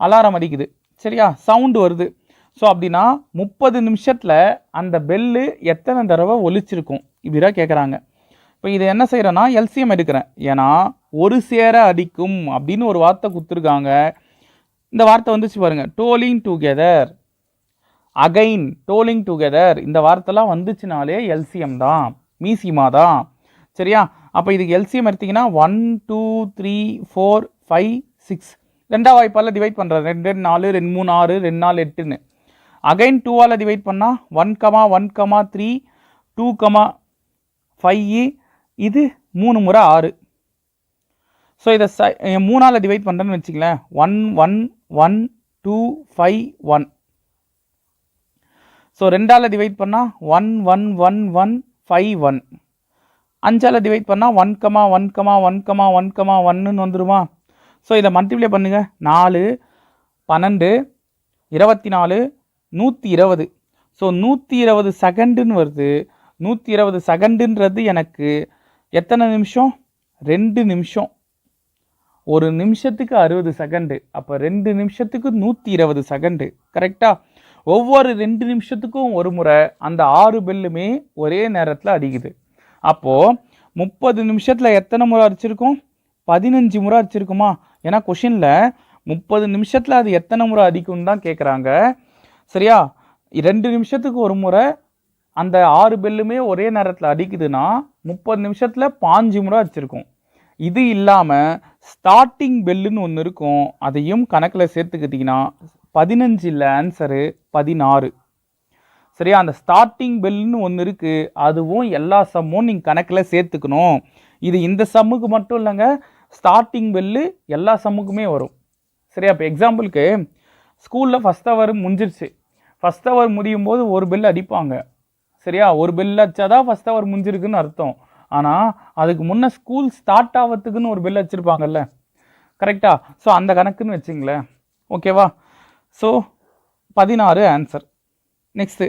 அலாரம் அடிக்குது. சரியா? சவுண்டு வருது. ஸோ அப்படின்னா 30 நிமிஷத்தில் அந்த பெல்லு எத்தனை தடவை ஒலிச்சிருக்கும்? இப்படிதான் கேட்குறாங்க. இப்போ இதை என்ன செய்கிறேன்னா எல்சிஎம் எடுக்கிறேன். ஏன்னா ஒரு சேர அடிக்கும் அப்படின்னு ஒரு வார்த்தை கொடுத்துருக்காங்க. இந்த வார்த்தை வந்துச்சு பாருங்கள், tolling together, again, tolling together. இந்த வார்த்தைலாம் வந்துச்சுனாலே எல்சிஎம் தான், மீசிமா தான். சரியா? அப்போ இதுக்கு எல்சிஎம் எடுத்திங்கன்னா 1 2 3 4 5 6. ரெண்டாவது வாய்ப்பால் டிவைட் பண்ணுறேன். 2 2 4 2 3 6 2 4 8ன்னு. அகைன் 2ஆல் டிவைட் பண்ணால் 1 1 3 2 5 இது 3 முறை 6. ஸோ இதை 3ஆல் டிவைட் பண்ணுறேன்னு வச்சுங்களேன். 1 1 1 2 5 1. ஸோ 2ஆல் டிவைட் பண்ணால் 1 1 1 1 5 1. 5ஆல் டிவைட் பண்ணால் 1 1 1 1 1ன்னு வந்துடுமா? ஸோ இதை மல்டிப்ளை பண்ணுங்க. 4 12 24 120. ஸோ 120 செகண்டுன்னு வருது. 120 செகண்டுன்றது எனக்கு எத்தனை நிமிஷம்? 2 நிமிஷம். ஒரு நிமிஷத்துக்கு 60 செகண்டு. அப்போ 2 நிமிஷத்துக்கு 120 செகண்டு. கரெக்டாக? ஒவ்வொரு 2 நிமிஷத்துக்கும் ஒரு முறை அந்த 6 பெல்லுமே ஒரே நேரத்தில் அடிக்குது. அப்போது 30 நிமிஷத்தில் எத்தனை முறை அடிச்சிருக்கும்? 15 முறை அடிச்சிருக்குமா? ஏன்னா கொஷினில் 30 நிமிஷத்தில் அது எத்தனை முறை அடிக்கும்னு தான் கேட்குறாங்க. சரியா? 2 நிமிஷத்துக்கு ஒரு முறை அந்த 6 பெல்லுமே ஒரே நேரத்தில் அடிக்குதுன்னா 30 நிமிஷத்தில் 5 முறை அடிச்சிருக்கும். இது இல்லாமல் ஸ்டார்டிங் பெல்லுன்னு ஒன்று இருக்கும். அதையும் கணக்கில் சேர்த்துக்கிட்டிங்கன்னா 15 இல்லை, ஆன்சரு 16. சரியா? அந்த ஸ்டார்டிங் பெல்லுன்னு ஒன்று இருக்குது. அதுவும் எல்லா சம்மும் நீங்கள் கணக்கில் சேர்த்துக்கணும். இது இந்த சம்முக்கு மட்டும் இல்லைங்க, ஸ்டார்டிங் பெல்லு எல்லா சம்முக்குமே வரும். சரியா? இப்போ எக்ஸாம்பிளுக்கு ஸ்கூலில் ஃபஸ்ட் ஹவர் முடிஞ்சிருச்சு. ஃபஸ்ட் ஹவர் முடியும் போது ஒரு பெல் அடிப்பாங்க. சரியா? ஒரு பெல் அடிச்சாதான் ஃபஸ்ட் ஹவர் முடிஞ்சிருக்குன்னு அர்த்தம். ஆனால் அதுக்கு முன்னே ஸ்கூல் ஸ்டார்ட் ஆகிறதுக்குன்னு ஒரு பெல் வச்சுருப்பாங்கல்ல. கரெக்டாக? ஸோ அந்த கணக்குன்னு வச்சுங்களேன். ஓகேவா? So 16 answer. Next,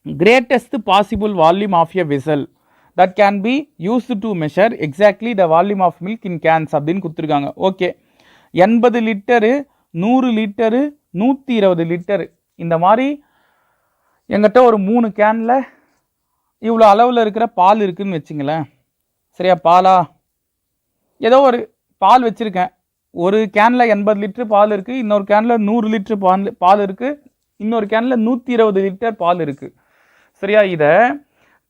greatest possible volume of a vessel that can be used to measure exactly the volume of milk in cans அப்படின்னு கொடுத்துருக்காங்க. Okay, 80 litre, 100 litre, 120 litre. இந்த மாதிரி எங்கிட்ட ஒரு 3 கேனில் இவ்வளோ அளவில் இருக்கிற பால் இருக்குதுன்னு வச்சுங்களேன். சரியா? பாலா ஏதோ ஒரு பால் வச்சுருக்கேன். ஒரு கேனில் 80 லிட்டரு பால் இருக்குது, இன்னொரு கேனில் 100 லிட்டரு பால் இருக்குது, இன்னொரு கேனில் 120 லிட்டர் பால் இருக்குது. சரியா? இதை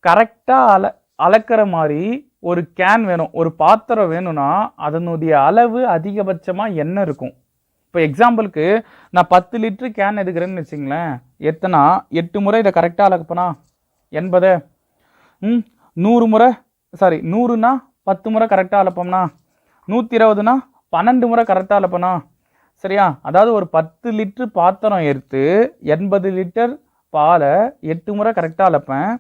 கரெக்டாக அளக்கிற மாதிரி ஒரு கேன் வேணும், ஒரு பாத்திரம் வேணும்னா அதனுடைய அளவு அதிகபட்சமாக என்ன இருக்கும்? இப்போ எக்ஸாம்பிளுக்கு நான் 10 லிட்டரு கேன் எடுக்கிறேன்னு வச்சுங்களேன். எத்தனா 8 முறை இதை கரெக்டாக அளக்கப்பனா 80. 100 முறை 100னா 10 முறை கரெக்டாக அளப்போம்னா 120னா 12 முறை கரெக்டாக அளப்பனா. சரியா? அதாவது ஒரு 10 லிட்டரு பாத்திரம் எடுத்து 80 லிட்டர் பாலை 8 முறை கரெக்டாக அளப்பேன்.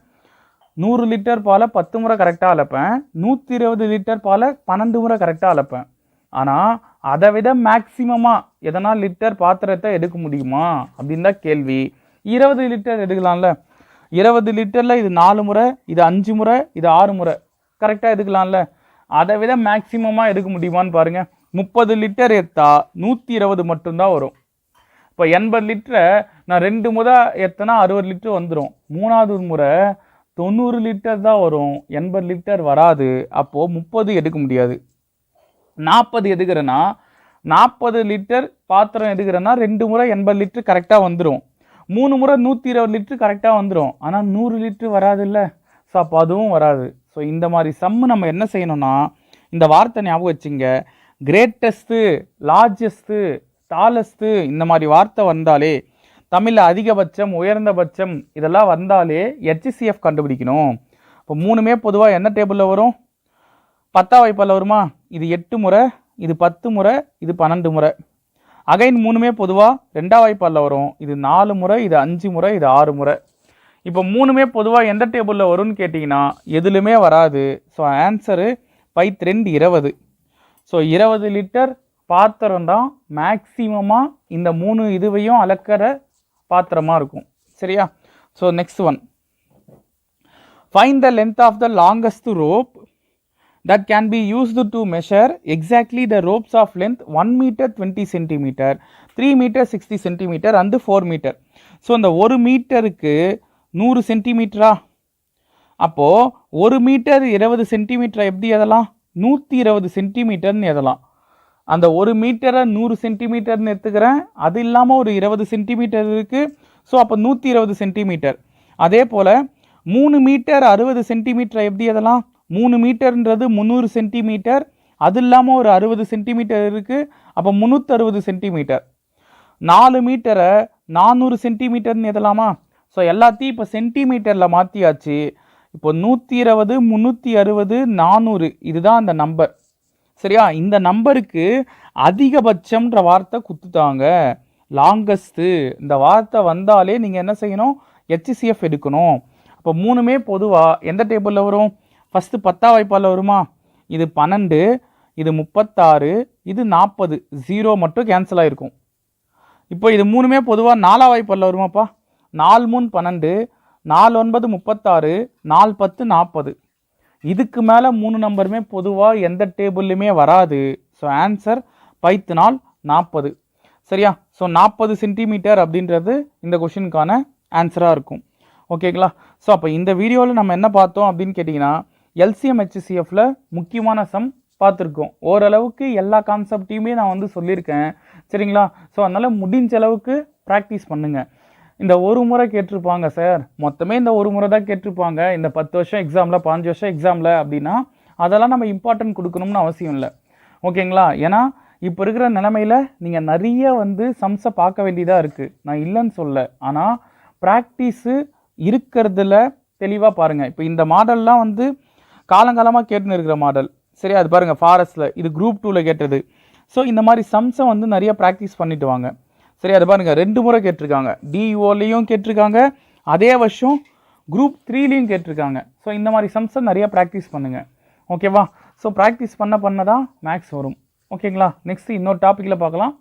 100 லிட்டர் பாலை 10 முறை கரெக்டாக அளப்பேன். 120 லிட்டர் பாலை 12 முறை கரெக்டாக அளப்பேன். ஆனால் அதை விட மேக்சிமமாக எதனால் லிட்டர் பாத்திரத்தை எடுக்க முடியுமா அப்படின்னு தான் கேள்வி. 20 லிட்டர் எடுக்கலாம்ல. 20 லிட்டரில் இது 4 முறை, இது 5 முறை, இது 6 முறை கரெக்டாக எடுக்கலாம்ல. அதை விட மேக்சிமமாக எடுக்க முடியுமான்னு பாருங்கள். 30 லிட்டர் எடுத்தா 120 மட்டும்தான் வரும். இப்போ 80 லிட்டரை நான் 2 முறை எத்தனா 60 லிட்டர் வந்துடும். 3வது முறை 90 லிட்டர் தான் வரும், 80 லிட்டர் வராது. அப்போது 30 எடுக்க முடியாது. 40 எடுக்கிறேன்னா 40 லிட்டர் பாத்திரம் எடுக்கிறேன்னா 2 முறை 80 லிட்டர் கரெக்டாக வந்துடும். 3 முறை 120 லிட்டர் கரெக்டாக வந்துடும். ஆனால் 100 லிட்டர் வராது இல்லை. ஸோ அப்போ அதுவும் வராது. ஸோ இந்த மாதிரி சம்மு நம்ம என்ன செய்யணும்னா இந்த வார்த்தை ஞாபகம் வச்சுங்க. கிரேட்டஸ்ட்டு, லார்ஜஸ்ட்டு, டாலஸ்ட்டு இந்த மாதிரி வார்த்தை வந்தாலே, தமிழில் அதிகபட்சம், உயர்ந்தபட்சம் இதெல்லாம் வந்தாலே HCF கண்டுபிடிக்கணும். இப்போ 3மே பொதுவாக என்ன டேபிளில் வரும்? 10ஆம் வாய்ப்பால் வருமா? இது 8 முறை, இது 10 முறை, இது 12 முறை. அகைன் 3மே பொதுவாக 2ஆம் வாய்ப்பாலில் வரும். இது 4 முறை, இது 5 முறை, இது 6 முறை. இப்போ 3மே பொதுவாக எந்த டேபிளில் வரும்னு கேட்டிங்கன்னா எதுலுமே வராது. So answer 2 20. ஸோ 20 லிட்டர் பாத்திரம் தான் மேக்சிமமாக இந்த 3 இதுவையும் அளக்கிற பாத்திரமாக இருக்கும். சரியா? So next one, find the length of the longest rope that can be used to measure exactly the ropes of length 1 meter 20 centimeter, 3 meter 60 centimeter and 4 meter. So இந்த 1 மீட்டருக்கு 100 சென்டிமீட்டரா? அப்போது 1 metre 20 சென்டிமீட்டரை எப்படி எதெல்லாம்? 120 சென்டிமீட்டர்னு எதெல்லாம். அந்த 1 மீட்டரை 100 சென்டிமீட்டர்னு எடுத்துக்கிறேன். அது இல்லாமல் ஒரு 20 சென்டிமீட்டர் இருக்குது. ஸோ அப்போ 120 சென்டிமீட்டர். அதே போல் 3 மீட்டர் 60 சென்டிமீட்டரை எப்படி எதெல்லாம்? 3 மீட்டர்ன்றது 300 சென்டிமீட்டர், அது இல்லாமல் ஒரு 60 சென்டிமீட்டர் இருக்குது. அப்போ 360 சென்டிமீட்டர். 4 மீட்டரை 400 சென்டிமீட்டர்னு எழுதலாமா? ஸோ எல்லாத்தையும் இப்போ சென்டிமீட்டரில் மாற்றியாச்சு. இப்போ 120, 360, 400 இதுதான் அந்த நம்பர். சரியா? இந்த நம்பருக்கு அதிகபட்சம்ன்ற வார்த்தை குத்துட்டாங்க. லாங்கஸ்ட்டு இந்த வார்த்தை வந்தாலே நீங்கள் என்ன செய்யணும்? HCF எடுக்கணும். அப்போ மூணுமே பொதுவாக எந்த டேபிளில் வரும்? ஃபஸ்ட்டு 10ஆம் வாய்ப்பாடில் வருமா? இது 12, இது 36, இது 40. 0 மட்டும் கேன்சல் ஆகிருக்கும். இப்போ இது மூணுமே பொதுவாக 4ஆம் வாய்ப்பாடில் வருமாப்பா? 4 3 12, 4 9 36, 4 10 40. இதுக்கு மேலே 3 நம்பருமே பொதுவாக எந்த டேபிள்லையுமே வராது. So answer 10 40. சரியா? ஸோ 40 சென்டிமீட்டர் அப்படின்றது இந்த கொஷினுக்கான ஆன்சராக இருக்கும். ஓகேங்களா? ஸோ அப்போ இந்த வீடியோவில் நம்ம என்ன பார்த்தோம் அப்படின்னு கேட்டிங்கன்னா, LCM HCFல முக்கியமான சம் பார்த்துருக்கோம். ஓரளவுக்கு எல்லா கான்செப்டையுமே நான் வந்து சொல்லியிருக்கேன். சரிங்களா? ஸோ அதனால் முடிஞ்ச அளவுக்கு ப்ராக்டிஸ் பண்ணுங்கள். இந்த ஒரு முறை கேட்டிருப்பாங்க சார், மொத்தமே இந்த ஒரு முறை தான் கேட்டிருப்பாங்க இந்த 10 வருஷம் எக்ஸாமில் 15 வருஷம் எக்ஸாமில் அப்படின்னா அதெல்லாம் நம்ம இம்பார்ட்டன்ட் கொடுக்கணும்னு அவசியம் இல்லை. ஓகேங்களா? ஏன்னா இப்போ இருக்கிற நிலைமையில் நீங்கள் நிறைய வந்து சம்ஸை பார்க்க வேண்டியதாக இருக்குது. நான் இல்லைன்னு சொல்ல, ஆனால் ப்ராக்டிஸு இருக்கிறதுல தெளிவாக பாருங்கள். இப்போ இந்த மாடல்லாம் வந்து காலங்காலமாக கேட்டுன்னு இருக்கிற மாடல். சரி, அது பாருங்கள் ஃபாரஸ்ட்டில் இது குரூப் 2ல் கேட்டது. ஸோ இந்த மாதிரி சம்ஸை வந்து நிறைய ப்ராக்டிஸ் பண்ணிட்டு வாங்க. சரி, அது பாருங்கள் 2 முறை கேட்டிருக்காங்க. DOலையும் கேட்டிருக்காங்க, அதே வருஷம் குரூப் 3லையும் கேட்டிருக்காங்க. ஸோ இந்த மாதிரி சம்ஸை நிறைய ப்ராக்டிஸ் பண்ணுங்கள். ஓகேவா? ஸோ ப்ராக்டிஸ் பண்ண தான் மேக்ஸ் வரும். ஓகேங்களா? நெக்ஸ்ட்டு இன்னொரு டாப்பிக்கில் பார்க்கலாம்.